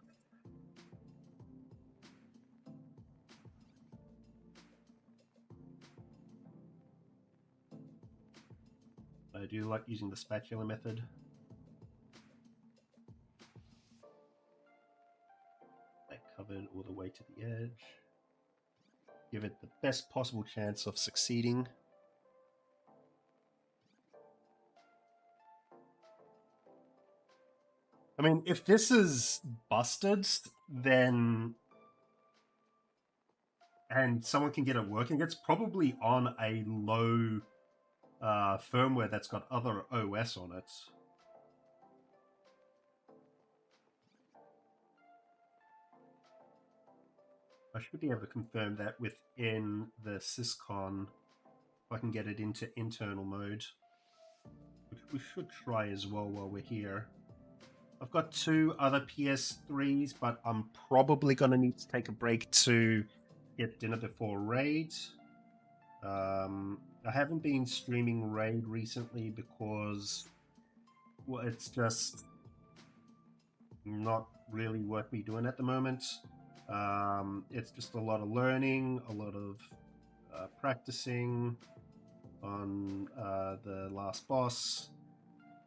do like using the spatula method. That covered all the way to the edge. Give it the best possible chance of succeeding. I mean, if this is busted, then and someone can get it working, it's probably on a low firmware that's got other OS on it. I should be able to confirm that within the syscon if I can get it into internal mode, which we should try as well while we're here. I've got 2 other PS3s, but I'm probably going to need to take a break to get dinner before Raid. I haven't been streaming Raid recently because, well, it's just not really worth me doing at the moment. It's just a lot of learning, a lot of practicing on the last boss,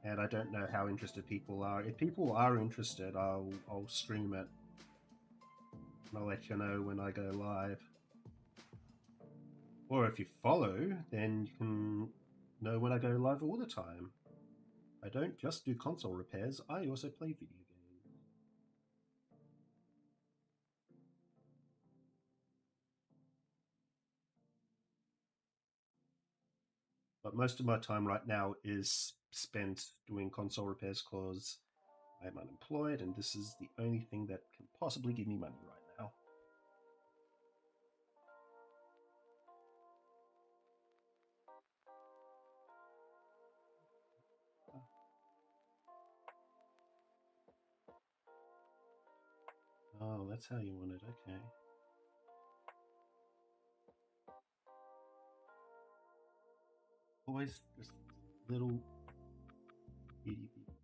and I don't know how interested people are. If people are interested, I'll stream it, and I'll let you know when I go live. Or if you follow, then you can know when I go live all the time. I don't just do console repairs, I also play video games. But most of my time right now is spent doing console repairs because I'm unemployed and this is the only thing that can possibly give me money right now. Oh, that's how you want it, okay. Always just little itty bitty.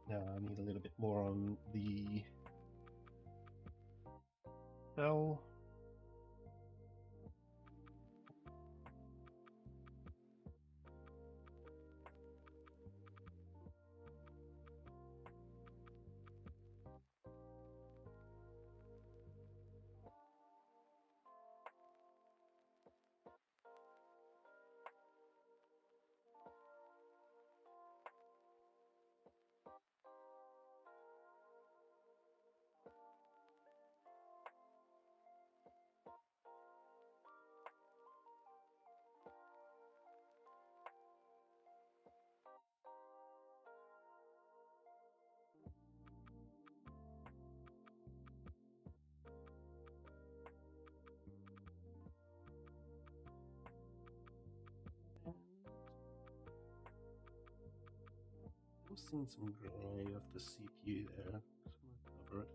Now I need a little bit more on the bell. I've seen some gray off the CPU there. Just want to cover it.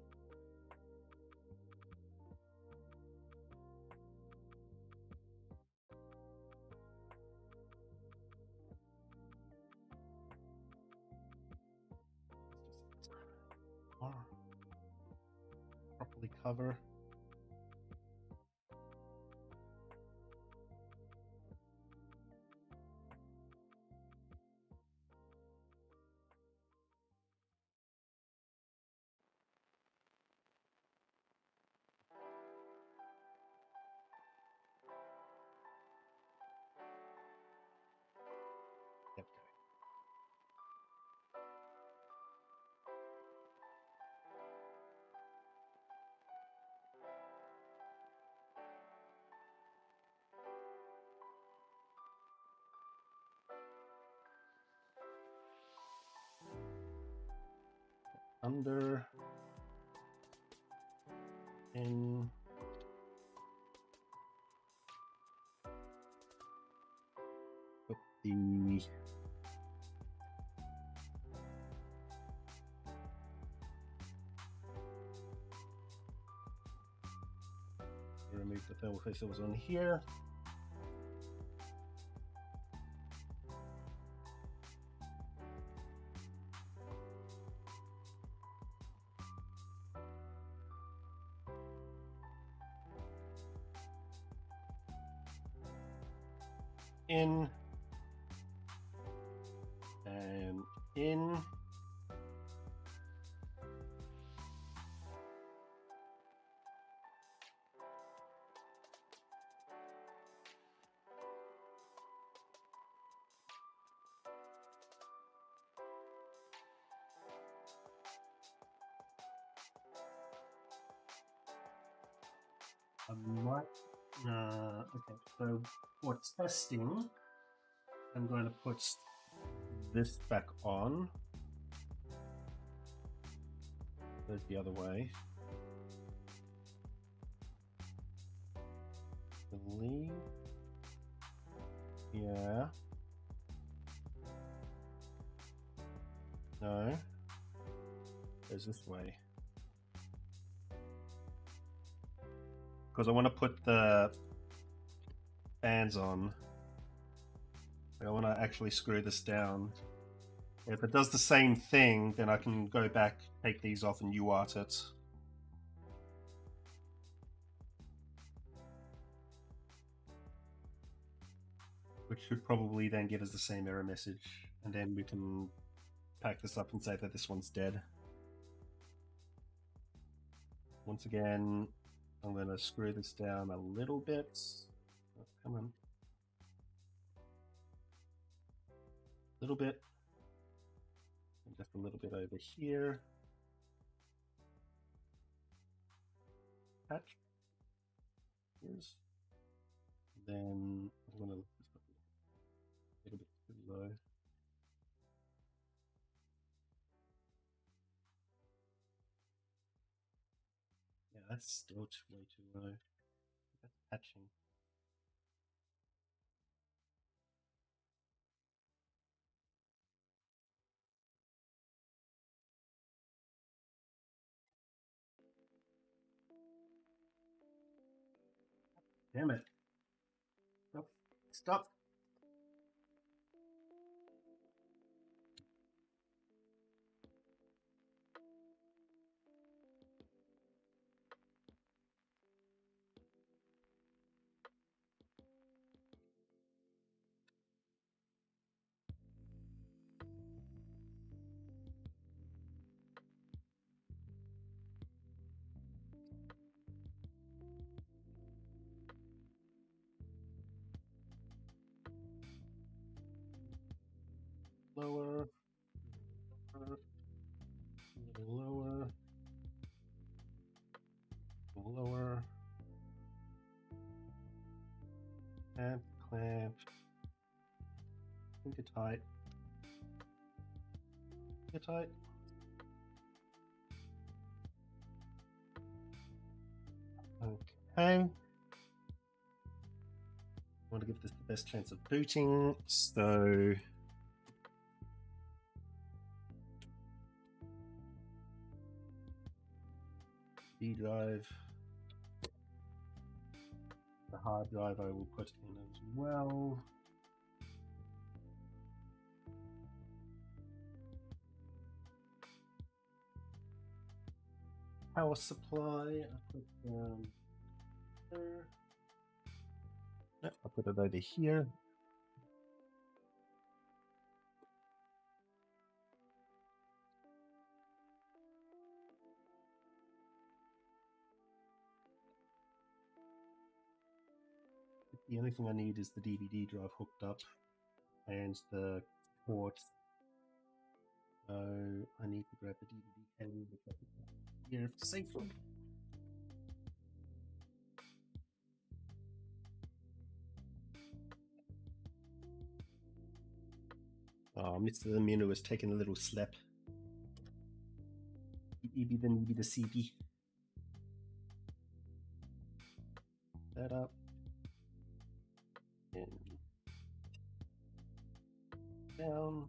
Properly cover. Yep, go. Under, in, put the remove the thermal face that was on here. In and in. I might. Okay, so for testing, I'm going to put this back on. Goes the other way. Believe. Yeah. No. Goes this way. Because I want to put the fans on. I want to actually screw this down. If it does the same thing, then I can go back, take these off, and UART it. Which should probably then give us the same error message, and then we can pack this up and say that this one's dead. Once again, I'm going to screw this down a little bit. Oh, come on. A little bit. And just a little bit over here. Patch. Here's. Then I'm going to lift this up a little bit too low. Yeah, that's still way too low. That's patching. Damn it. Stop. Stop. Lower. A little lower. A little lower. Clamp, clamp. Finger tight. Finger tight. Okay. I want to give this the best chance of booting, so D drive. The hard drive I will put in as well. Power supply, I put down there. No, I'll put it over here. The only thing I need is the DVD drive hooked up and the port. So I need to grab the DVD cable, which I put here for safety. Oh, Mr. Amino was taking a little slap. Maybe the needy the CP. That up. And down.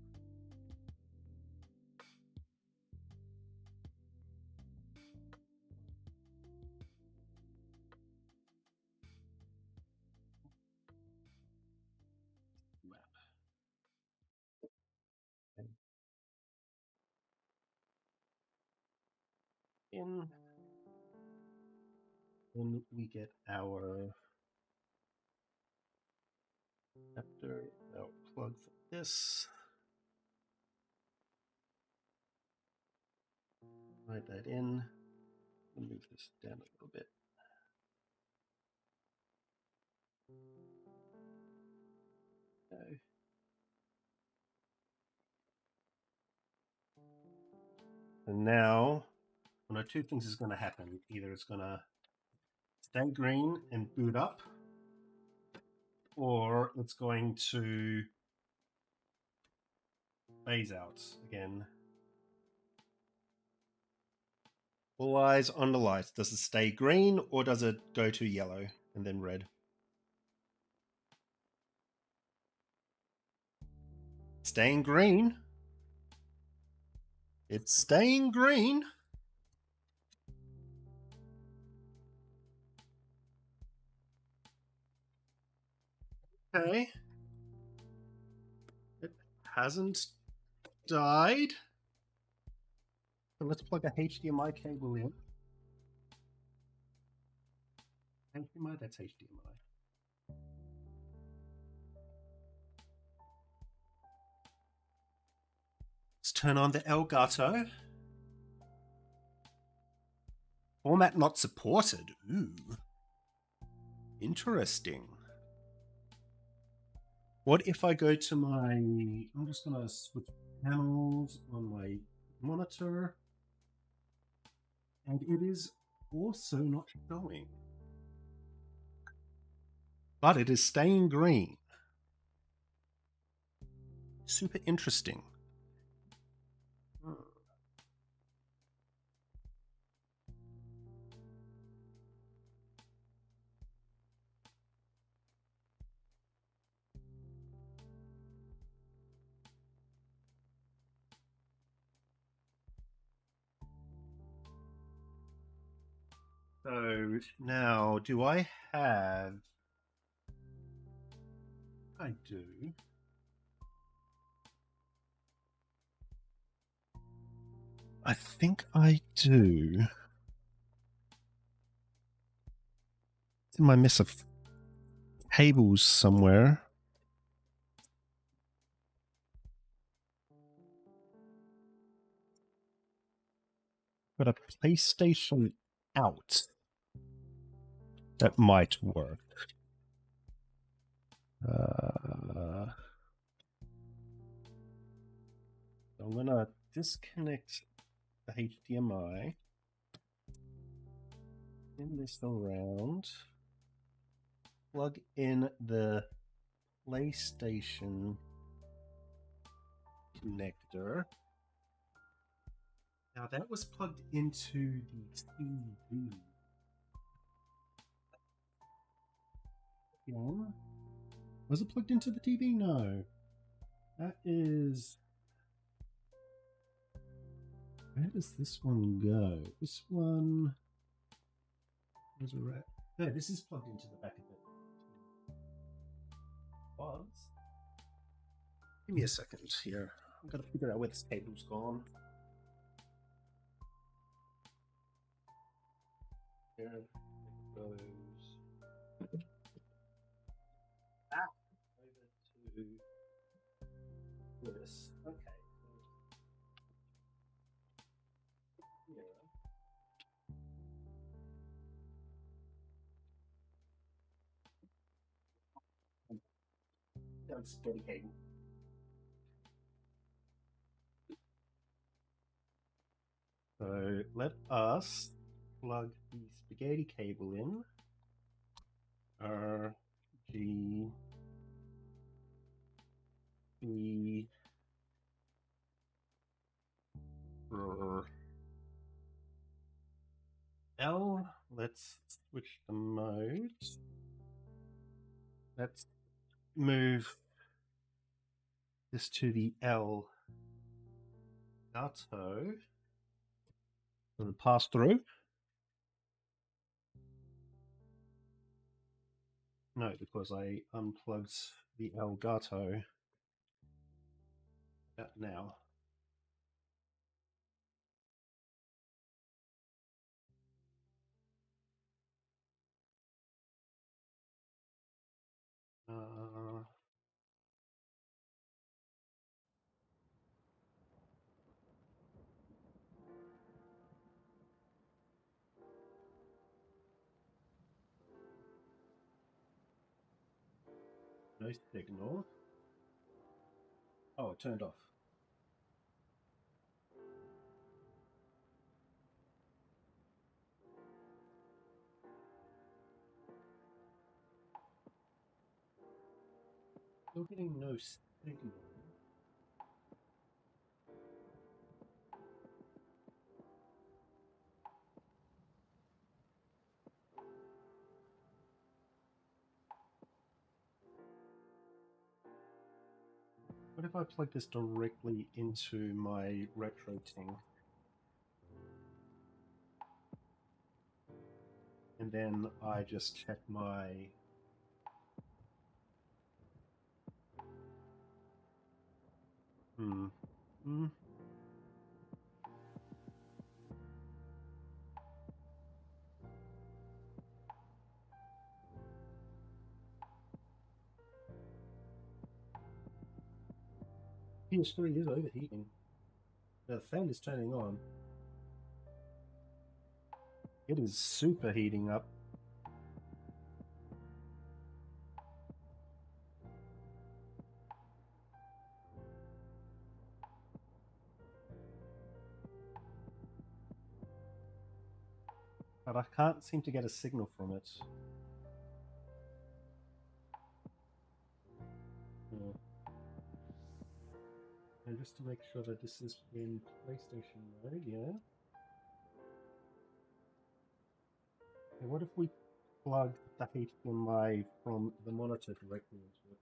In. Then we get our adapter, our plug for this. Write that in. Move this down a little bit. Okay. And now, one of two things is going to happen. Either it's going to stay green and boot up, or it's going to phase out again. All eyes on the light. Does it stay green or does it go to yellow and then red? Staying green. It's staying green. Okay. It hasn't died. So let's plug a HDMI cable in. HDMI, that's HDMI. Let's turn on the Elgato. Format not supported. Ooh. Interesting. What if I go to my... I'm just going to switch panels on my monitor. And it is also not showing. But it is staying green. Super interesting. So now, do I have... I do. I think I do. I might miss a cables somewhere. Got a PlayStation out. That might work. I'm gonna disconnect the HDMI. Spin this around. Plug in the PlayStation connector. Now that was plugged into the TV. Yeah. Was it plugged into the TV? No. That is... Where does this one go? This one... Where's a rat? No, this is plugged into the back of it. Was. Give me a second here. I've got to figure out where this cable's gone. There it goes. Over to this. Okay. Yeah. That's dedicated. So let us plug the spaghetti cable in. R G B L. Let's switch the mode. Let's move this to the L Gato. The pass through. No, because I unplugged the Elgato. That now. No signal. Oh, it turned off. Still getting no signal. What if I plug this directly into my retro thing? And then I just check my... PS3 is overheating. The fan is turning on. It is super heating up. But I can't seem to get a signal from it. Yeah. And just to make sure that this is in PlayStation mode, yeah. And what if we plug the HDMI from the monitor directly into it?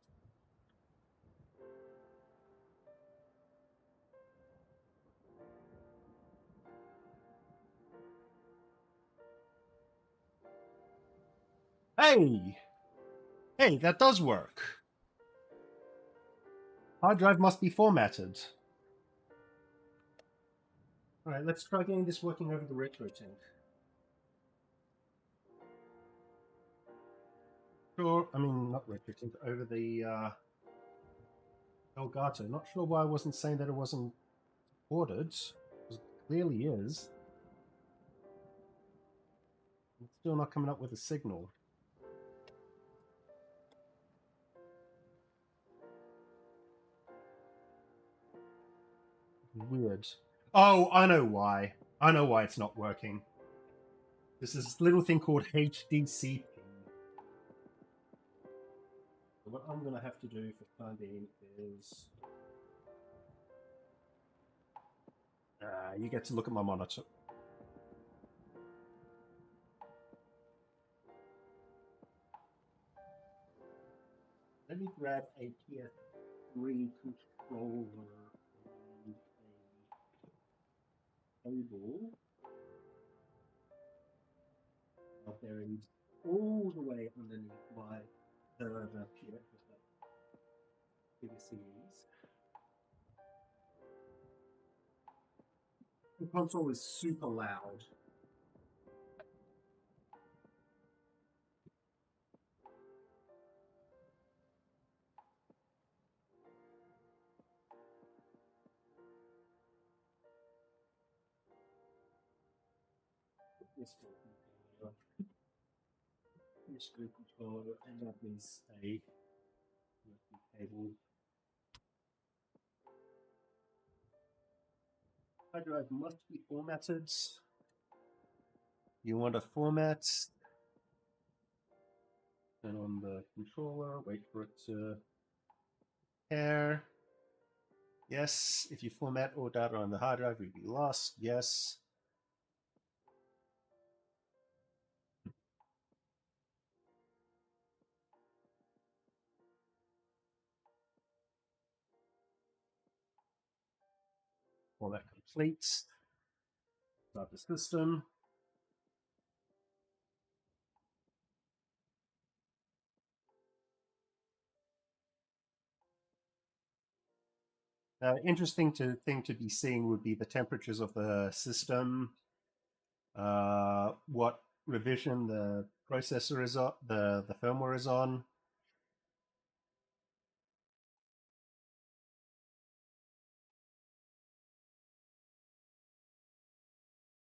Hey! Hey, that does work. Hard drive must be formatted. Alright, let's try getting this working over the retro tank. Sure, I mean, not retro tank, over the Elgato. Not sure why I wasn't saying that it wasn't ordered. It clearly is. It's still not coming up with a signal. Weird. Oh, I know why. I know why it's not working. There's this little thing called HDCP. So what I'm going to have to do for the time being is... you get to look at my monitor. Let me grab a PS3 controller and a cable. I'll buried all the way underneath my the biggest series. The console is super loud. This screw controller, and that is a USB cable. Hard drive must be formatted. You want to format, and on the controller, wait for it to pair. Yes. If you format all data on the hard drive, it will be lost. Yes. All that complete. Start the system. Interesting thing to be seeing would be the temperatures of the system, what revision the processor is on, the firmware is on.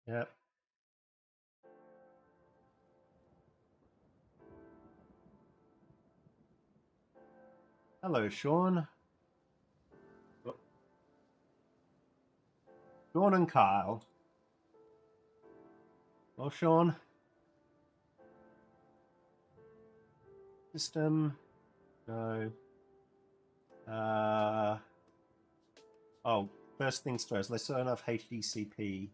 Yep. Hello, Sean. Sean and Kyle. Well, Sean. System. No. Oh, first things first. Let's turn off HDCP.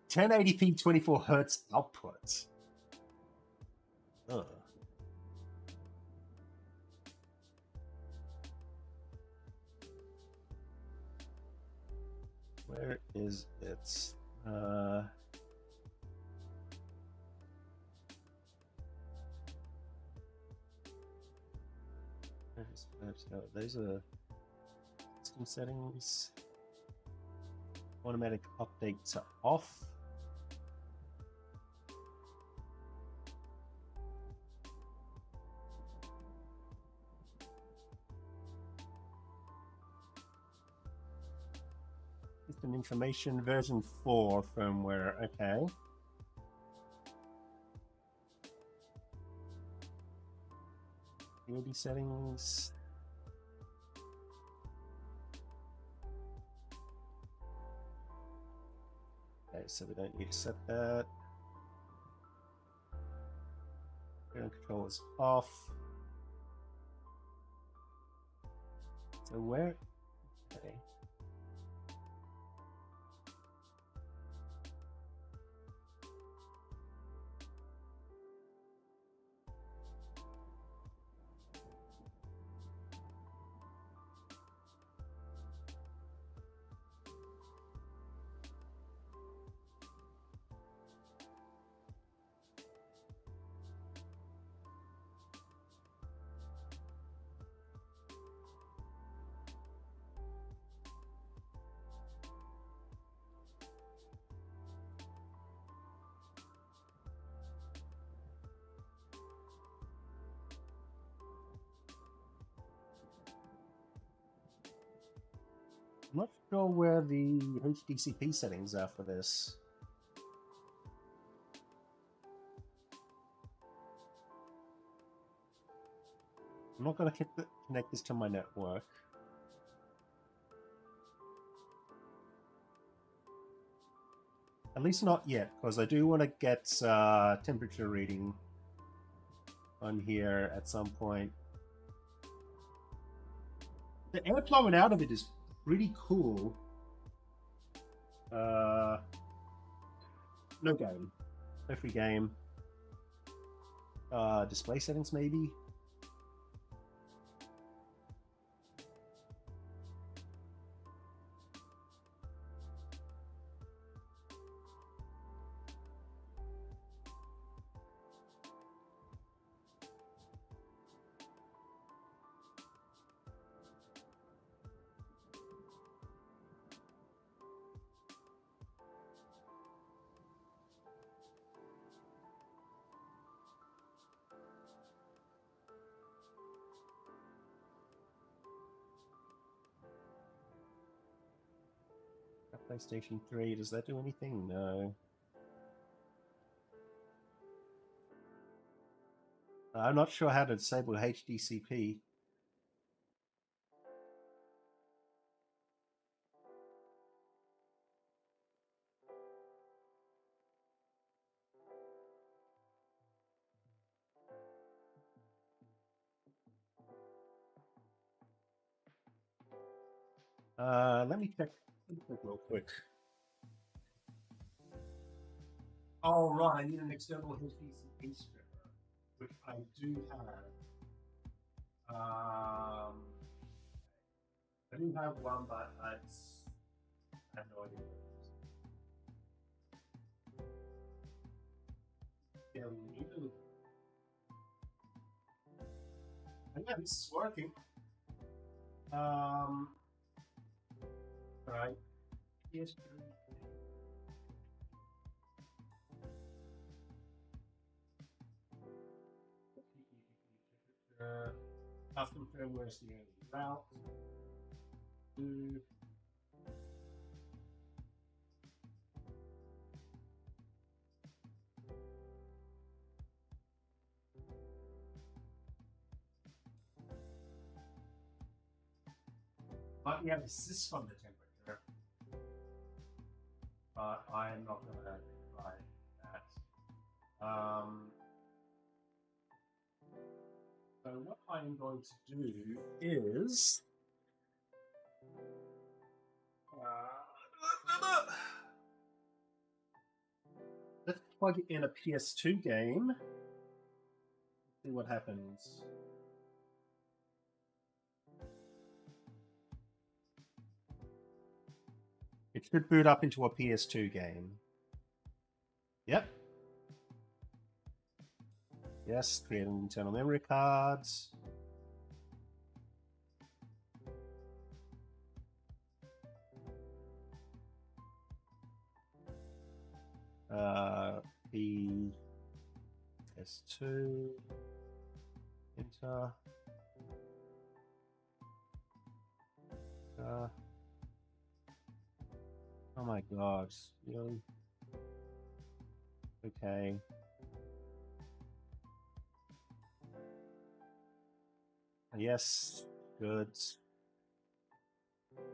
1080p 24 hertz output. Ugh. Where is it? Those are system settings. Automatic updates are off. System information version 4 firmware. Okay. UAD settings. Okay, so we don't need to set that. Ground control is off. So where? Okay. I'm not sure where the HDCP settings are for this. I'm not going to connect this to my network. At least not yet, because I do want to get temperature reading on here at some point. The air flowing out of it is pretty cool. No game. No free game. Display settings maybe? PlayStation 3, does that do anything? No. I'm not sure how to disable HDCP. Let me check real quick. Oh, right, I need an external HDCP stripper, which I do have. I do have one, but I have no idea. Yeah, yeah, this is working. Right. Yes. Custom firmware is the only route. But we have assist on the temperature. But I am not going to try that. So what I'm going to do is let's plug in a PS2 game. See what happens. It should boot up into a PS2 game. Yep. Yes, create an internal memory cards. PS2. Enter. Oh my god. Really? Okay. Yes. Good.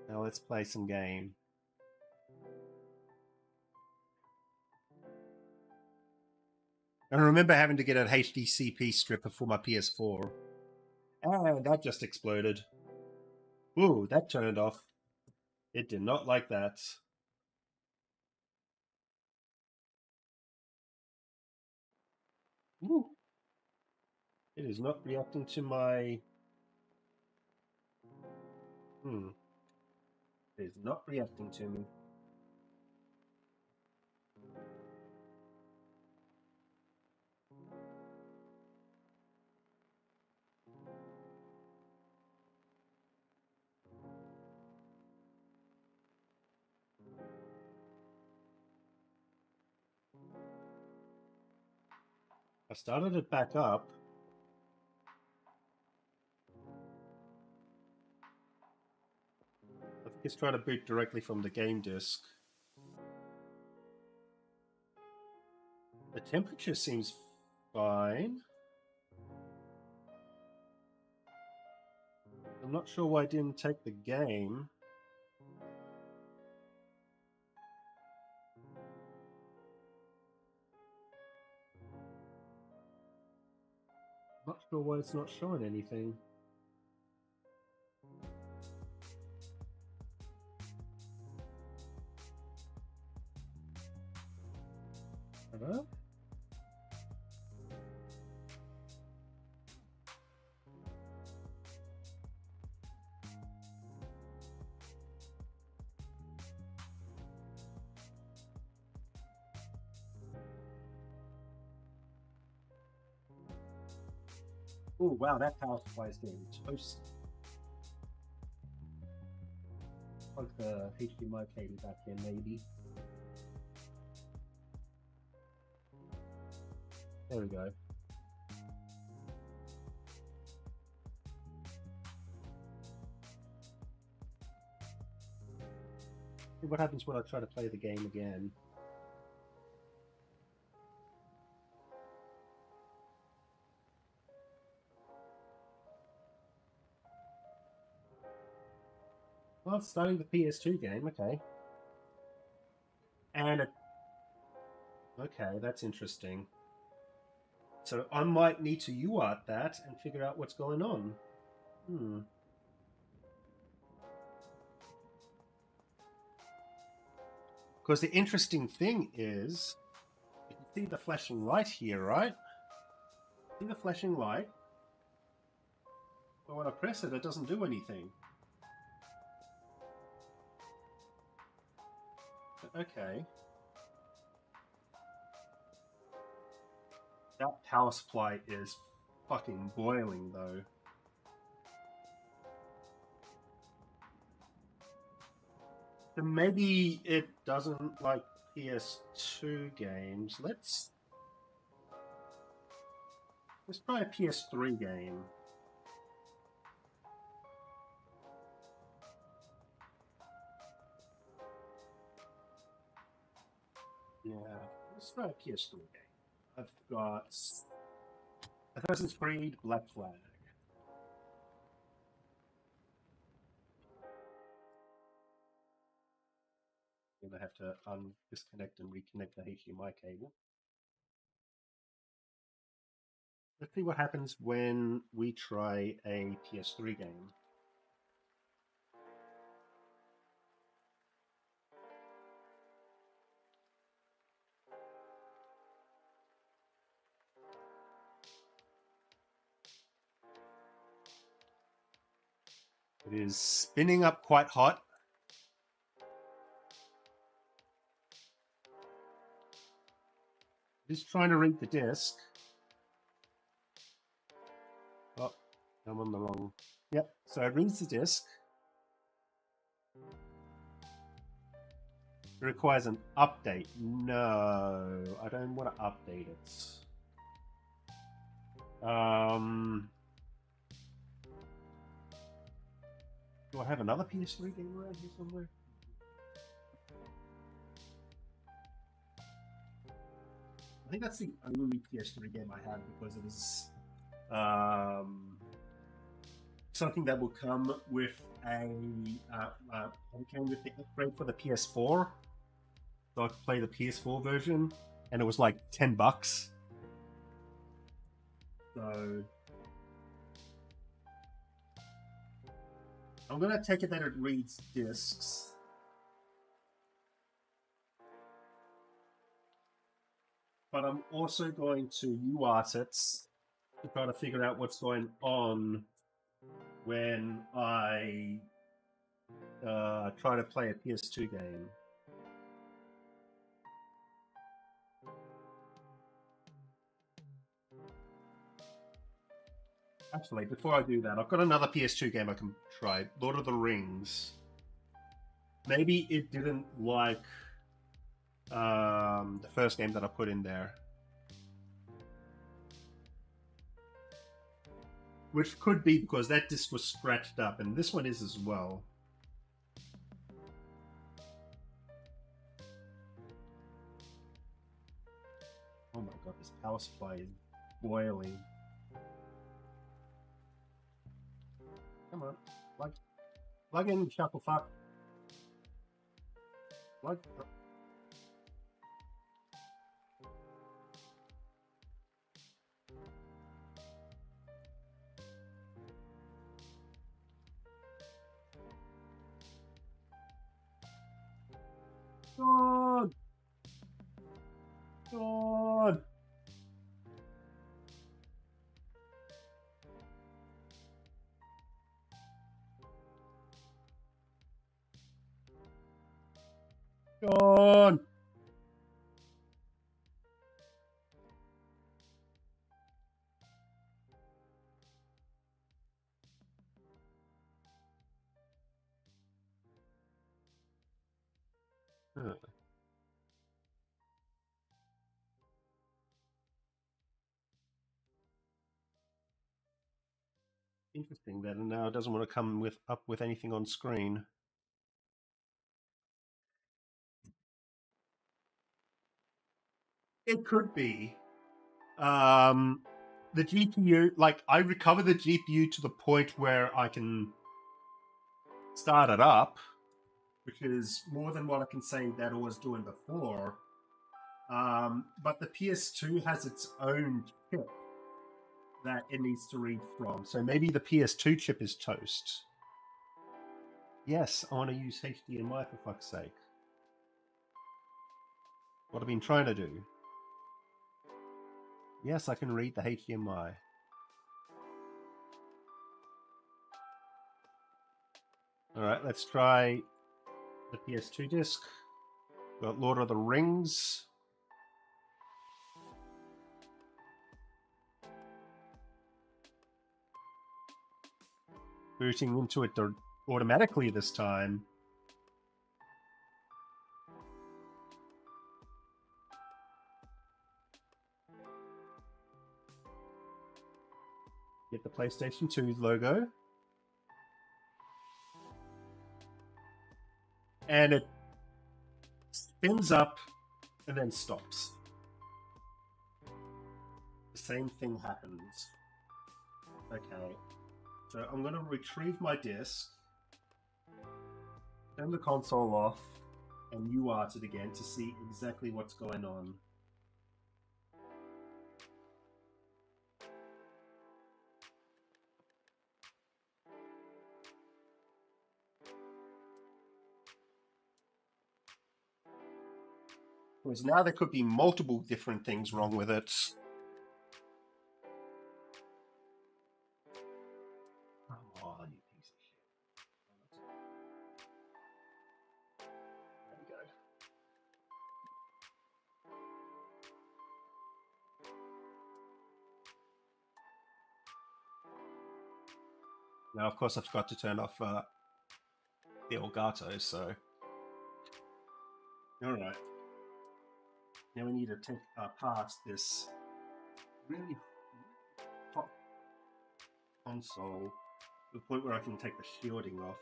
Now let's play some game. I remember having to get an HDCP stripper for my PS4. And that just exploded. Ooh, that turned off. It did not like that. Ooh. It is not reacting to my... It is not reacting to me. I started it back up. I think it's trying to boot directly from the game disk. The temperature seems fine. I'm not sure why I didn't take the game. Not sure why it's not showing anything. Hello? Oh wow, that power supply is getting toasted. Plug the HDMI cable back in, maybe. There we go. What happens when I try to play the game again? Well, it's starting the PS2 game, okay. And okay, that's interesting. So I might need to UART that and figure out what's going on. Because the interesting thing is, you can see the flashing light here, right? See the flashing light? But when I press it, it doesn't do anything. Okay. That power supply is fucking boiling, though. So maybe it doesn't like PS2 games. Let's try a PS3 game. Yeah, let's try a PS3 game. I've got Assassin's Creed Black Flag. I'm gonna have to disconnect and reconnect the HDMI cable. Let's see what happens when we try a PS3 game. It is spinning up quite hot. Just trying to read the disc. Oh, I'm on the wrong. Yep, so it reads the disc. It requires an update. No, I don't want to update it. Do I have another PS3 game around here somewhere? I think that's the only PS3 game I have because it is something that will come with came with the upgrade for the PS4. So I could play the PS4 version, and it was like $10. So I'm gonna take it that it reads discs. But I'm also going to UART it to try to figure out what's going on when I try to play a PS2 game. Actually, before I do that, I've got another PS2 game I can try. Lord of the Rings. Maybe it didn't like the first game that I put in there. Which could be because that disc was scratched up, and this one is as well. Oh my god, this power supply is boiling. Come on. Plug in, Shufflefuck. Plug. God! God! God! Huh. Interesting that now it doesn't want to come up with anything on screen. It could be. The GPU, like, I recover the GPU to the point where I can start it up, which is more than what I can say that I was doing before. But the PS2 has its own chip that it needs to read from. So maybe the PS2 chip is toast. Yes, I want to use HDMI for fuck's sake. What I've been trying to do. Yes, I can read the HDMI. Alright, let's try the PS2 disc. Got Lord of the Rings. Booting into it automatically this time. Get the PlayStation 2 logo. And it spins up and then stops. The same thing happens. Okay. So I'm going to retrieve my disc, turn the console off, and UART it again to see exactly what's going on. Because now there could be multiple different things wrong with it. Come on, you piece of shit. There we go. Now, of course, I forgot to turn off the Elgato, so... Alright. Now we need to take apart this really hot console to the point where I can take the shielding off.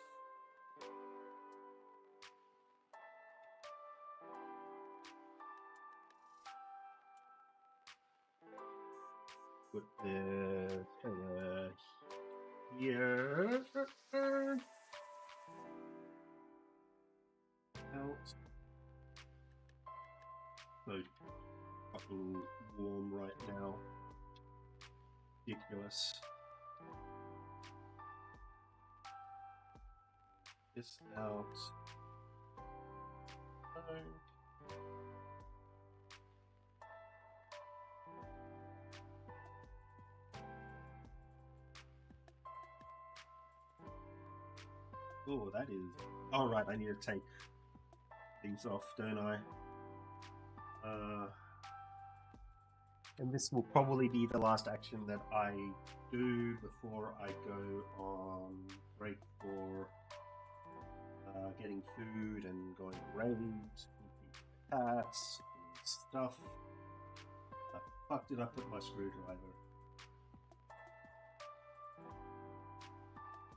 Put this here. Out. So fucking warm right now. Ridiculous. This out. Oh, that is. Oh, right, I need to take these off, don't I? And this will probably be the last action that I do before I go on break for getting food and going to raids, cats and stuff. I fucked it up with my screwdriver.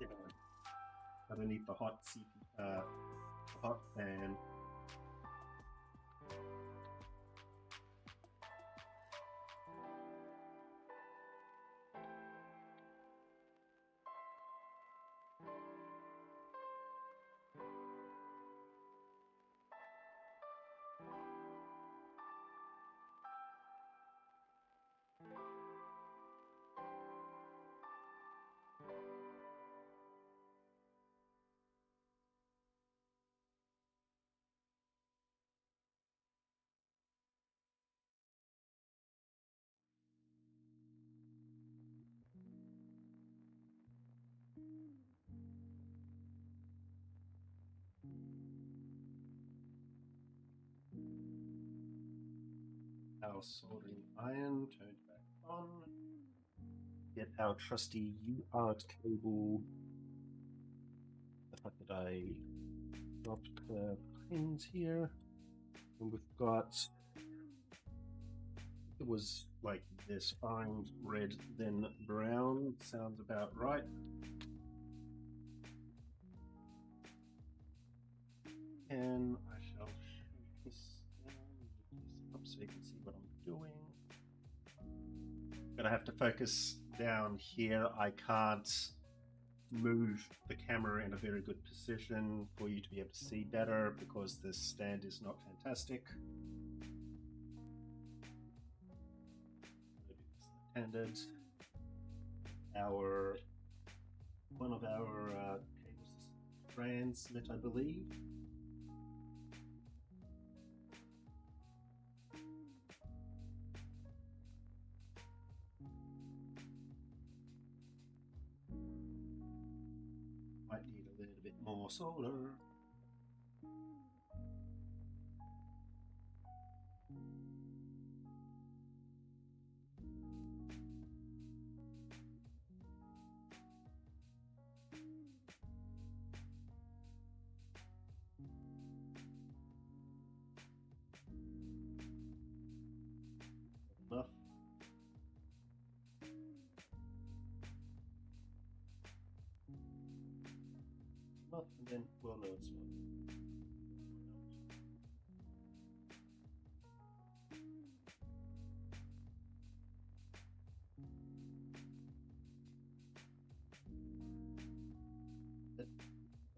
Yeah, underneath the hot hot fan. Our soldering iron turned back on. Get our trusty UART cable. The fact that I dropped the pins here. And we've got, it was like this, orange, red, then brown. Sounds about right. And I shall shoot this down, this up so you can see what I'm doing? Gonna have to focus down here. I can't move the camera in a very good position for you to be able to see better because this stand is not fantastic. Standard. One of our cables transmit, I believe. Might need a little bit more solar. Enough. Enough, and then we'll know it's not.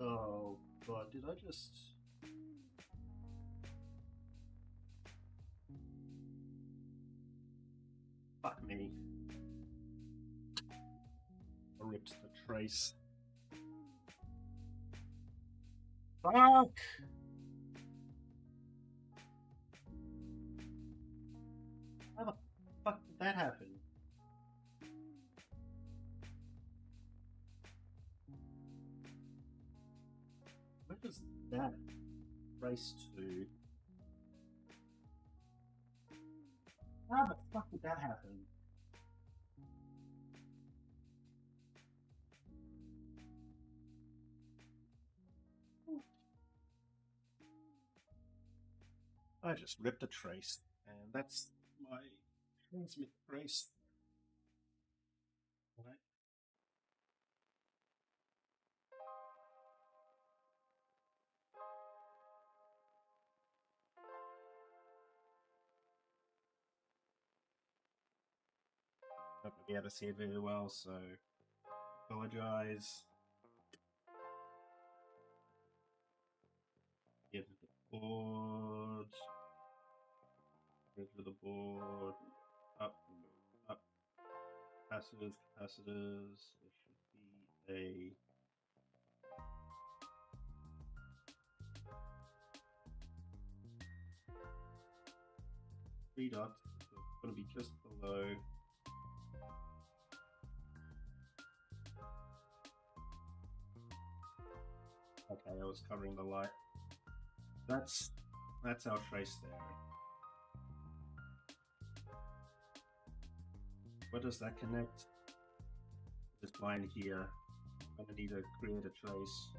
Oh god, did I just... Fuck me. I ripped the trace. Fuck! How the fuck did that happen? Where does that trace to? How the fuck did that happen? I just ripped a trace, and that's my transmit trace. Right. Not gonna be able to see it very well, so apologize. Give the board. Go to the board. Up, up. Capacitors, capacitors. There should be a... three dots. So it's going to be just below. Okay, I was covering the light. That's our trace there. Where does that connect? This line here. I'm gonna need to create a trace.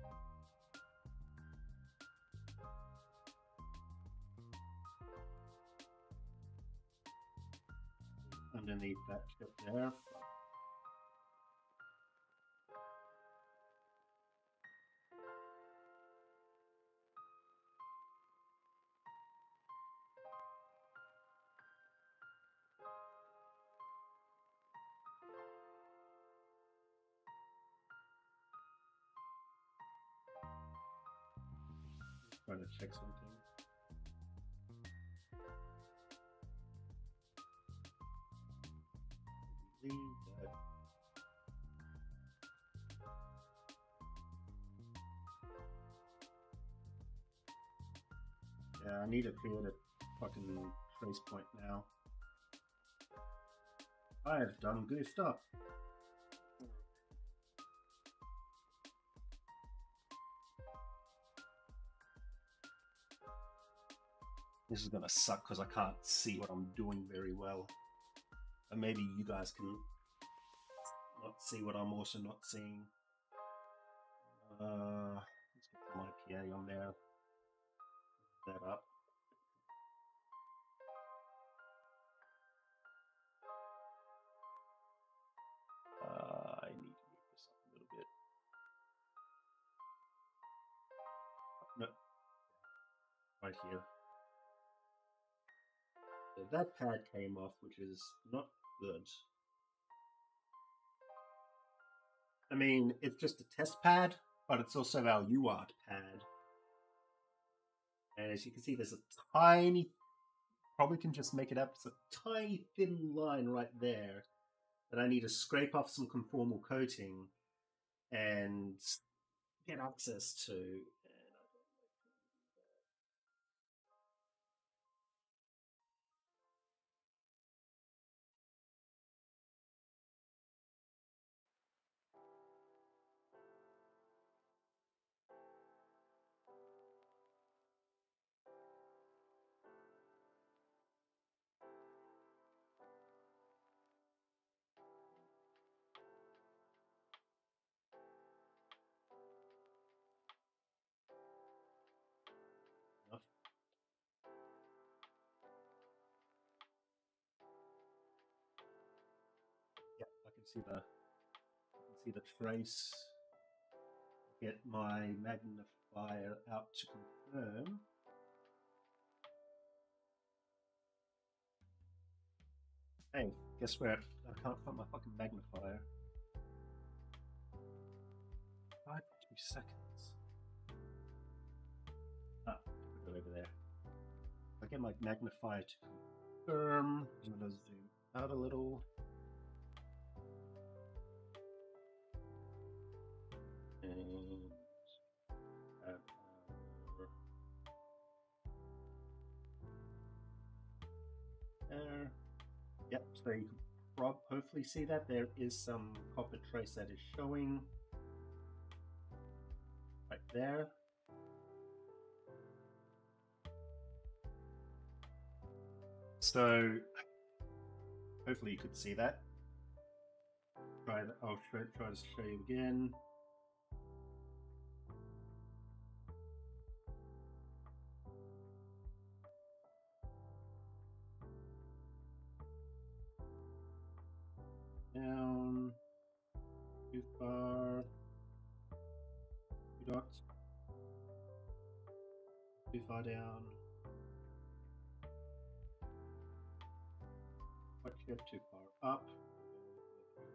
Underneath that chip there. Trying to check something. Leave that. Yeah, I need to create a fucking trace point now. I have done goofed up. This is gonna suck because I can't see what I'm doing very well. And maybe you guys can not see what I'm also not seeing. Let's get some IPA on there. That up. I need to move this up a little bit. No, right here. So that pad came off, which is not good. I mean, it's just a test pad, but it's also our UART pad. And as you can see, there's a tiny, probably can just make it up, it's a tiny thin line right there that I need to scrape off some conformal coating and get access to. Yep, I can see the trace. Get my magnifier out to confirm. Hey, guess where? I can't find my fucking magnifier. 5 2 seconds. Ah, put it over there. I get my magnifier to confirm. I'm gonna zoom out a little. And there. Yep, so you can hopefully see that there is some copper trace that is showing right there. So hopefully you could see that. Try that. I'll try to show you again. Down. Too far. 2 dots. Too far down. Quite here, too far up.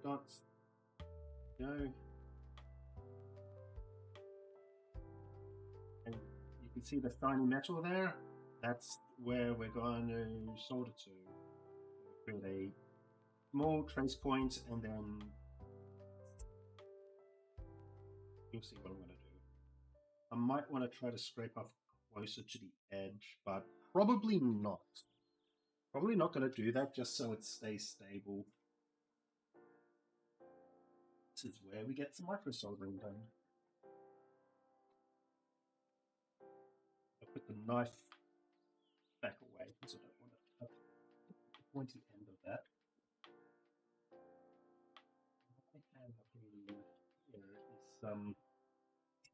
2 dots. Go. And you can see the shiny metal there. That's where we're going to solder to. Create a small trace point, and then you'll see what I'm going to do. I might want to try to scrape off closer to the edge, but probably not. Probably not going to do that just so it stays stable. This is where we get some micro soldering done. I'll put the knife back away because I don't want to touch the pointy end of that. Here is some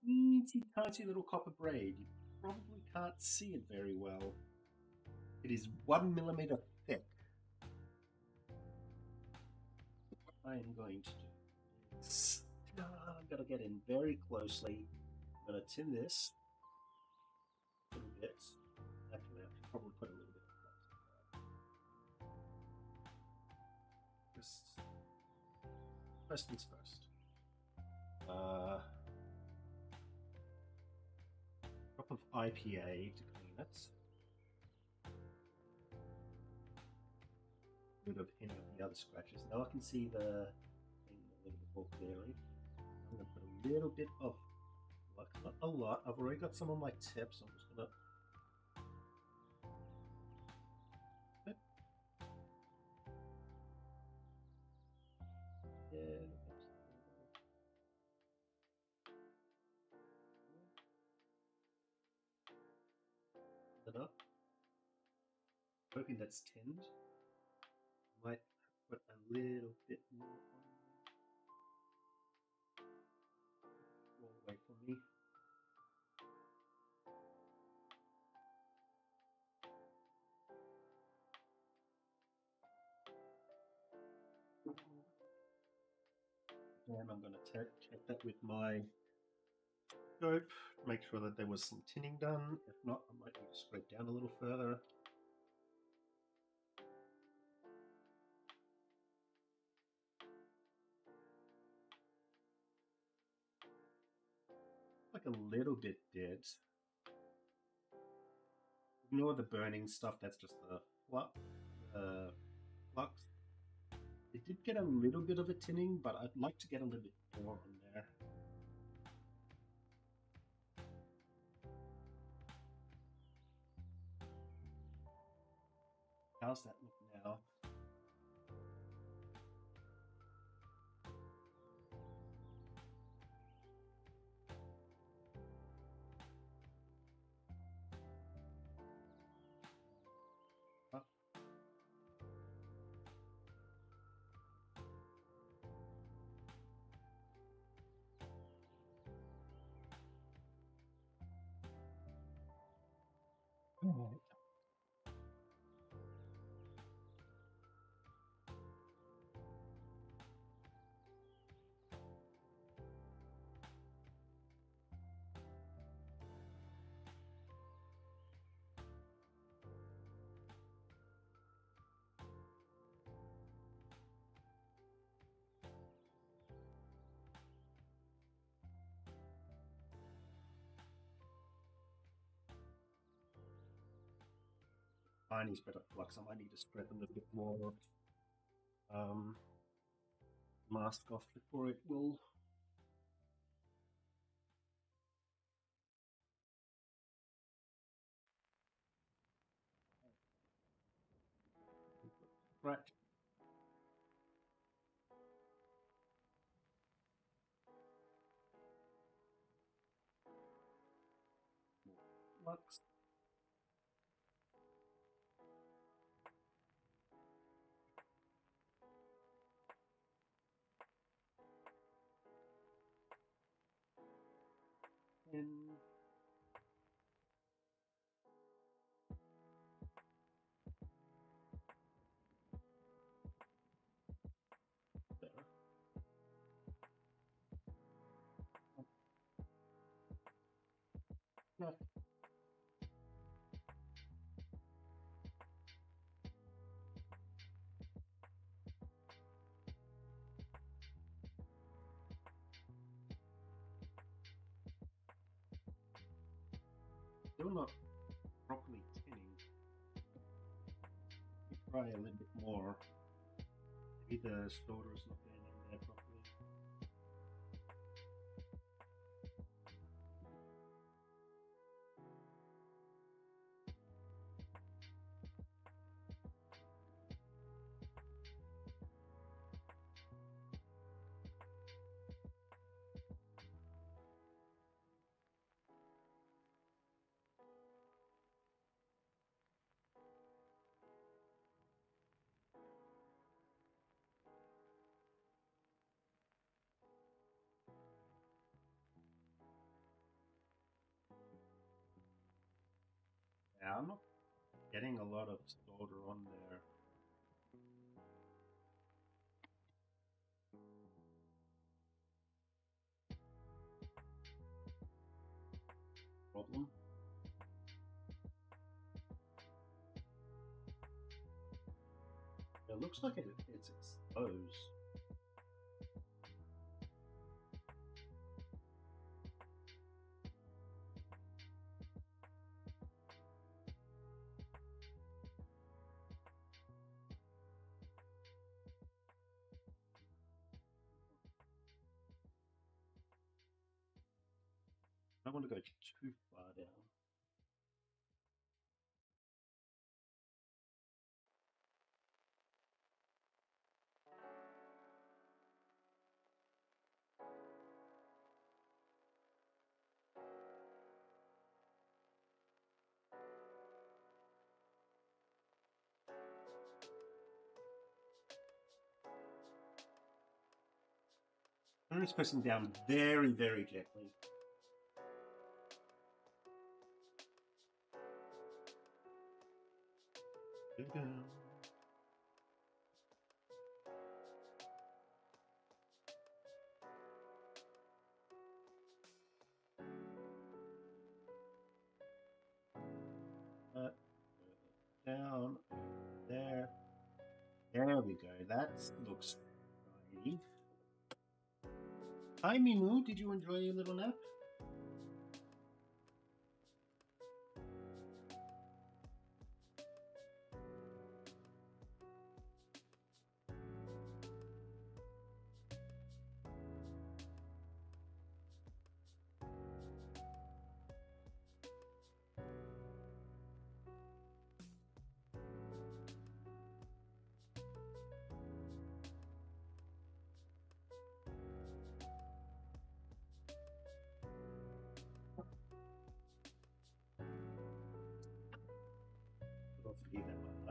teensy tiny little copper braid. You probably can't see it very well. It is 1 millimeter thick. What I am going to do is I'm going to get in very closely. I'm going to tin this a little bit. Actually, I should probably put a little bit of plastic there. Just first things first. Drop of IPA to clean it. Rid of any of the other scratches. Now I can see the thing a little bit more clearly. I'm going to put a little bit of, like, not a lot. I've already got some on my tips. I'm just going to up. Hoping that's tinned. Might put a little bit more on. More away from me. And I'm going to check that with my scope, make sure that there was some tinning done. If not, I might need to scrape down a little further. a little bit dead. Ignore the burning stuff, that's just the flux. It did get a little bit of a tinning, but I'd like to get a little bit more on there. How's that look now? Alright. Tiny spread of flux. I might need to spread a little bit more mask off before it will. Right. Flux. And there. No. Still not properly tinning. Try a little bit more. Maybe the solder is not getting in there properly. Yeah, I'm not getting a lot of solder on there. Problem. It looks like it's exposed. I don't want to go too far down. I'm just pressing down very, very gently. Go down. Down there. There we go. That looks shiny. Hi, Minu. Did you enjoy your little nap?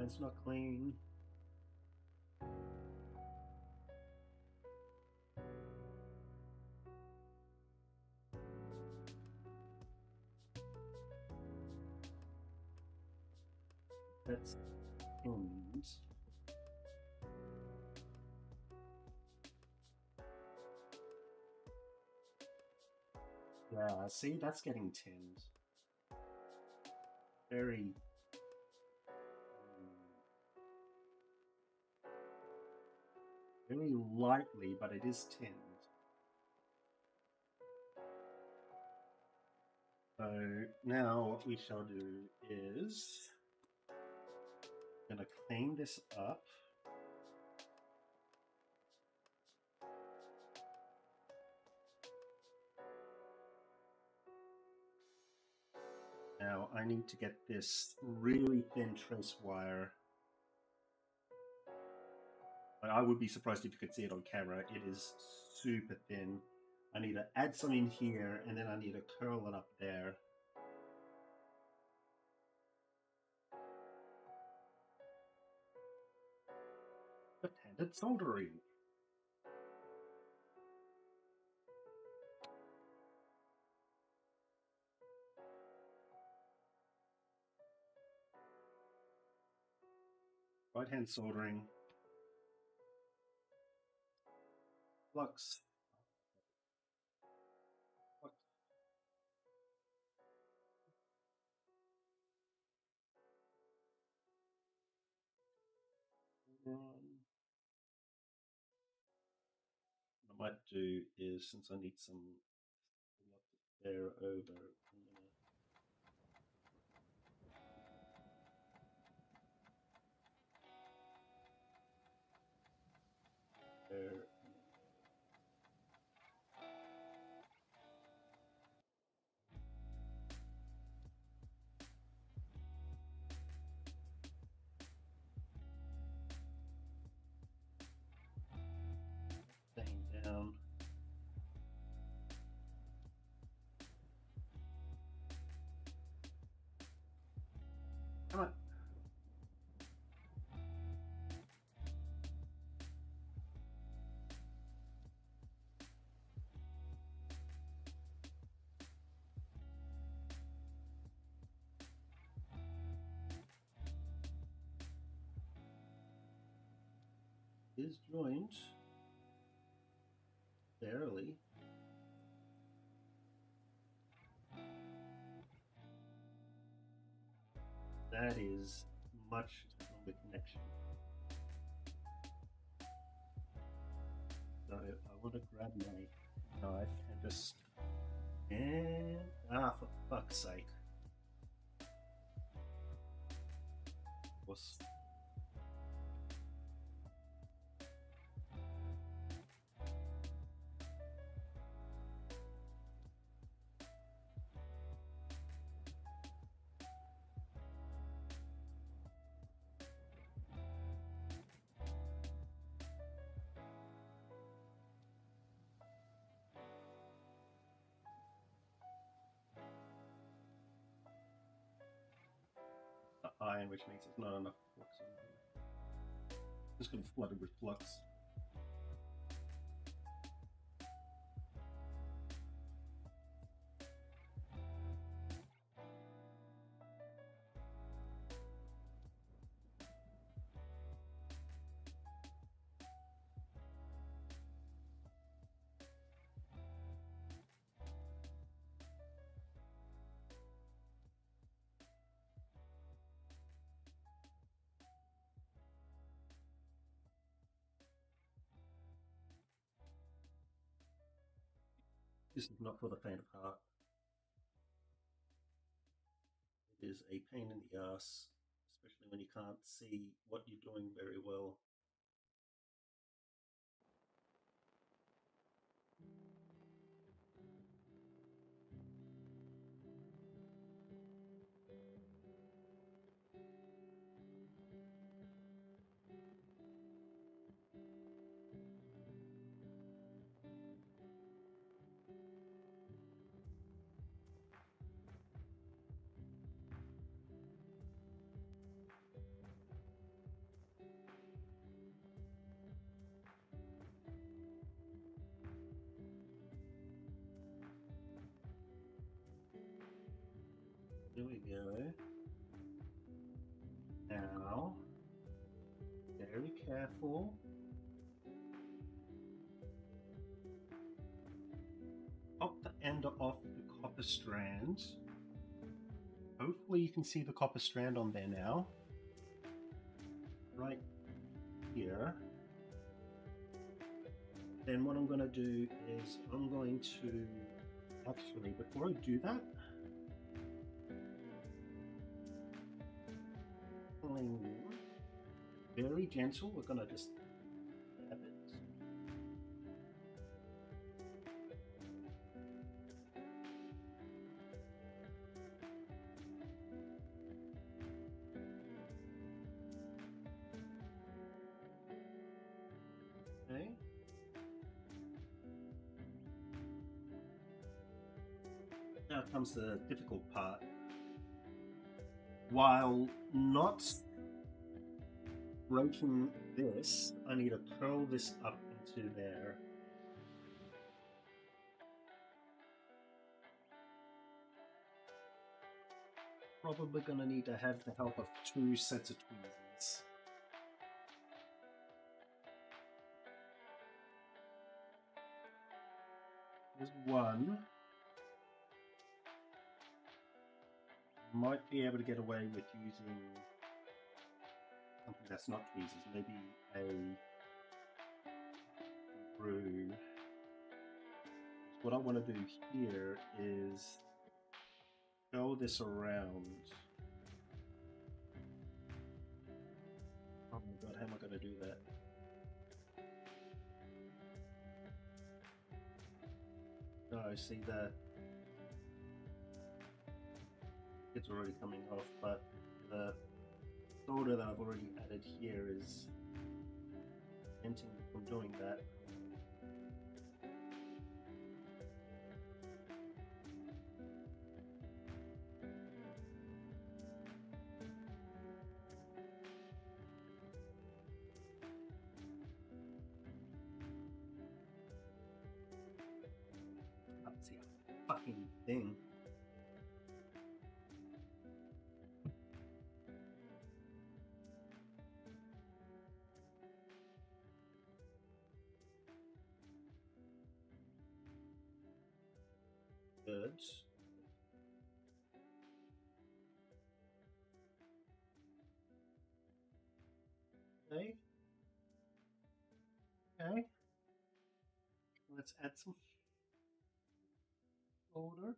That's not clean. That's tinned. Yeah, see, that's getting tinned. Very. Very lightly, but it is tinned. So now what we shall do is going to clean this up. Now I need to get this really thin trace wire. But I would be surprised if you could see it on camera. It is super thin. I need to add some in here, and then I need to curl it up there. Left-handed soldering. Right-hand soldering. Flux. What I might do is, since I need some there over, there. Thing down. Come on. Is joined barely. That is much stronger connection. So I want to grab my knife and just for fuck's sake. Was iron, which means there's not enough flux on here. Just going to flood it with flux. This is not for the faint of heart. It is a pain in the ass, especially when you can't see what you're doing very well. careful. Pop the ender off the copper strand. Hopefully you can see the copper strand on there now. Right here. Then what I'm going to do is I'm going to, actually, before I do that, very gentle, we're going to just dab it. Okay. Now comes the difficult part. While not breaking this, I need to curl this up into there. Probably going to need to have the help of 2 sets of tweezers. There's one. Might be able to get away with using something that's not tweezers, maybe a screw. What I want to do here is curl this around. Oh my god, how am I going to do that? No, see that it's already coming off, but the solder that I've already added here is preventing me from doing that. Let's see a fucking thing. Good. Okay. Okay. Let's add some solder.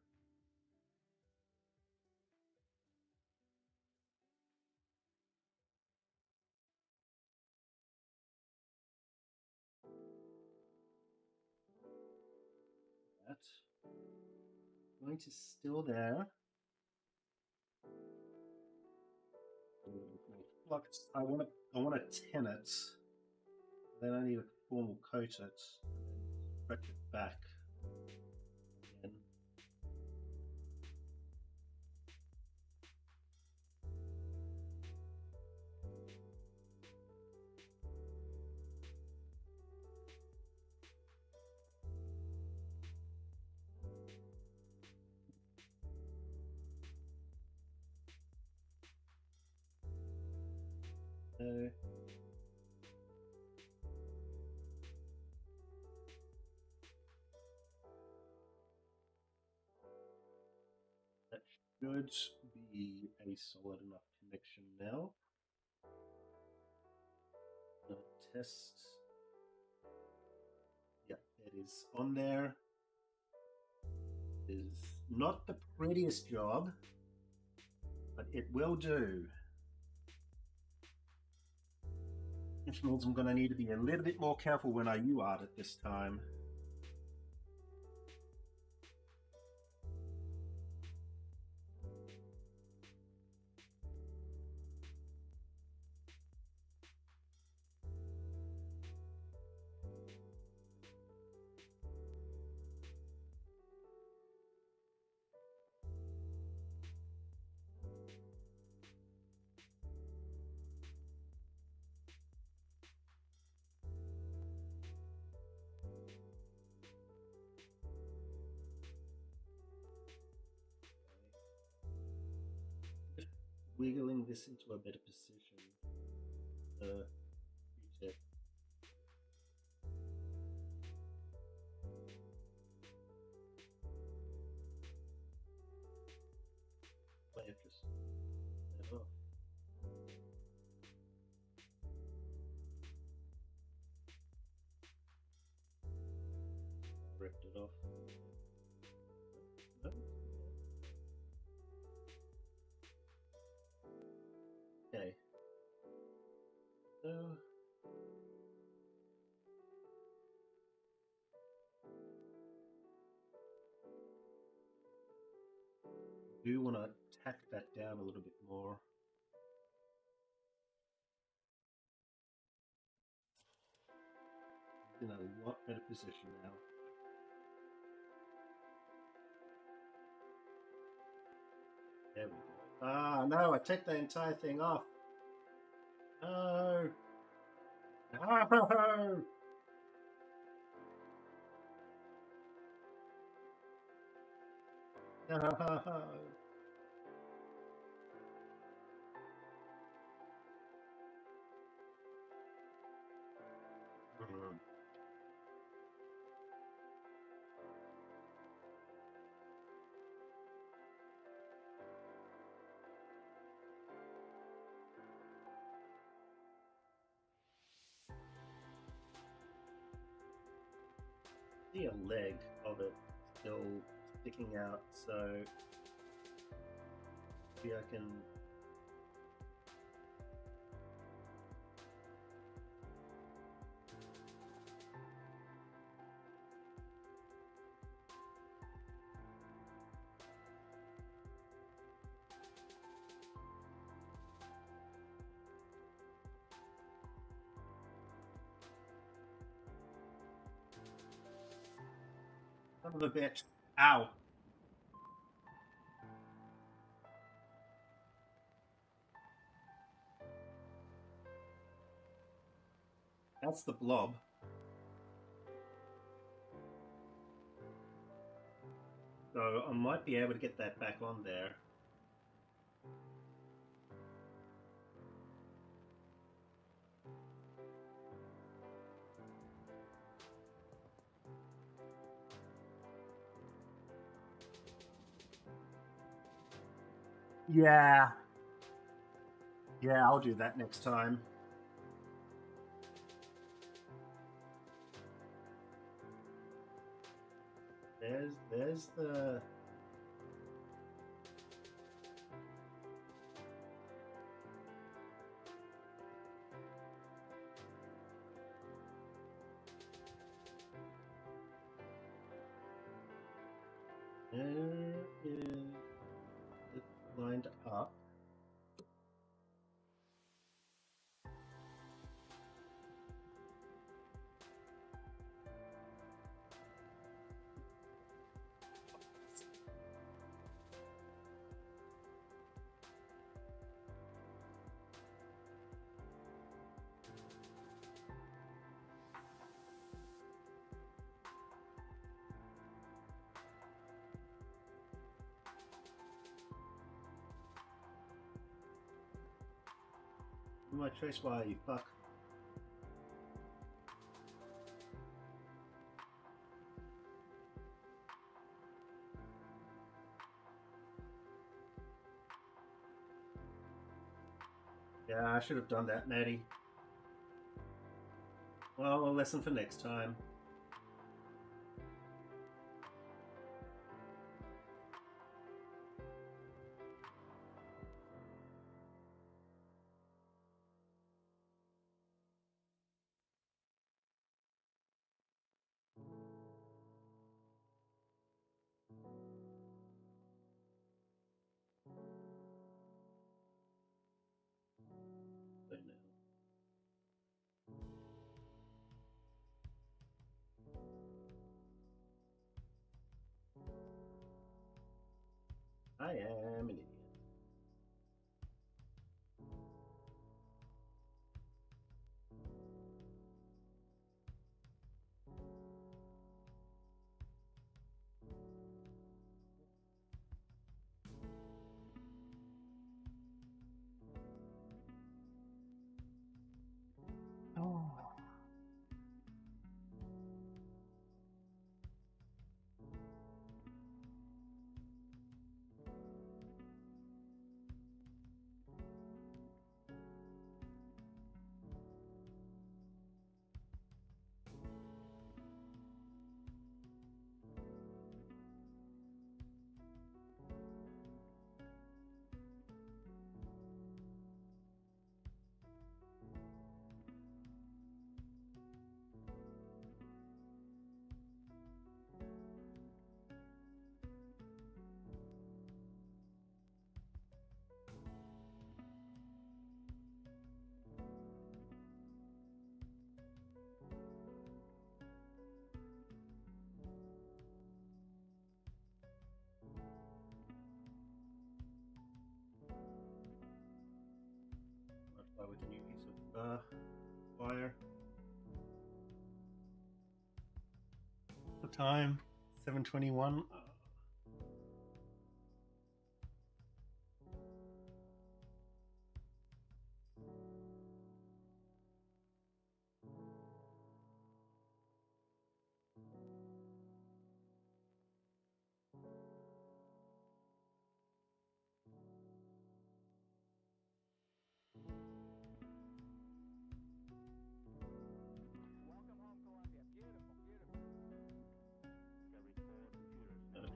That. Going to still there. Flux. I want to tin it. Then I need to formal coat it. And then stretch it back. Again. That should be a solid enough connection now. Test. Yeah, it is on there. It is not the prettiest job, but it will do. Which means I'm going to need to be a little bit more careful when I UART it this time. Wiggling this into a better position. Q-tip. I have just that off. Ripped it off. No? Okay. So do want to tack that down a little bit more. In a lot better position now. There we go. Ah, no, I take the entire thing off. No. No. No. See a leg of it still sticking out, so maybe I can. Son of a bitch. Ow. That's the blob. So I might be able to get that back on there. Yeah. Yeah, I'll do that next time. There's the... There is it lined up. My trace wire, you fuck. Yeah, I should have done that, Maddie. Well, a lesson for next time. But no. I am an idiot. Oh. wire. The time 7:21.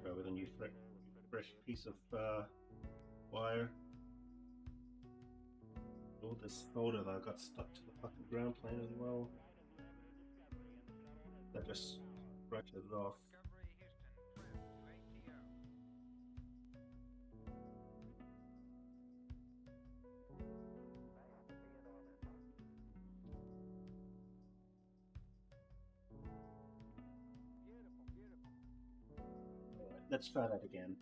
Go with a new fresh piece of wire. Oh, this folder that got stuck to the fucking ground plane as well. That just scratched it off. Let's try that again.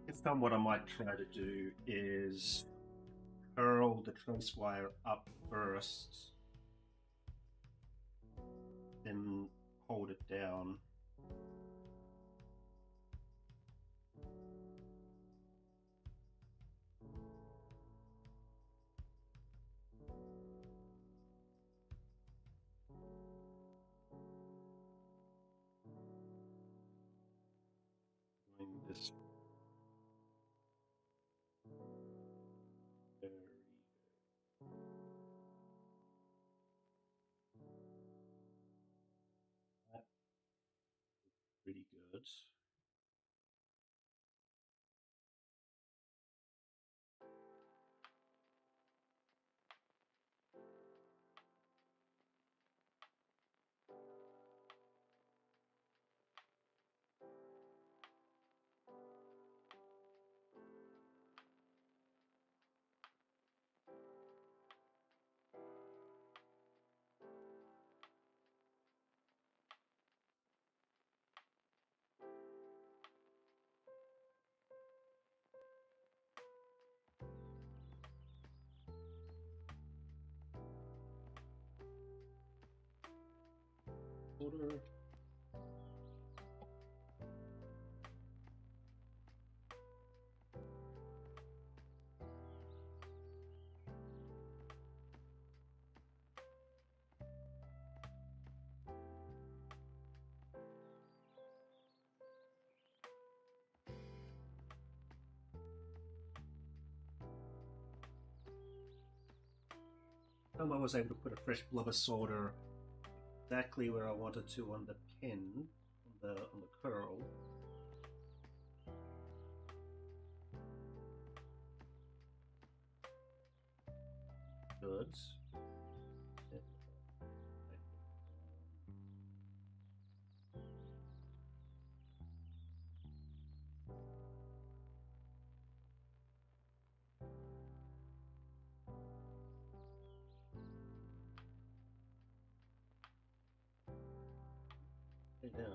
This time what I might try to do is curl the trace wire up first, then hold it down. Doing this very that's pretty good. Folder. I was able to put a fresh blob of solder exactly where I wanted to on the pin, on the curl. Good. Down.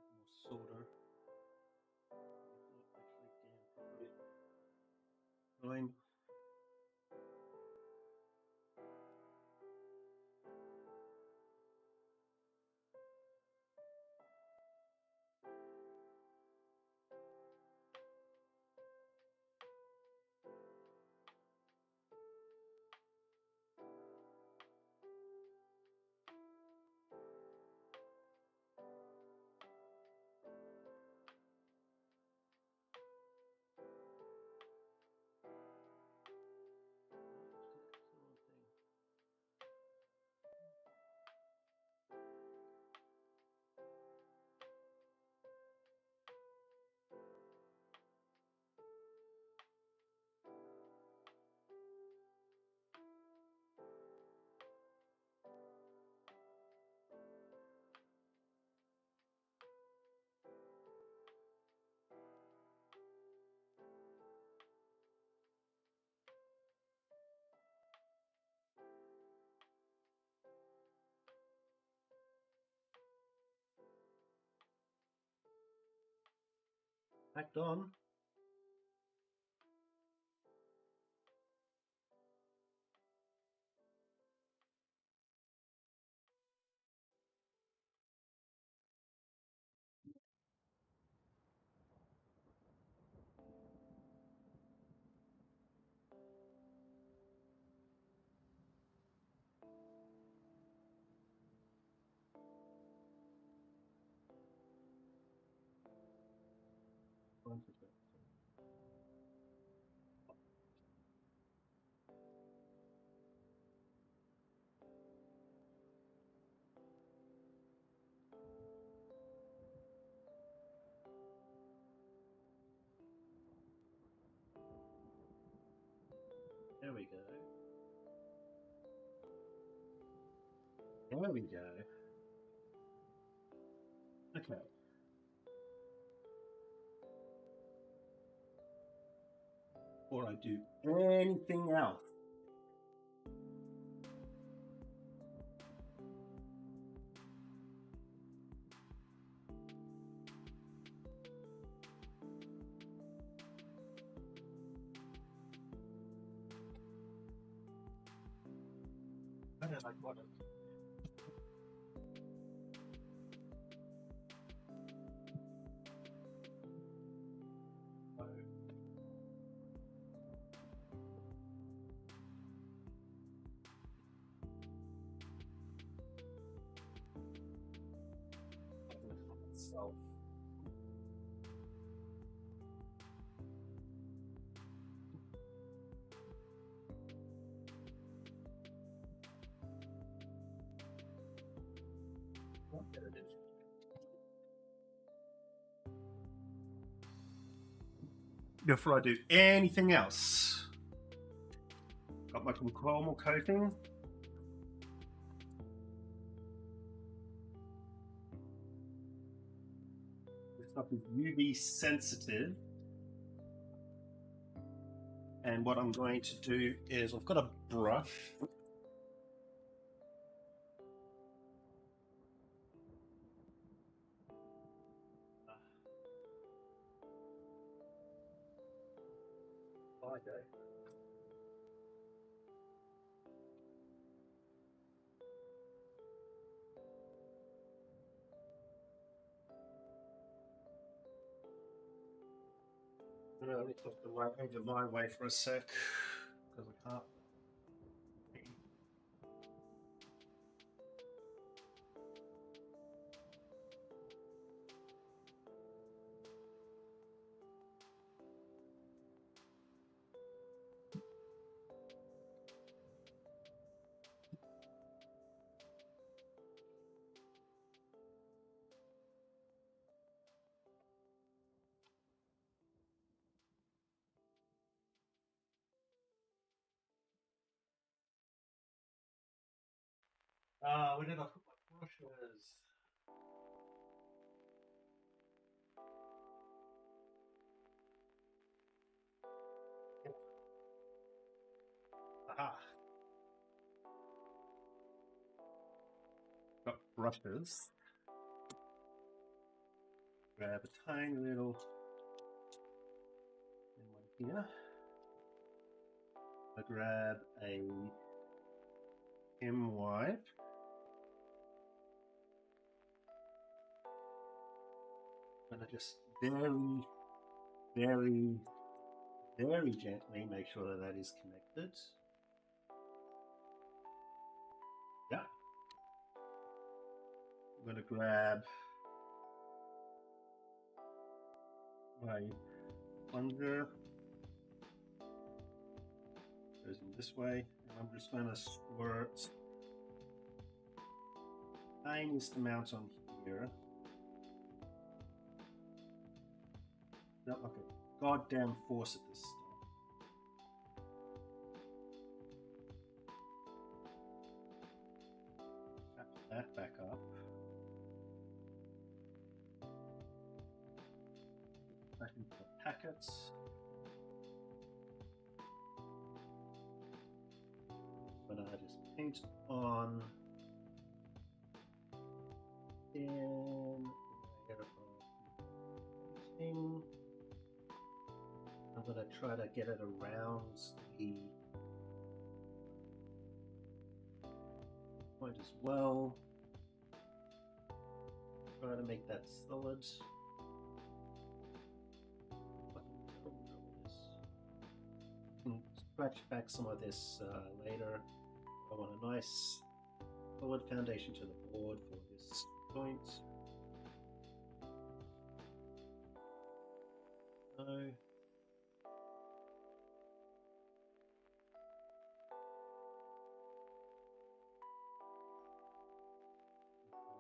More solder. Actually, fine. Packed on. There we go. There we go. Okay. Before I do anything else, I don't like what myself. There it is. Before I do anything else, got my conchromal coating. This stuff is UV sensitive. And what I'm going to do is I've got a brush. Okay. Let me put the light over my way for a sec, because I can't. Where did I put my brushes? Aha. Got brushes. Grab a tiny little one here. I grab a Kim wipe. And I just very, very, very gently make sure that that is connected. Yeah. I'm going to grab my plunger. Goes in this way. And I'm just going to squirt tiniest amount on here. Not like a goddamn force at this stuff. Wrap that back up. Back into the packets. But I just paint on. And thing. I'm going to try to get it around the point as well. Try to make that solid. Can scratch back some of this later. I want a nice solid foundation to the board for this point. No.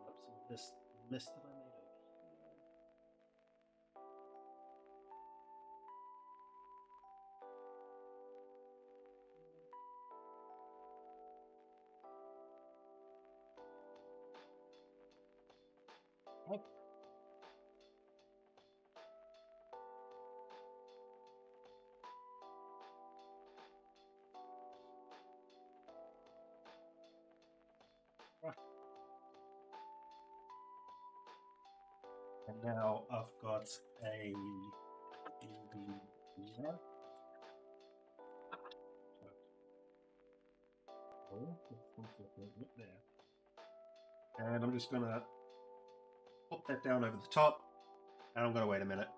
Up some of this mess that I made over here. Oh. And now I've got a UV here. There. And I'm just going to pop that down over the top, and I'm going to wait a minute.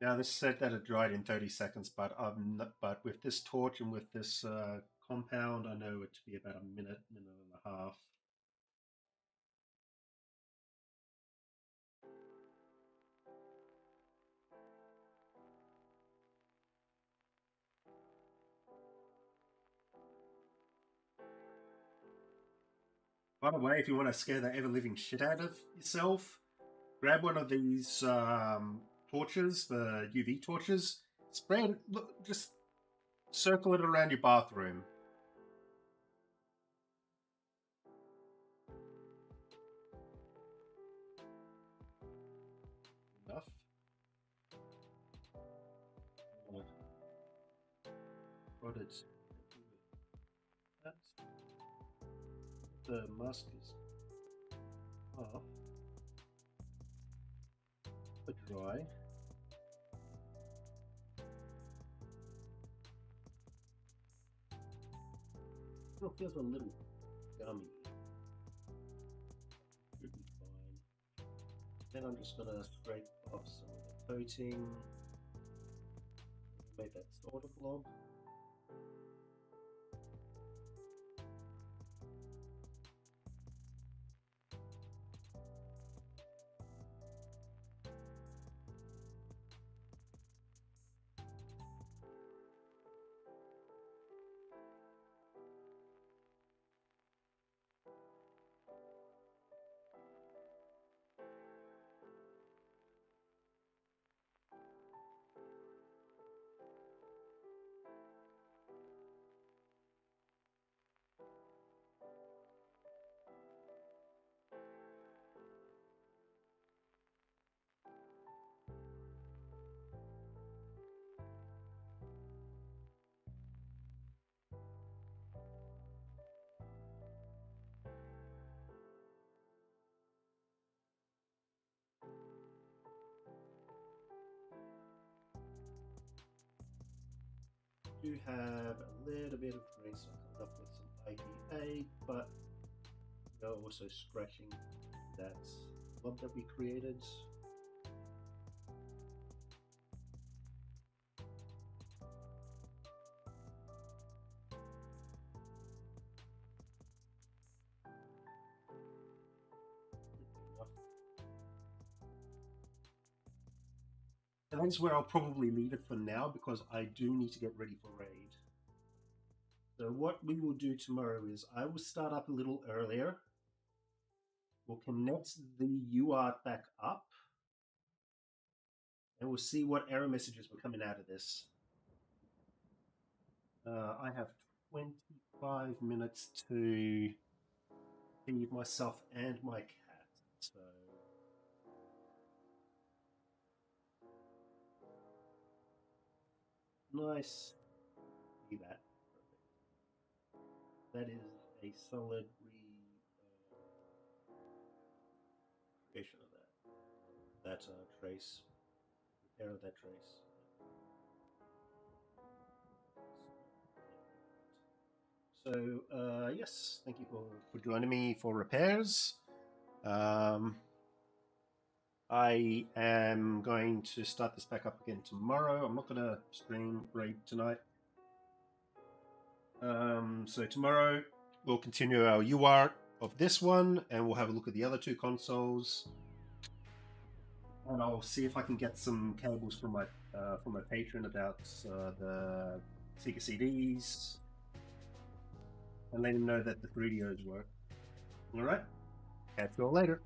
Now this said that it dried in 30 seconds, but with this torch and with this compound, I know it to be about a minute and a half. By the way, if you want to scare the ever-living shit out of yourself, grab one of these torches, the UV torches, spray it, look, just circle it around your bathroom. Enough. What is that? The mask is off, but dry. Still feels a little gummy. Should be fine. Then I'm just gonna scrape off some of the coating. Make that sort of blob. Do have a little bit of green, so I comes up with some IPA, but we're also scratching that blob that we created. And that's where I'll probably leave it for now, because I do need to get ready for raid. So what we will do tomorrow is I will start up a little earlier. We'll connect the UART back up. and we'll see what error messages were coming out of this. I have 25 minutes to feed myself and my cat, so nice. See that? Perfect. That is a solid creation of that trace, repair of that trace. So yes, thank you for joining me for repairs. I am going to start this back up again tomorrow. I'm not going to stream Raid tonight. So tomorrow we'll continue our UART of this one, and we'll have a look at the other two consoles. And I'll see if I can get some cables from my patron about the Sega CDs, and let him know that the 3DOs work. All right, catch you all later.